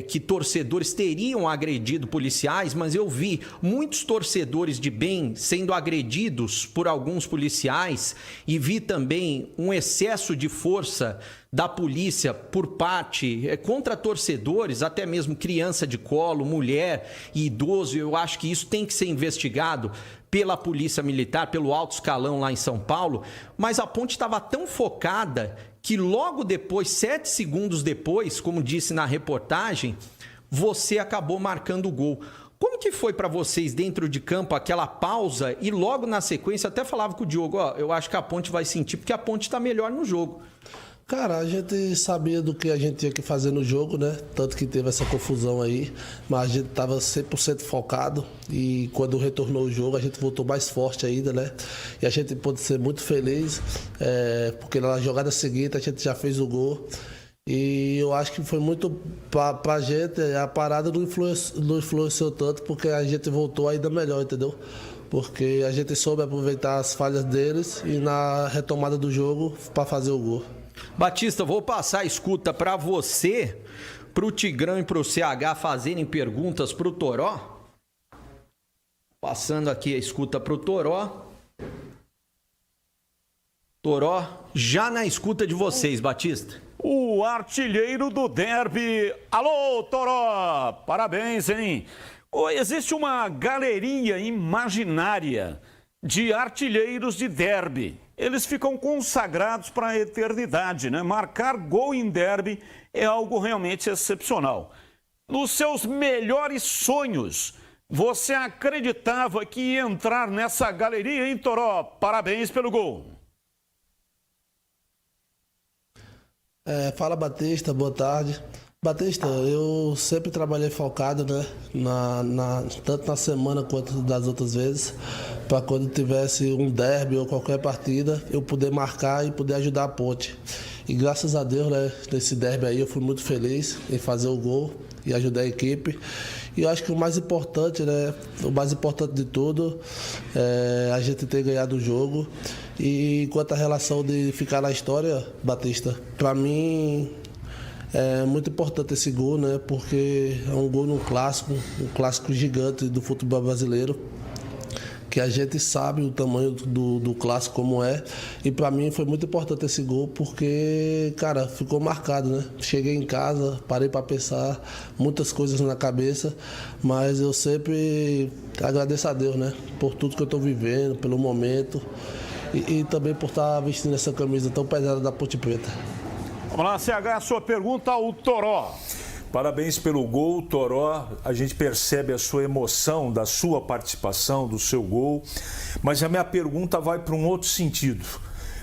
que torcedores teriam agredido policiais, mas eu vi muitos torcedores de bem sendo agredidos por alguns policiais e vi também um excesso de força da polícia por parte contra torcedores, até mesmo criança de colo, mulher e idoso. Eu acho que isso tem que ser investigado pela polícia militar, pelo alto escalão lá em São Paulo, mas a Ponte estava tão focada que logo depois, 7 segundos depois, como disse na reportagem, você acabou marcando o gol. Como que foi para vocês dentro de campo aquela pausa e logo na sequência, até falava com o Diogo, eu acho que a Ponte vai sentir porque a Ponte está melhor no jogo. Cara, a gente sabia do que a gente tinha que fazer no jogo, né? Tanto que teve essa confusão aí, mas a gente tava 100% focado e quando retornou o jogo a gente voltou mais forte ainda, né? E a gente pôde ser muito feliz, porque na jogada seguinte a gente já fez o gol. E eu acho que foi muito pra gente, a parada não influenciou tanto porque a gente voltou ainda melhor, entendeu? Porque a gente soube aproveitar as falhas deles e na retomada do jogo para fazer o gol. Batista, vou passar a escuta para você, para o Tigrão e para o CH fazerem perguntas para o Toró. Passando aqui a escuta para o Toró. Toró, já na escuta de vocês, Batista. O artilheiro do derby. Alô, Toró! Parabéns, hein? Existe uma galeria imaginária de artilheiros de derby. Eles ficam consagrados para a eternidade, né? Marcar gol em derby é algo realmente excepcional. Nos seus melhores sonhos, você acreditava que ia entrar nessa galeria, hein, Toró? Parabéns pelo gol. Fala, Batista, boa tarde. Batista, eu sempre trabalhei focado, né, tanto na semana quanto das outras vezes, para quando tivesse um derby ou qualquer partida, eu poder marcar e poder ajudar a Ponte. E graças a Deus, né, nesse derby aí eu fui muito feliz em fazer o gol e ajudar a equipe. E eu acho que o mais importante, né, o mais importante de tudo é a gente ter ganhado o jogo. E quanto à relação de ficar na história, Batista, para mim é muito importante esse gol, né? Porque é um gol num clássico, um clássico gigante do futebol brasileiro, que a gente sabe o tamanho do clássico como é. E para mim foi muito importante esse gol porque, cara, ficou marcado, né? Cheguei em casa, parei para pensar muitas coisas na cabeça, mas eu sempre agradeço a Deus, né? Por tudo que eu estou vivendo, pelo momento e também por estar vestindo essa camisa tão pesada da Ponte Preta. Vamos lá, CH, a sua pergunta ao Toró. Parabéns pelo gol, Toró. A gente percebe a sua emoção da sua participação, do seu gol. Mas a minha pergunta vai para um outro sentido.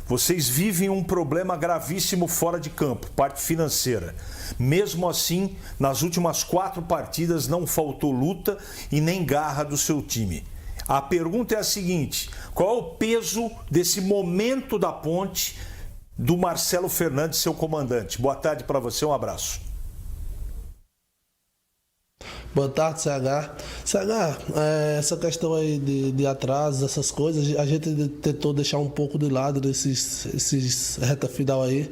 Vocês vivem um problema gravíssimo fora de campo, parte financeira. Mesmo assim, nas últimas 4 partidas não faltou luta e nem garra do seu time. A pergunta é a seguinte: qual é o peso desse momento da Ponte do Marcelo Fernandes, seu comandante? Boa tarde para você, um abraço. Boa tarde, CH. CH, essa questão aí de atrasos, essas coisas, a gente tentou deixar um pouco de lado esses reta final aí,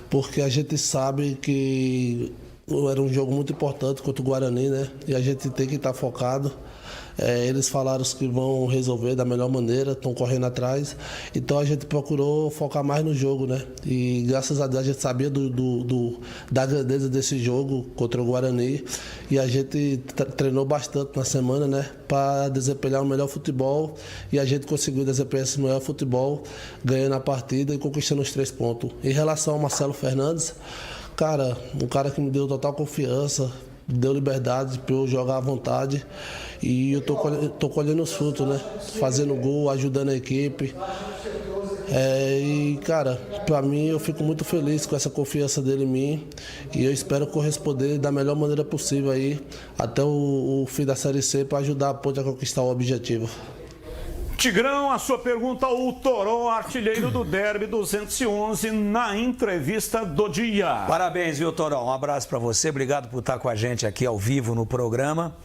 porque a gente sabe que era um jogo muito importante contra o Guarani, né? E a gente tem que estar focado. Eles falaram que vão resolver da melhor maneira, estão correndo atrás. Então a gente procurou focar mais no jogo, né? E graças a Deus a gente sabia da grandeza desse jogo contra o Guarani. E a gente treinou bastante na semana, né? Para desempenhar o melhor futebol. E a gente conseguiu desempenhar esse melhor futebol, ganhando a partida e conquistando os 3 pontos. Em relação ao Marcelo Fernandes, cara, um cara que me deu total confiança, deu liberdade para eu jogar à vontade. E eu tô colhendo os frutos, né? Fazendo gol, ajudando a equipe. E, cara, para mim eu fico muito feliz com essa confiança dele em mim. E eu espero corresponder da melhor maneira possível aí até o fim da Série C para ajudar a Ponte a conquistar o objetivo. Tigrão, a sua pergunta ao Toró, artilheiro do Derby 211, na entrevista do dia. Parabéns, viu, Toró? Um abraço para você, obrigado por estar com a gente aqui ao vivo no programa.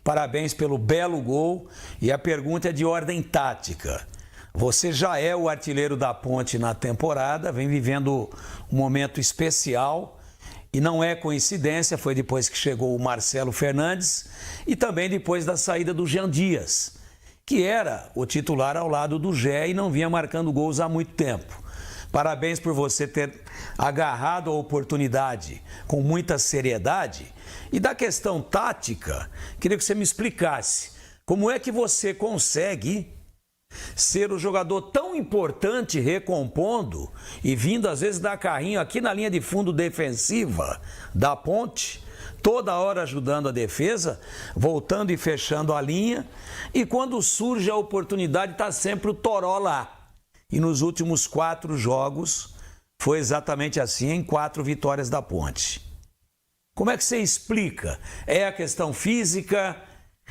Parabéns pelo belo gol. E a pergunta é de ordem tática. Você já é o artilheiro da Ponte na temporada, vem vivendo um momento especial. E não é coincidência, foi depois que chegou o Marcelo Fernandes e também depois da saída do Jean Dias, que era o titular ao lado do Gé e não vinha marcando gols há muito tempo. Parabéns por você ter agarrado a oportunidade com muita seriedade. E da questão tática, queria que você me explicasse como é que você consegue ser o jogador tão importante recompondo e vindo às vezes dar carrinho aqui na linha de fundo defensiva da Ponte, toda hora ajudando a defesa, voltando e fechando a linha, e quando surge a oportunidade está sempre o Toró lá. E nos últimos 4 jogos foi exatamente assim, em 4 vitórias da Ponte. Como é que você explica? É a questão física?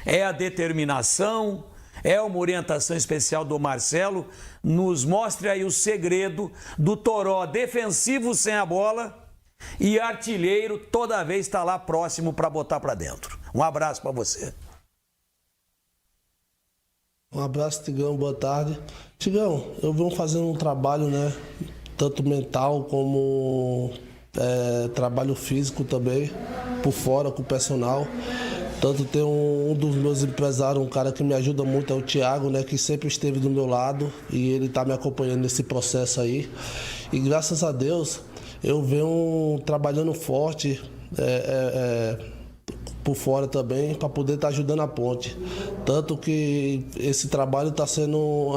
É a determinação? É uma orientação especial do Marcelo? Nos mostre aí o segredo do Toró defensivo sem a bola e artilheiro toda vez está lá próximo para botar para dentro. Um abraço para você. Um abraço, Tigão, boa tarde. Tigão, eu venho fazendo um trabalho, né, tanto mental como trabalho físico também, por fora com o personal. Tanto tem um dos meus empresários, um cara que me ajuda muito, é o Thiago, né, que sempre esteve do meu lado e ele está me acompanhando nesse processo aí. E graças a Deus, eu venho trabalhando forte por fora também, para poder estar ajudando a Ponte. Tanto que esse trabalho está sendo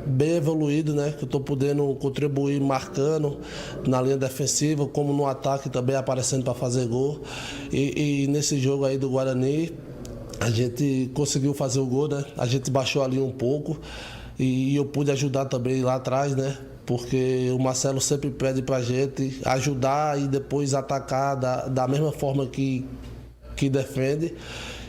bem evoluído, né? Que eu estou podendo contribuir marcando na linha defensiva, como no ataque também aparecendo para fazer gol. E nesse jogo aí do Guarani, a gente conseguiu fazer o gol, né? A gente baixou ali um pouco e eu pude ajudar também lá atrás, né? Porque o Marcelo sempre pede pra gente ajudar e depois atacar da mesma forma que defende.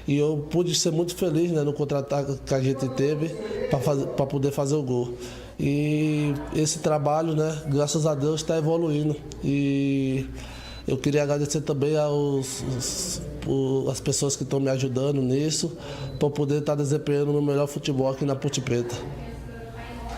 E eu pude ser muito feliz, né, no contra-ataque que a gente teve para poder fazer o gol. E esse trabalho, né, graças a Deus, está evoluindo. E eu queria agradecer também as pessoas que estão me ajudando nisso, para poder estar desempenhando o melhor futebol aqui na Ponte Preta.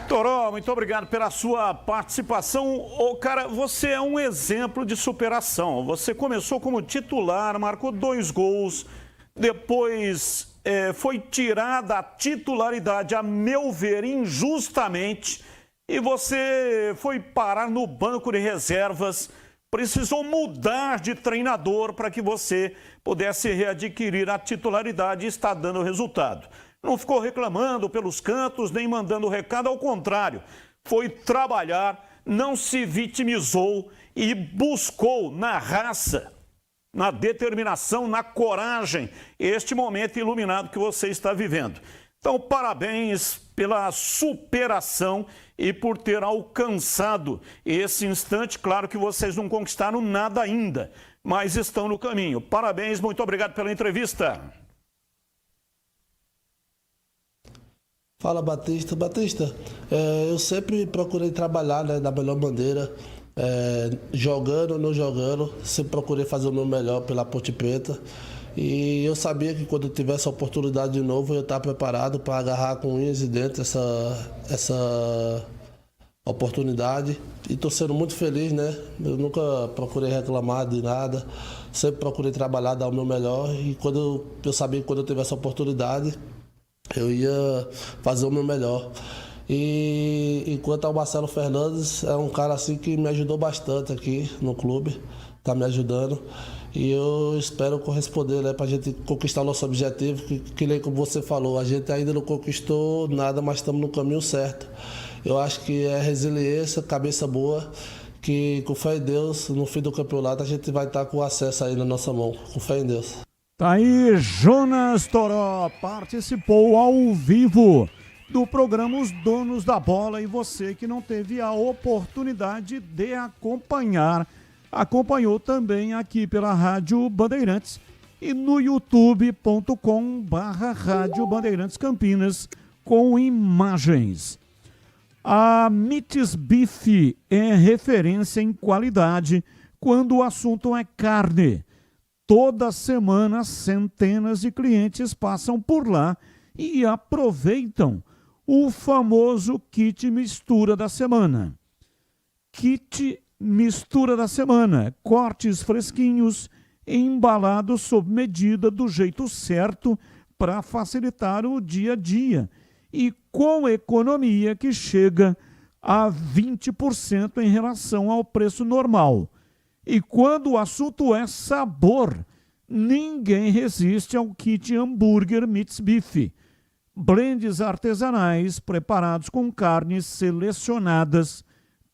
Toró, muito obrigado pela sua participação. Cara, você é um exemplo de superação. Você começou como titular, marcou 2 gols, depois foi tirada a titularidade, a meu ver, injustamente, e você foi parar no banco de reservas, precisou mudar de treinador para que você pudesse readquirir a titularidade e está dando resultado. Não ficou reclamando pelos cantos, nem mandando recado, ao contrário, foi trabalhar, não se vitimizou e buscou na raça, na determinação, na coragem, este momento iluminado que você está vivendo. Então, parabéns pela superação e por ter alcançado esse instante. Claro que vocês não conquistaram nada ainda, mas estão no caminho. Parabéns, muito obrigado pela entrevista. Fala, Batista. Batista, eu sempre procurei trabalhar, né, da melhor maneira, jogando ou não jogando, sempre procurei fazer o meu melhor pela Ponte Preta. E eu sabia que quando eu tivesse a oportunidade de novo, eu ia estar preparado para agarrar com unhas e dentes essa oportunidade. E estou sendo muito feliz, né? Eu nunca procurei reclamar de nada, sempre procurei trabalhar, dar o meu melhor. E quando eu sabia que quando eu tivesse a oportunidade, eu ia fazer o meu melhor. E enquanto ao Marcelo Fernandes, é um cara assim que me ajudou bastante aqui no clube, está me ajudando. E eu espero corresponder, né, para a gente conquistar o nosso objetivo, que nem como você falou, a gente ainda não conquistou nada, mas estamos no caminho certo. Eu acho que é resiliência, cabeça boa, que com fé em Deus, no fim do campeonato, a gente vai estar com o acesso aí na nossa mão, com fé em Deus. Tá aí, Jonas Toró participou ao vivo do programa Os Donos da Bola, e você que não teve a oportunidade de acompanhou também aqui pela Rádio Bandeirantes e no youtube.com/Rádio Bandeirantes Campinas com imagens. A Mites Beef é referência em qualidade quando o assunto é carne. Toda semana, centenas de clientes passam por lá e aproveitam o famoso kit mistura da semana. Kit mistura da semana, cortes fresquinhos, embalados sob medida do jeito certo para facilitar o dia a dia e com economia que chega a 20% em relação ao preço normal. E quando o assunto é sabor, ninguém resiste ao kit hambúrguer Mites Beef. Blends artesanais preparados com carnes selecionadas,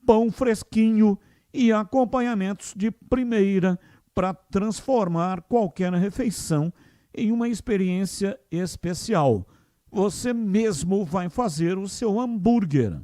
pão fresquinho e acompanhamentos de primeira para transformar qualquer refeição em uma experiência especial. Você mesmo vai fazer o seu hambúrguer.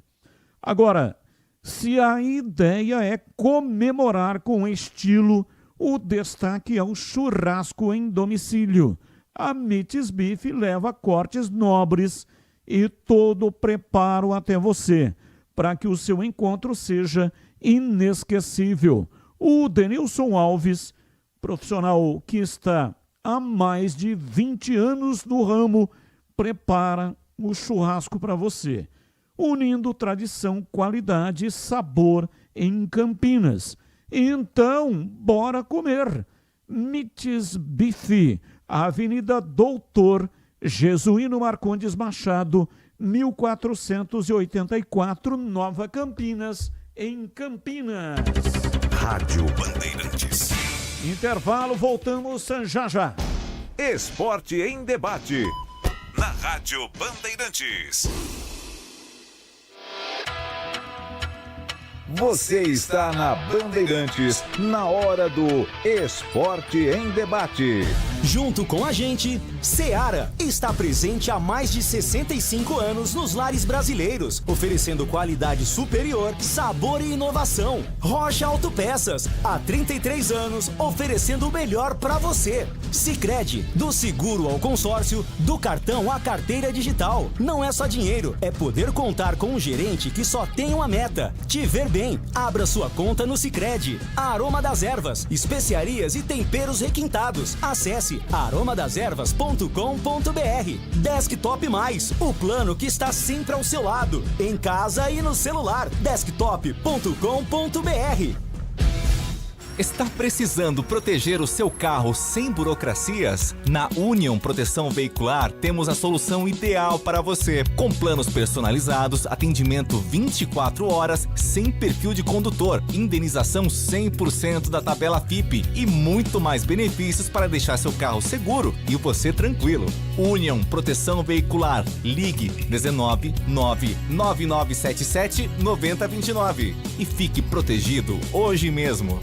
Agora, se a ideia é comemorar com estilo, o destaque é o churrasco em domicílio. A Mites Beef leva cortes nobres e todo o preparo até você, para que o seu encontro seja inesquecível. O Denilson Alves, profissional que está há mais de 20 anos no ramo, prepara o churrasco para você, unindo tradição, qualidade e sabor em Campinas. Então, bora comer! Mites Beef, Avenida Doutor Jesuíno Marcondes Machado, 1484, Nova Campinas, em Campinas. Rádio Bandeirantes. Intervalo, voltamos já já. Esporte em debate. Na Rádio Bandeirantes. Você está na Bandeirantes, na hora do Esporte em Debate. Junto com a gente, Seara está presente há mais de 65 anos nos lares brasileiros, oferecendo qualidade superior, sabor e inovação. Rocha Autopeças, há 33 anos, oferecendo o melhor para você. Sicredi, do seguro ao consórcio, do cartão à carteira digital. Não é só dinheiro, é poder contar com um gerente que só tem uma meta: te ver bem. Abra sua conta no Sicredi. Aroma das Ervas, especiarias e temperos requintados. Acesse aromadeservas.com.br. Desktop Mais, o plano que está sempre ao seu lado, em casa e no celular. Desktop.com.br. Está precisando proteger o seu carro sem burocracias? Na Union Proteção Veicular temos a solução ideal para você. Com planos personalizados, atendimento 24 horas, sem perfil de condutor, indenização 100% da tabela FIPE e muito mais benefícios para deixar seu carro seguro e você tranquilo. Union Proteção Veicular. Ligue 19 99977 9029 e fique protegido hoje mesmo.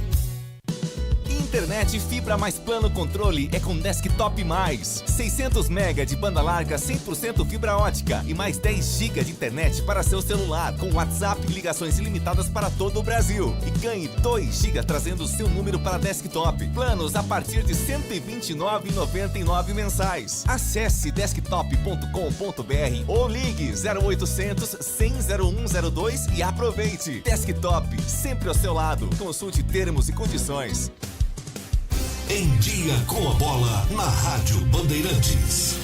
Internet fibra mais plano controle é com Desktop Mais. 600 MB de banda larga 100% fibra ótica e mais 10 GB de internet para seu celular, com WhatsApp e ligações ilimitadas para todo o Brasil. E ganhe 2 GB trazendo o seu número para Desktop. Planos a partir de R$ 129,99 mensais. Acesse desktop.com.br ou ligue 0800 100 0102 e aproveite. Desktop, sempre ao seu lado. Consulte termos e condições. Em Dia com a Bola, na Rádio Bandeirantes.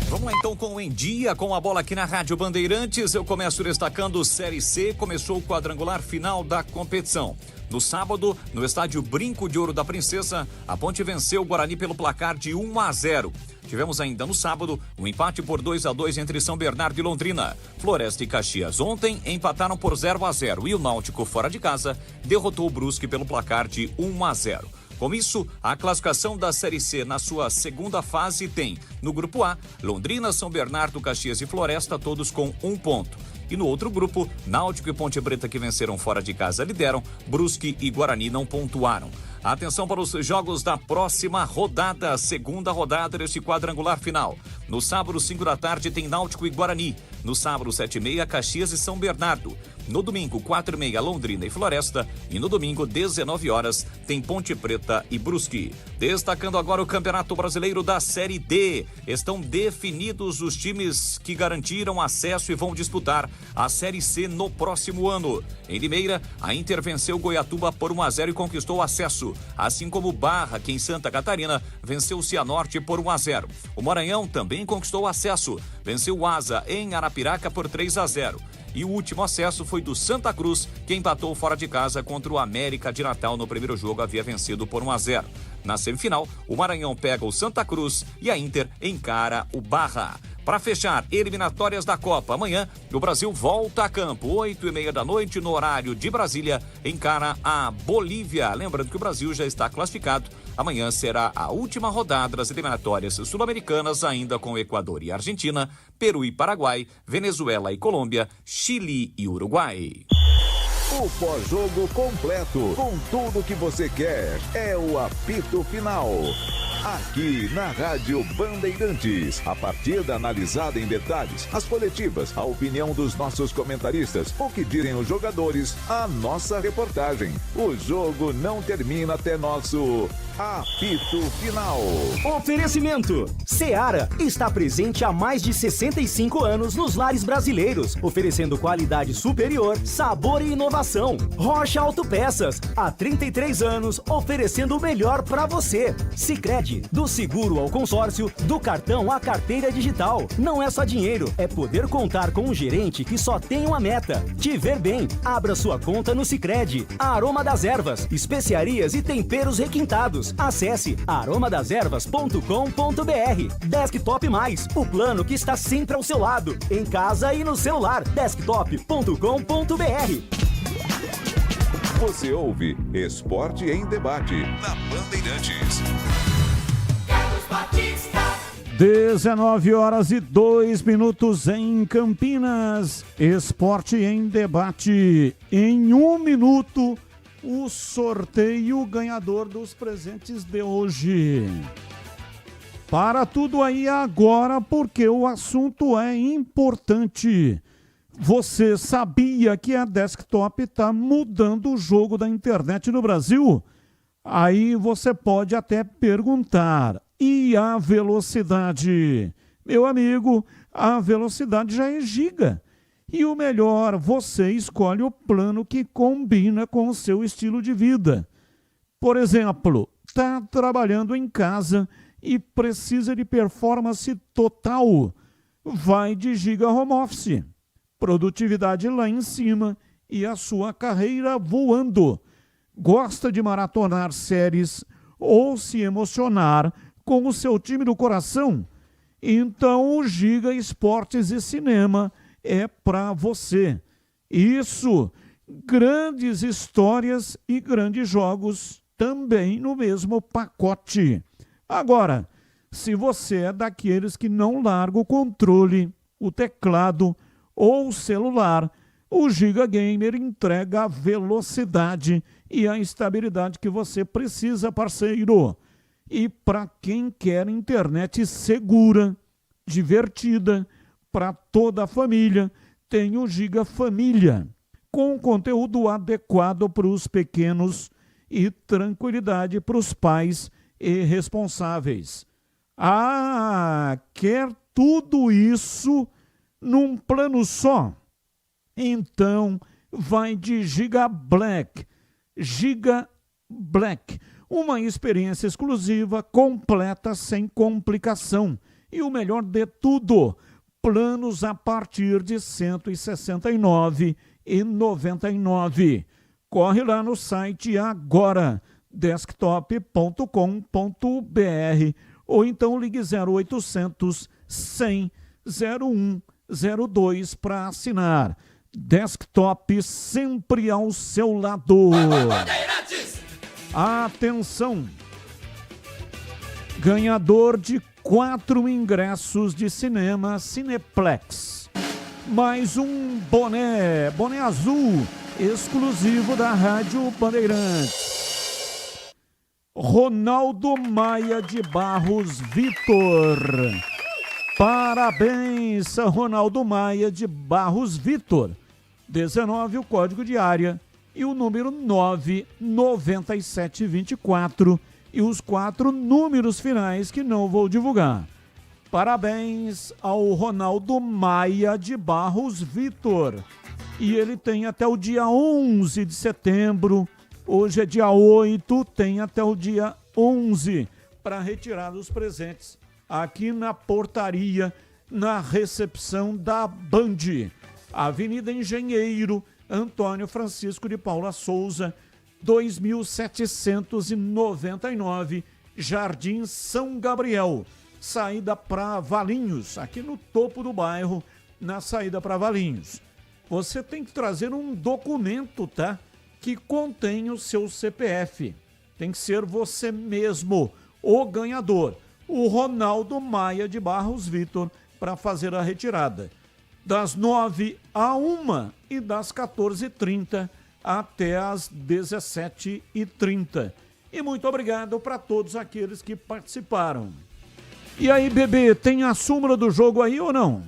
Vamos lá então com o Em Dia com a Bola aqui na Rádio Bandeirantes. Eu começo destacando Série C, começou o quadrangular final da competição. No sábado, no estádio Brinco de Ouro da Princesa, a Ponte venceu o Guarani pelo placar de 1-0. Tivemos ainda no sábado um empate por 2-2 entre São Bernardo e Londrina. Floresta e Caxias ontem empataram por 0-0 e o Náutico, fora de casa, derrotou o Brusque pelo placar de 1-0. Com isso, a classificação da Série C na sua segunda fase tem, no grupo A, Londrina, São Bernardo, Caxias e Floresta, todos com 1 ponto. E no outro grupo, Náutico e Ponte Preta, que venceram fora de casa, lideram. Brusque e Guarani não pontuaram. Atenção para os jogos da próxima rodada, segunda rodada deste quadrangular final. No sábado, 5 da tarde, tem Náutico e Guarani. No sábado, 7h30, Caxias e São Bernardo. No domingo, 4h30, Londrina e Floresta. E no domingo, 19 horas, tem Ponte Preta e Brusque. Destacando agora o Campeonato Brasileiro da Série D. Estão definidos os times que garantiram acesso e vão disputar a Série C no próximo ano. Em Limeira, a Inter venceu Goiatuba por 1-0 e conquistou acesso. Assim como Barra, que em Santa Catarina, venceu o Cianorte por 1-0. O Maranhão também conquistou acesso. Venceu o Asa em Arapiraca por 3-0. E o último acesso foi do Santa Cruz, que empatou fora de casa contra o América de Natal. No primeiro jogo havia vencido por 1-0. Na semifinal, o Maranhão pega o Santa Cruz e a Inter encara o Barra. Para fechar, eliminatórias da Copa. Amanhã, o Brasil volta a campo, 8h30 da noite, no horário de Brasília, encara a Bolívia. Lembrando que o Brasil já está classificado. Amanhã será a última rodada das eliminatórias sul-americanas, ainda com Equador e Argentina, Peru e Paraguai, Venezuela e Colômbia, Chile e Uruguai. O pós-jogo completo, com tudo que você quer, é o apito final. Aqui na Rádio Bandeirantes, a partida analisada em detalhes, as coletivas, a opinião dos nossos comentaristas, o que dizem os jogadores, a nossa reportagem. O jogo não termina até nosso apito final. Oferecimento: Seara está presente há mais de 65 anos nos lares brasileiros, oferecendo qualidade superior, sabor e inovação. Rocha Autopeças, há 33 anos, oferecendo o melhor para você. Sicredi, do seguro ao consórcio, do cartão à carteira digital. Não é só dinheiro, é poder contar com um gerente que só tem uma meta: te ver bem. Abra sua conta no Sicredi. Aroma das Ervas, especiarias e temperos requintados. Acesse aromadeservas.com.br. Desktop Mais, o plano que está sempre ao seu lado, em casa e no celular. Desktop.com.br. Você ouve Esporte em Debate, na Bandeirantes. 19h02 em Campinas. Esporte em Debate. Em 1 minuto, o sorteio ganhador dos presentes de hoje. Para tudo aí agora, porque o assunto é importante. Você sabia que a Desktop está mudando o jogo da internet no Brasil? Aí você pode até perguntar: e a velocidade? Meu amigo, a velocidade já é giga. E o melhor, você escolhe o plano que combina com o seu estilo de vida. Por exemplo, está trabalhando em casa e precisa de performance total. Vai de Giga Home Office. produtividade lá em cima e a sua carreira voando. Gosta de maratonar séries ou se emocionar com o seu time do coração? Então o Giga Esportes e Cinema é para você. Isso, grandes histórias e grandes jogos também no mesmo pacote. Agora, se você é daqueles que não larga o controle, o teclado ou o celular, o Giga Gamer entrega a velocidade e a estabilidade que você precisa, parceiro. E para quem quer internet segura, divertida, para toda a família, tem o Giga Família, com conteúdo adequado para os pequenos e tranquilidade para os pais e responsáveis. Ah, quer tudo isso num plano só? Então, vai de Giga Black. Giga Black. Uma experiência exclusiva, completa, sem complicação. E o melhor de tudo, planos a partir de R$ 169,99. Corre lá no site agora, desktop.com.br, ou então ligue 0800 100 0102 para assinar. Desktop sempre ao seu lado. Atenção! Ganhador de 4 ingressos de cinema Cineplex. Mais um boné azul, exclusivo da Rádio Bandeirantes. Ronaldo Maia de Barros Vitor. Parabéns, Ronaldo Maia de Barros Vitor. 19, o código de área, e o número 99724, e os 4 números finais que não vou divulgar. Parabéns ao Ronaldo Maia de Barros Vitor. E ele tem até o dia 11 de setembro, hoje é dia 8, tem até o dia 11 para retirar os presentes aqui na portaria, na recepção da Band. Avenida Engenheiro Antônio Francisco de Paula Souza, 2799, Jardim São Gabriel, saída para Valinhos, aqui no topo do bairro, na saída para Valinhos. Você tem que trazer um documento, tá? Que contém o seu CPF. Tem que ser você mesmo, o ganhador, o Ronaldo Maia de Barros Vitor, para fazer a retirada. Das 9 à 1 e das 14h30 até as 17h30. E muito obrigado para todos aqueles que participaram. E aí, bebê, tem a súmula do jogo aí ou não?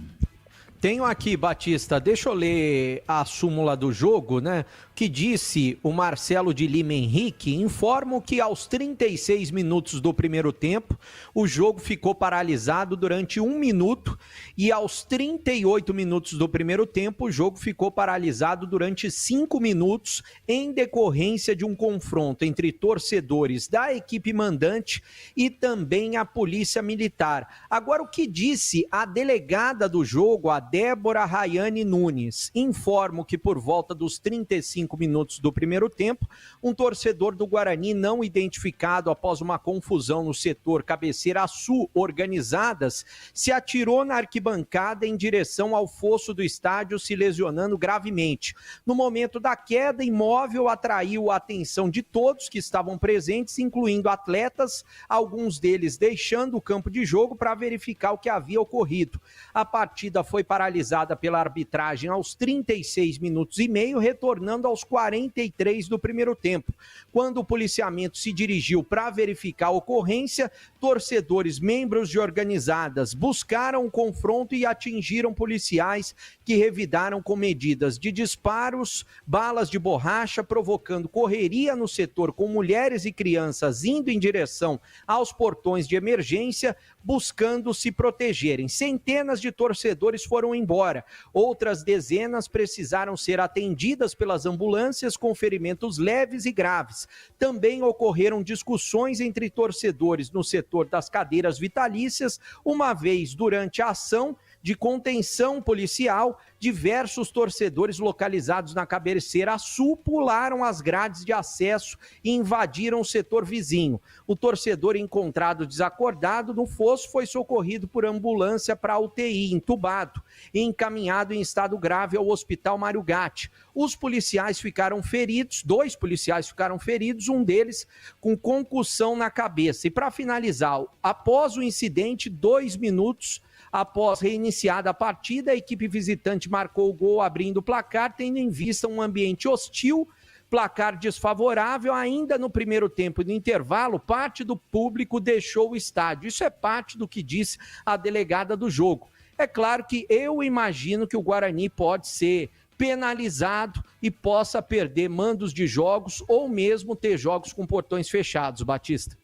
Tenho aqui, Batista, deixa eu ler a súmula do jogo, né? Que disse o Marcelo de Lima Henrique, informo que aos 36 minutos do primeiro tempo, o jogo ficou paralisado durante 1 minuto e aos 38 minutos do primeiro tempo, o jogo ficou paralisado durante 5 minutos em decorrência de um confronto entre torcedores da equipe mandante e também a polícia militar. Agora, o que disse a delegada do jogo, a Débora Rayane Nunes, informo que por volta dos 35 minutos do primeiro tempo, um torcedor do Guarani não identificado após uma confusão no setor cabeceira sul organizadas, se atirou na arquibancada em direção ao fosso do estádio, se lesionando gravemente. No momento da queda, imóvel atraiu a atenção de todos que estavam presentes, incluindo atletas, alguns deles deixando o campo de jogo para verificar o que havia ocorrido. A partida foi paralisada pela arbitragem aos 36 minutos e meio, retornando aos 43 do primeiro tempo. Quando o policiamento se dirigiu para verificar a ocorrência, torcedores, membros de organizadas, buscaram o confronto e atingiram policiais que revidaram com medidas de disparos, balas de borracha, provocando correria no setor com mulheres e crianças indo em direção aos portões de emergência, buscando se protegerem. Centenas de torcedores foram embora. Outras dezenas precisaram ser atendidas pelas ambulâncias com ferimentos leves e graves. Também ocorreram discussões entre torcedores no setor das cadeiras vitalícias, uma vez durante a ação de contenção policial, diversos torcedores localizados na cabeceira sul pularam as grades de acesso e invadiram o setor vizinho. O torcedor encontrado desacordado no fosso foi socorrido por ambulância para a UTI, entubado e encaminhado em estado grave ao Hospital Mário Gatti. Os policiais ficaram feridos, 2 policiais ficaram feridos, um deles com concussão na cabeça. E para finalizar, após o incidente, 2 minutos após reiniciada a partida, a equipe visitante marcou o gol abrindo o placar, tendo em vista um ambiente hostil, placar desfavorável. Ainda no primeiro tempo do intervalo, parte do público deixou o estádio. Isso é parte do que disse a delegada do jogo. É claro que eu imagino que o Guarani pode ser penalizado e possa perder mandos de jogos ou mesmo ter jogos com portões fechados, Batista.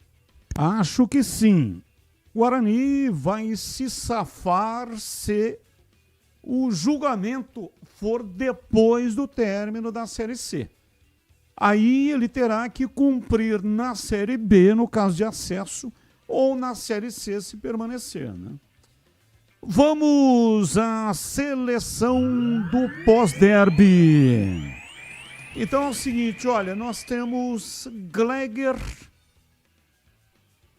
Acho que sim. O Guarani vai se safar se o julgamento for depois do término da Série C. Aí ele terá que cumprir na Série B, no caso de acesso, ou na Série C, se permanecer, né? Vamos à seleção do pós-derby. Então é o seguinte, olha, nós temos Gleger,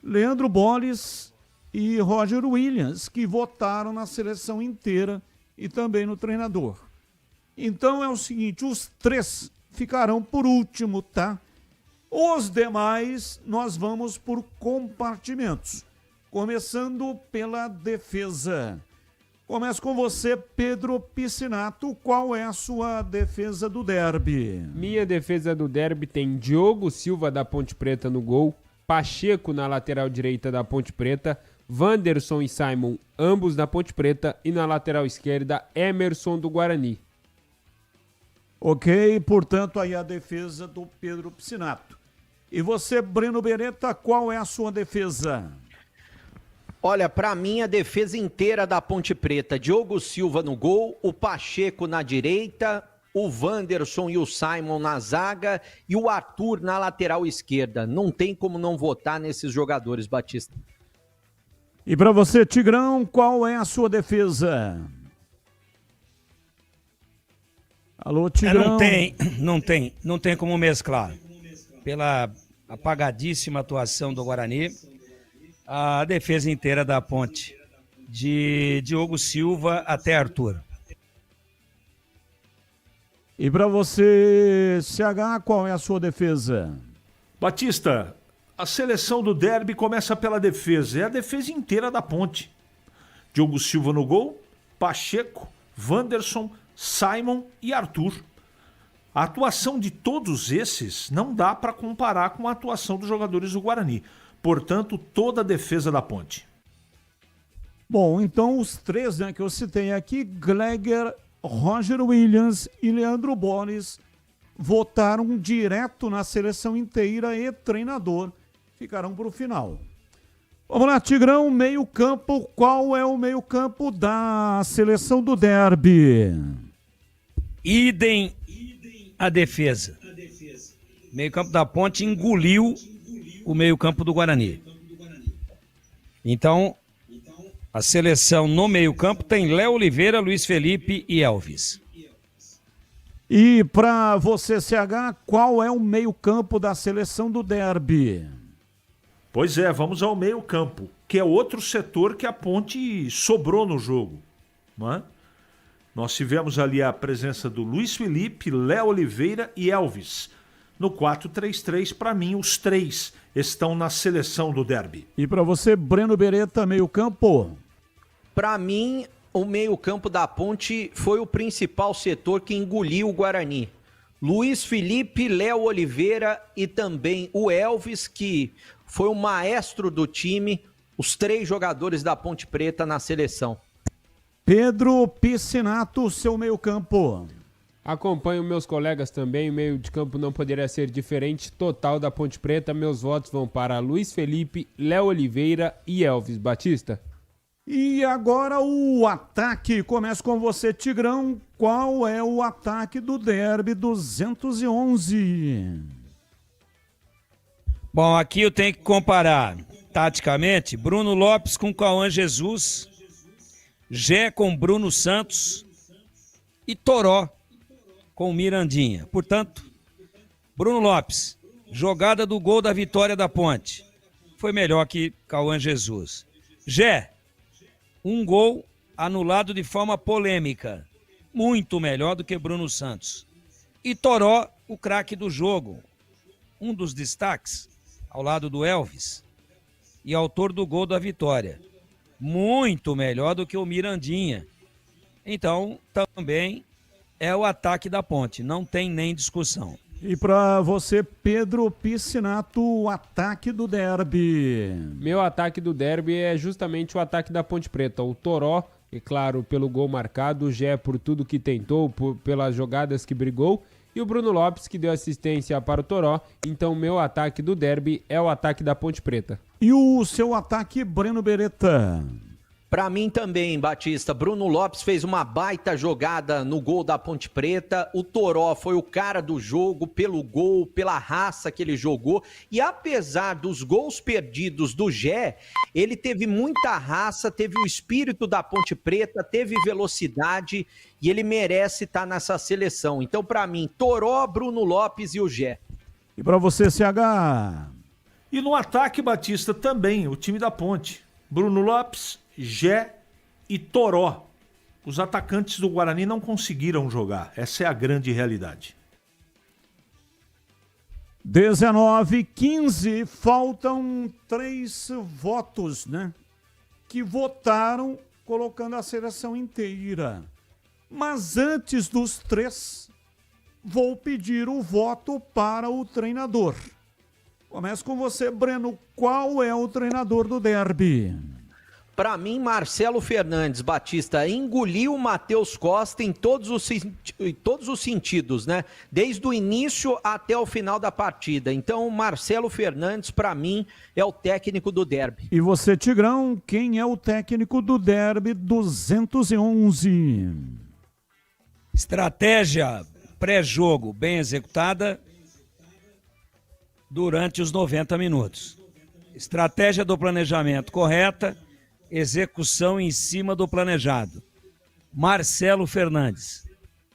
Leandro Boles e Roger Williams, que votaram na seleção inteira e também no treinador. Então é o seguinte, os 3 ficarão por último, tá? Os demais nós vamos por compartimentos, começando pela defesa. Começo com você, Pedro Piscinato. Qual é a sua defesa do derby? Minha defesa do derby tem Diogo Silva da Ponte Preta no gol, Pacheco na lateral direita da Ponte Preta, Wanderson e Simon, ambos da Ponte Preta, e na lateral esquerda, Emerson do Guarani. Ok, portanto, aí a defesa do Pedro Piscinato. E você, Breno Beretta, qual é a sua defesa? Olha, para mim, a defesa inteira da Ponte Preta. Diogo Silva no gol, o Pacheco na direita, o Wanderson e o Simon na zaga e o Arthur na lateral esquerda. Não tem como não votar nesses jogadores, Batista. E para você, Tigrão, qual é a sua defesa? Alô, Tigrão? Não tem como mesclar. Pela apagadíssima atuação do Guarani, a defesa inteira da Ponte, de Diogo Silva até Arthur. E para você, CH, qual é a sua defesa? Batista, a seleção do derby começa pela defesa. É a defesa inteira da Ponte. Diogo Silva no gol, Pacheco, Wanderson, Simon e Arthur. A atuação de todos esses não dá para comparar com a atuação dos jogadores do Guarani. Portanto, toda a defesa da Ponte. Bom, então os 3, né, que eu citei aqui, Gleger, Roger Williams e Leandro Boles, votaram direto na seleção inteira e treinador. Ficarão para o final. Vamos lá, Tigrão, meio campo. Qual é o meio campo da seleção do derby? Idem a defesa. Meio campo da Ponte engoliu o meio campo do Guarani. Então, a seleção no meio campo tem Léo Oliveira, Luiz Felipe e Elvis. E para você, CH, qual é o meio campo da seleção do derby? Pois é, vamos ao meio campo, que é outro setor que a Ponte sobrou no jogo, não é? Nós tivemos ali a presença do Luiz Felipe, Léo Oliveira e Elvis. No 4-3-3, para mim, os 3 estão na seleção do derby. E para você, Breno Beretta, meio campo? Para mim, o meio campo da Ponte foi o principal setor que engoliu o Guarani. Luiz Felipe, Léo Oliveira e também o Elvis, que foi o maestro do time, os 3 jogadores da Ponte Preta na seleção. Pedro Piscinato, seu meio campo. Acompanho meus colegas também, o meio de campo não poderia ser diferente, total da Ponte Preta. Meus votos vão para Luiz Felipe, Léo Oliveira e Elvis Batista. E agora o ataque, começa com você, Tigrão. Qual é o ataque do derby 211? Bom, aqui eu tenho que comparar, taticamente, Bruno Lopes com Cauã Jesus, Gé com Bruno Santos e Toró com Mirandinha. Portanto, Bruno Lopes, jogada do gol da vitória da Ponte, foi melhor que Cauã Jesus. Gé, um gol anulado de forma polêmica, muito melhor do que Bruno Santos. E Toró, o craque do jogo, um dos destaques, ao lado do Elvis, e autor do gol da vitória. Muito melhor do que o Mirandinha. Então, também é o ataque da Ponte, não tem nem discussão. E para você, Pedro Piscinato, o ataque do derby. Meu ataque do derby é justamente o ataque da Ponte Preta. O Toró, e claro, pelo gol marcado, o Gé por tudo que tentou, pelas jogadas que brigou, e o Bruno Lopes que deu assistência para o Toró. Então, meu ataque do derby é o ataque da Ponte Preta. E o seu ataque, Breno Beretta? Pra mim também, Batista. Bruno Lopes fez uma baita jogada no gol da Ponte Preta. O Toró foi o cara do jogo pelo gol, pela raça que ele jogou. E apesar dos gols perdidos do Gé, ele teve muita raça, teve o espírito da Ponte Preta, teve velocidade e ele merece estar nessa seleção. Então, pra mim, Toró, Bruno Lopes e o Gé. E pra você, CH? E no ataque, Batista, também, o time da Ponte. Bruno Lopes, Gé e Toró. Os atacantes do Guarani não conseguiram jogar. Essa é a grande realidade. 19:15, faltam 3 votos, né? Que votaram colocando a seleção inteira. Mas antes dos 3, vou pedir o voto para o treinador. Começo com você, Breno. Qual é o treinador do derby? Para mim, Marcelo Fernandes, Batista, engoliu o Matheus Costa em todos os sentidos, né? Desde o início até o final da partida. Então, Marcelo Fernandes, para mim, é o técnico do derby. E você, Tigrão, quem é o técnico do derby 211? Estratégia pré-jogo bem executada durante os 90 minutos. Estratégia do planejamento correta, execução em cima do planejado. Marcelo Fernandes.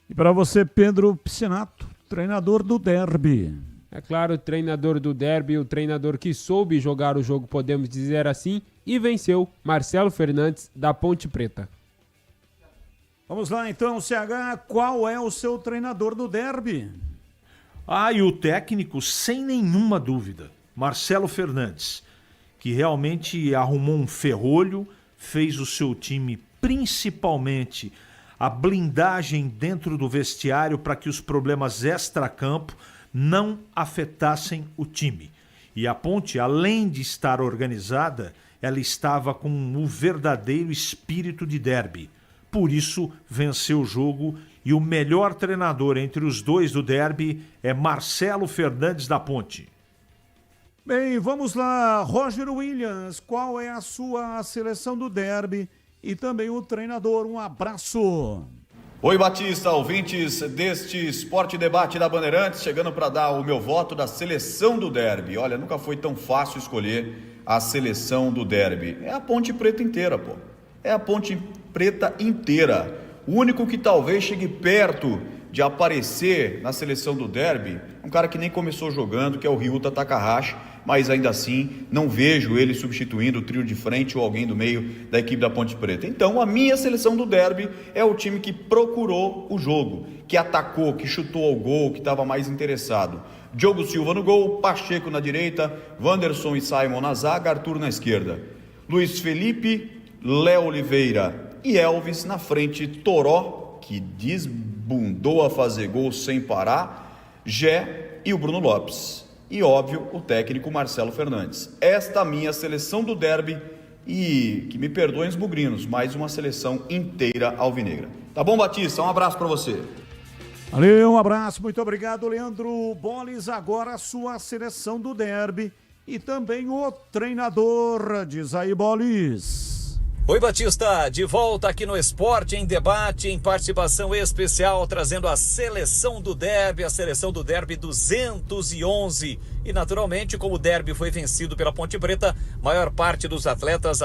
E para você, Pedro Piscinato, treinador do derby. É claro, o treinador do derby, o treinador que soube jogar o jogo, podemos dizer assim, e venceu, Marcelo Fernandes, da Ponte Preta. Vamos lá então, CH, qual é o seu treinador do derby? E o técnico, sem nenhuma dúvida, Marcelo Fernandes, que realmente arrumou um ferrolho, fez o seu time, principalmente a blindagem dentro do vestiário para que os problemas extracampo não afetassem o time. E a Ponte, além de estar organizada, ela estava com o verdadeiro espírito de derby. Por isso, venceu o jogo e o melhor treinador entre os dois do derby é Marcelo Fernandes da Ponte. Bem, vamos lá, Roger Williams, qual é a sua seleção do derby e também o treinador? Um abraço. Oi, Batista, ouvintes deste Esporte Debate da Bandeirantes, chegando para dar o meu voto da seleção do derby. Olha, nunca foi tão fácil escolher a seleção do derby. É a Ponte Preta inteira, pô. É a Ponte Preta inteira. O único que talvez chegue perto de aparecer na seleção do derby, um cara que nem começou jogando, que é o Ryuta Takahashi, mas ainda assim não vejo ele substituindo o trio de frente ou alguém do meio da equipe da Ponte Preta. Então a minha seleção do derby é o time que procurou o jogo, que atacou, que chutou ao gol, que estava mais interessado. Diogo Silva no gol, Pacheco na direita, Wanderson e Simon na zaga, Arthur na esquerda. Luiz Felipe, Léo Oliveira e Elvis na frente, Toró, que desbundou a fazer gol sem parar, Gé e o Bruno Lopes. E, óbvio, o técnico Marcelo Fernandes. Esta minha seleção do derby e, que me perdoem os bugrinos, mais uma seleção inteira alvinegra. Tá bom, Batista? Um abraço para você. Valeu, um abraço, muito obrigado, Leandro Boles. Agora a sua seleção do derby e também o treinador, diz aí, Boles. Oi, Batista, de volta aqui no Esporte em Debate, em participação especial, trazendo a seleção do derby, a seleção do derby 211. E, naturalmente, como o derby foi vencido pela Ponte Preta, maior parte dos atletas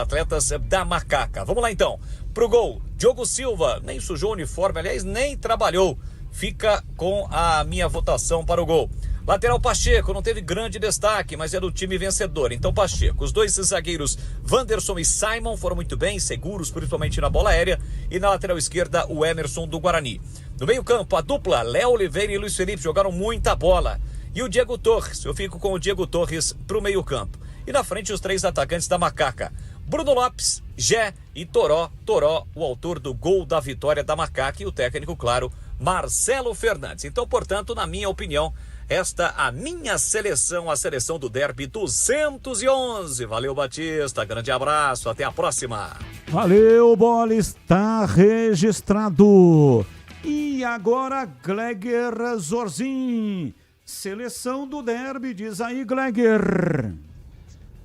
da Macaca. Vamos lá, então. Pro gol, Diogo Silva, nem sujou o uniforme, aliás, nem trabalhou. Fica com a minha votação para o gol. Lateral Pacheco, não teve grande destaque, mas é do time vencedor. Então Pacheco, os dois zagueiros Wanderson e Simon foram muito bem, seguros, principalmente na bola aérea. E na lateral esquerda, o Emerson do Guarani. No meio campo, a dupla Léo Oliveira e Luiz Felipe jogaram muita bola. E o Diego Torres, eu fico com o Diego Torres pro meio campo. E na frente, os três atacantes da Macaca. Bruno Lopes, Gé e Toró. Toró, o autor do gol da vitória da Macaca, e o técnico, claro, Marcelo Fernandes. Então, portanto, na minha opinião, esta a minha seleção, a seleção do Derby 211. Valeu, Batista, grande abraço, até a próxima. Valeu, bola, está registrado. E agora, Gleger Zorzin, seleção do Derby, diz aí, Gleger.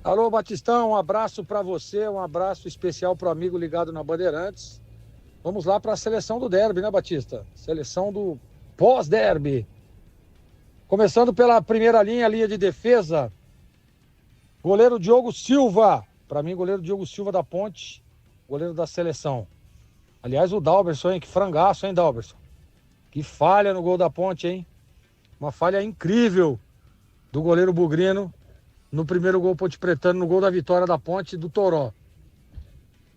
Alô, Batistão, um abraço para você, um abraço especial para o amigo ligado na Bandeirantes. Vamos lá para a seleção do Derby, né, Batista? Seleção do pós-Derby. Começando pela primeira linha de defesa. Goleiro Diogo Silva. Para mim, goleiro Diogo Silva da Ponte, goleiro da seleção. Aliás, o Dalberson, hein? Que frangaço, hein, Dalberson? Que falha no gol da Ponte, hein? Uma falha incrível do goleiro bugrino no primeiro gol pontepretano, no gol da vitória da Ponte do Toró.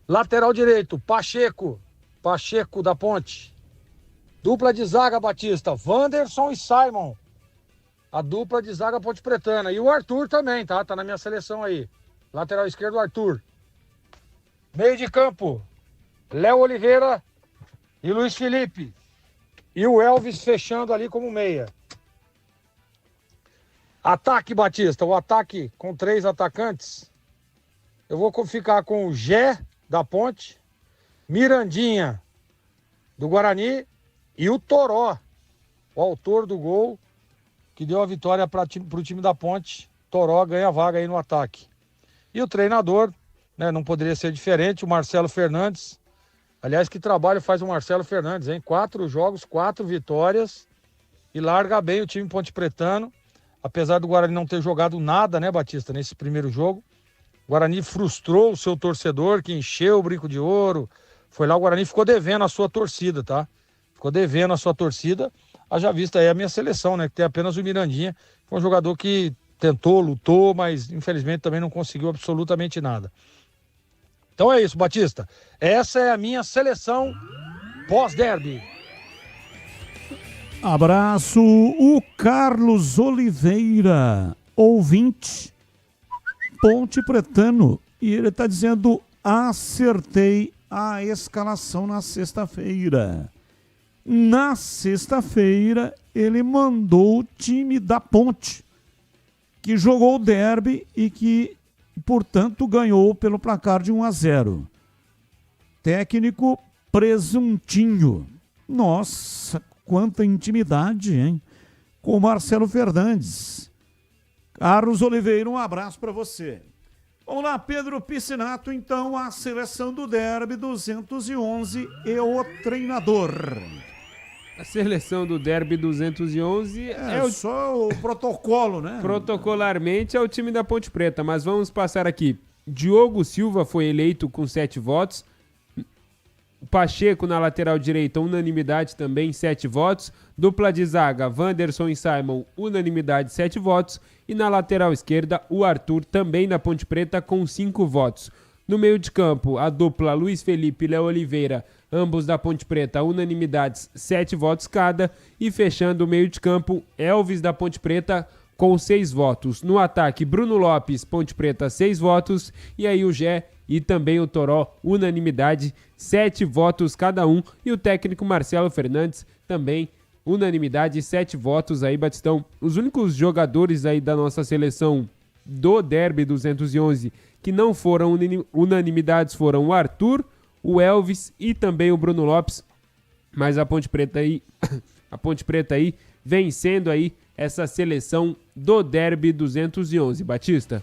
Lateral direito, Pacheco. Pacheco da Ponte. Dupla de zaga, Batista. Wanderson e Simon. A dupla de zaga pontepretana. E o Arthur também, tá? Tá na minha seleção aí. Lateral esquerdo, Arthur. Meio de campo, Léo Oliveira e Luiz Felipe. E o Elvis fechando ali como meia. Ataque, Batista. O ataque com 3 atacantes. Eu vou ficar com o Gé da Ponte, Mirandinha do Guarani e o Toró, o autor do gol que deu a vitória para o time da Ponte. Toró ganha a vaga aí no ataque. E o treinador, né, não poderia ser diferente, o Marcelo Fernandes. Aliás, que trabalho faz o Marcelo Fernandes, hein? 4 jogos, 4 vitórias e larga bem o time pontepretano. Apesar do Guarani não ter jogado nada, né, Batista, nesse primeiro jogo. O Guarani frustrou o seu torcedor, que encheu o brinco de ouro. Foi lá, o Guarani ficou devendo a sua torcida, tá? Ficou devendo a sua torcida. Haja vista aí a minha seleção, né? Que tem apenas o Mirandinha. Foi um jogador que tentou, lutou, mas infelizmente também não conseguiu absolutamente nada. Então é isso, Batista. Essa é a minha seleção pós-derby. Abraço, o Carlos Oliveira, ouvinte pontepretano. E ele está dizendo, acertei a escalação na sexta-feira. Na sexta-feira, ele mandou o time da Ponte, que jogou o derby e que, portanto, ganhou pelo placar de 1-0. Técnico Presuntinho. Nossa, quanta intimidade, hein? Com o Marcelo Fernandes. Carlos Oliveira, um abraço para você. Vamos lá, Pedro Piscinato, então, a seleção do derby 211 e o treinador. A seleção do Derby 211 é só o protocolo, né? Protocolarmente é o time da Ponte Preta, mas vamos passar aqui. Diogo Silva foi eleito com 7 votos. Pacheco na lateral direita, unanimidade também, 7 votos. Dupla de zaga, Wanderson e Simon, unanimidade, 7 votos. E na lateral esquerda, o Arthur, também da Ponte Preta, com 5 votos. No meio de campo, a dupla Luiz Felipe e Léo Oliveira, ambos da Ponte Preta, unanimidades, 7 votos cada. E fechando o meio de campo, Elvis da Ponte Preta, com 6 votos. No ataque, Bruno Lopes, Ponte Preta, 6 votos. E aí o Gé e também o Toró, unanimidade, 7 votos cada um. E o técnico Marcelo Fernandes, também unanimidade, 7 votos aí, Batistão. Os únicos jogadores aí da nossa seleção do Derby 211 que não foram unanimidades foram o Arthur, o Elvis e também o Bruno Lopes. Mas a Ponte Preta aí vencendo aí essa seleção do Derby 211, Batista.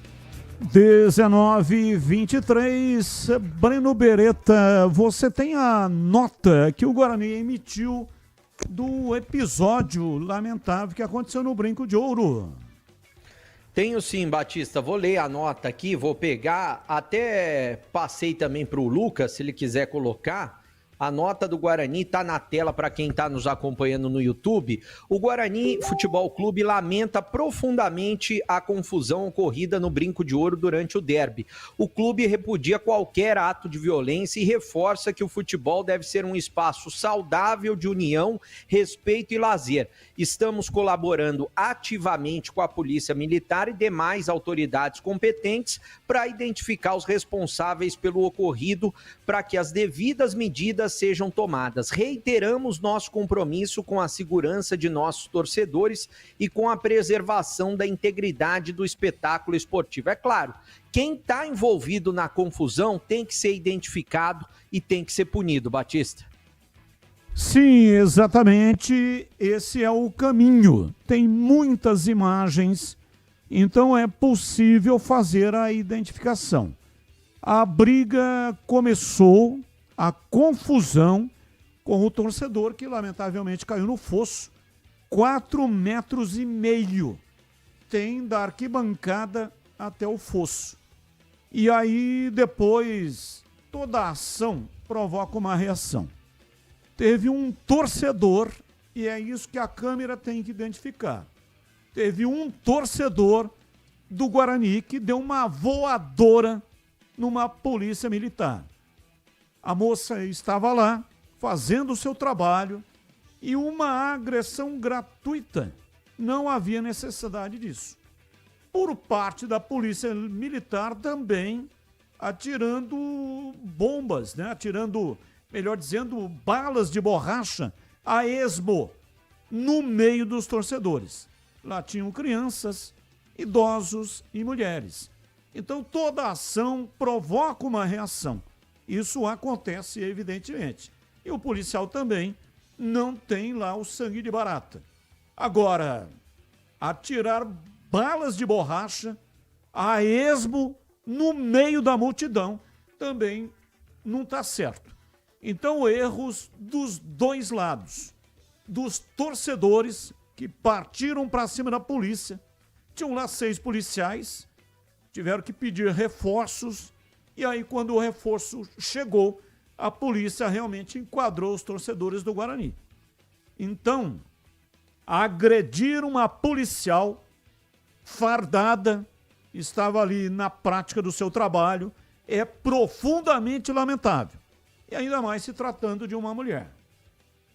19-23, Breno Beretta, você tem a nota que o Guarani emitiu do episódio lamentável que aconteceu no Brinco de Ouro. Tenho sim, Batista. Vou ler a nota aqui, vou pegar. Até passei também para o Lucas, se ele quiser colocar. A nota do Guarani está na tela para quem está nos acompanhando no YouTube. O Guarani Futebol Clube lamenta profundamente a confusão ocorrida no Brinco de Ouro durante o derby. O clube repudia qualquer ato de violência e reforça que o futebol deve ser um espaço saudável de união, respeito e lazer. Estamos colaborando ativamente com a Polícia Militar e demais autoridades competentes para identificar os responsáveis pelo ocorrido, para que as devidas medidas sejam tomadas. Reiteramos nosso compromisso com a segurança de nossos torcedores e com a preservação da integridade do espetáculo esportivo. É claro, quem está envolvido na confusão tem que ser identificado e tem que ser punido, Batista. Sim, exatamente, esse é o caminho. Tem muitas imagens, então é possível fazer a identificação. A briga começou, a confusão com o torcedor que lamentavelmente caiu no fosso, 4,5 metros tem da arquibancada até o fosso. E aí depois toda a ação provoca uma reação. Teve um torcedor, e é isso que a câmera tem que identificar. Teve um torcedor do Guarani que deu uma voadora numa polícia militar. A moça estava lá, fazendo o seu trabalho, e uma agressão gratuita. Não havia necessidade disso. Por parte da polícia militar também, atirando bombas, né? Atirando, melhor dizendo, balas de borracha a esmo no meio dos torcedores. Lá tinham crianças, idosos e mulheres. Então toda ação provoca uma reação. Isso acontece evidentemente. E o policial também não tem lá o sangue de barata. Agora, atirar balas de borracha a esmo no meio da multidão também não está certo. Então, erros dos dois lados. Dos torcedores que partiram para cima da polícia. Tinham lá 6 policiais, tiveram que pedir reforços, e aí quando o reforço chegou, a polícia realmente enquadrou os torcedores do Guarani. Então, agredir uma policial fardada, estava ali na prática do seu trabalho, é profundamente lamentável. E ainda mais se tratando de uma mulher.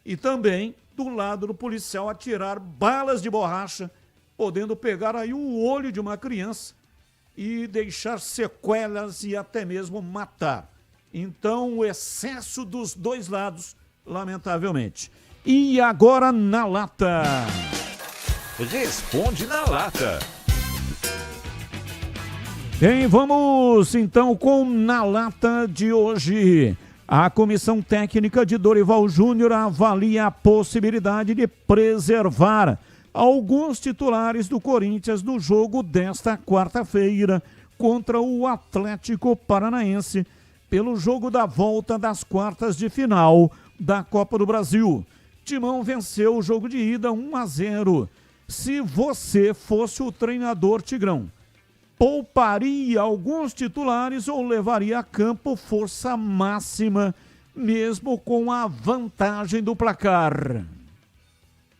E também, do lado do policial, atirar balas de borracha, podendo pegar aí o olho de uma criança e deixar sequelas e até mesmo matar. Então, o excesso dos dois lados, lamentavelmente. E agora na lata. Responde na lata. Bem, vamos então com Na Lata de hoje. A Comissão Técnica de Dorival Júnior avalia a possibilidade de preservar alguns titulares do Corinthians no jogo desta quarta-feira contra o Atlético Paranaense pelo jogo da volta das quartas de final da Copa do Brasil. Timão venceu o jogo de ida 1-0. Se você fosse o treinador Tigrão, pouparia alguns titulares ou levaria a campo força máxima, mesmo com a vantagem do placar?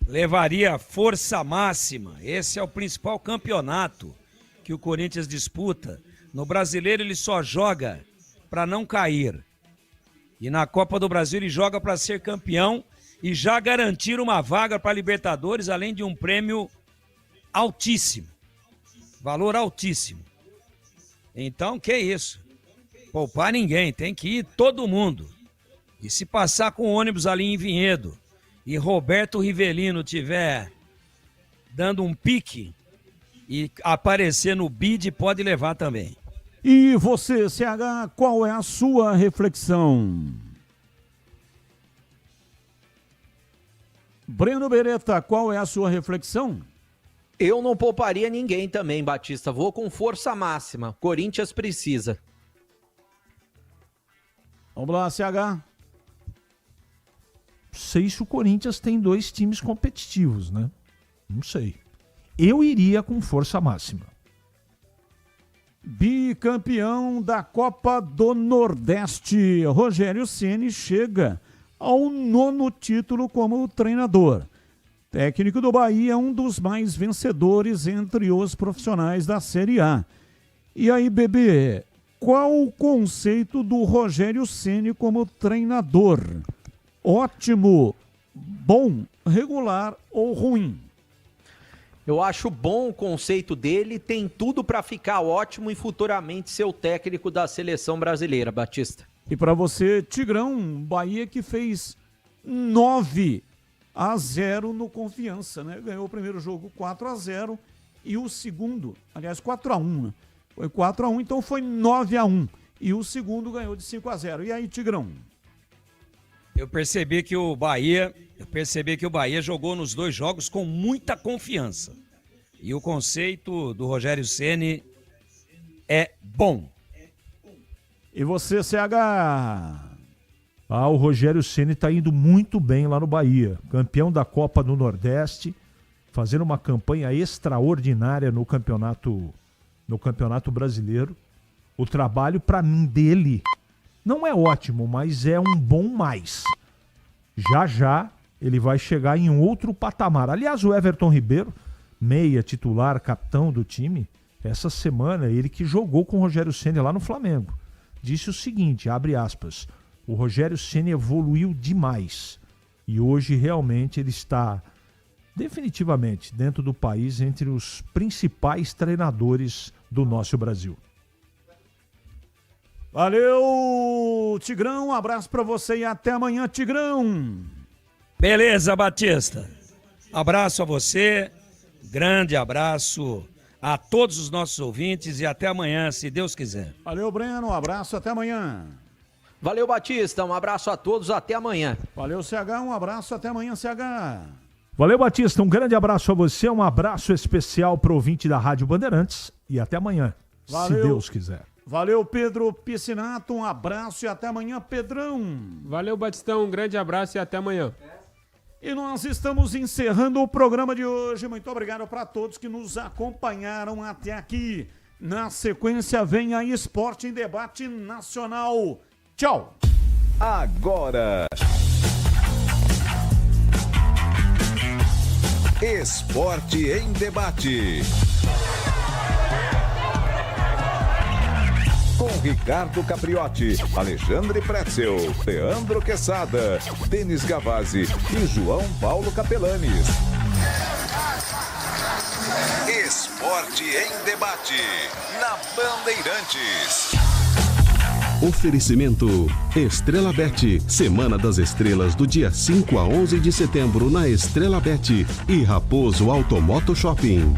Levaria força máxima. Esse é o principal campeonato que o Corinthians disputa. No Brasileiro ele só joga para não cair. E na Copa do Brasil ele joga para ser campeão e já garantir uma vaga para a Libertadores, além de um prêmio altíssimo. Valor altíssimo. Então, que isso? Poupar ninguém, tem que ir todo mundo. E se passar com o ônibus ali em Vinhedo e Roberto Rivelino tiver dando um pique e aparecer no bid, pode levar também. E você, CH, qual é a sua reflexão? Breno Beretta, qual é a sua reflexão? Eu não pouparia ninguém também, Batista. Vou com força máxima. Corinthians precisa. Vamos lá, CH. Sei se o Corinthians tem 2 times competitivos, né? Não sei. Eu iria com força máxima. Bicampeão da Copa do Nordeste, Rogério Ceni chega ao 9º título como treinador. Técnico do Bahia, um dos mais vencedores entre os profissionais da Série A. E aí, bebê, qual o conceito do Rogério Ceni como treinador? Ótimo, bom, regular ou ruim? Eu acho bom o conceito dele, tem tudo para ficar ótimo e futuramente ser o técnico da seleção brasileira, Batista. E para você, Tigrão, Bahia que fez 9-0 no Confiança, né? Ganhou o primeiro jogo 4-0 e o segundo, aliás, 4-1, né? Foi 4-1, então foi 9-1. E o segundo ganhou de 5-0. E aí, Tigrão? Eu percebi que o Bahia jogou nos 2 jogos com muita confiança. E o conceito do Rogério Ceni é bom. E você, CH? O Rogério Ceni está indo muito bem lá no Bahia. Campeão da Copa do Nordeste, fazendo uma campanha extraordinária no campeonato brasileiro. O trabalho, para mim, dele não é ótimo, mas é um bom mais. Já ele vai chegar em um outro patamar. Aliás, o Everton Ribeiro, meia titular, capitão do time, essa semana, ele que jogou com o Rogério Ceni lá no Flamengo, disse o seguinte, abre aspas, o Rogério Ceni evoluiu demais e hoje realmente ele está definitivamente dentro do país entre os principais treinadores do nosso Brasil. Valeu, Tigrão, um abraço pra você e até amanhã, Tigrão. Beleza, Batista. Abraço a você, grande abraço a todos os nossos ouvintes e até amanhã, se Deus quiser. Valeu, Breno, um abraço, até amanhã. Valeu, Batista, um abraço a todos, até amanhã. Valeu, CH, um abraço, até amanhã, CH. Valeu, Batista, um grande abraço a você, um abraço especial pro ouvinte da Rádio Bandeirantes e até amanhã, Valeu. se Deus quiser. Valeu, Pedro Piscinato, um abraço e até amanhã, Pedrão. Valeu, Batistão, um grande abraço e até amanhã. E nós estamos encerrando o programa de hoje. Muito obrigado para todos que nos acompanharam até aqui. Na sequência vem a Esporte em Debate Nacional. Tchau. Agora, Esporte em Debate. Com Ricardo Capriotti, Alexandre Pretzel, Leandro Quesada, Denis Gavazzi e João Paulo Capelanes. Esporte em Debate, na Bandeirantes. Oferecimento Estrela Bet, Semana das Estrelas do dia 5 a 11 de setembro na Estrela Bet e Raposo Automoto Shopping.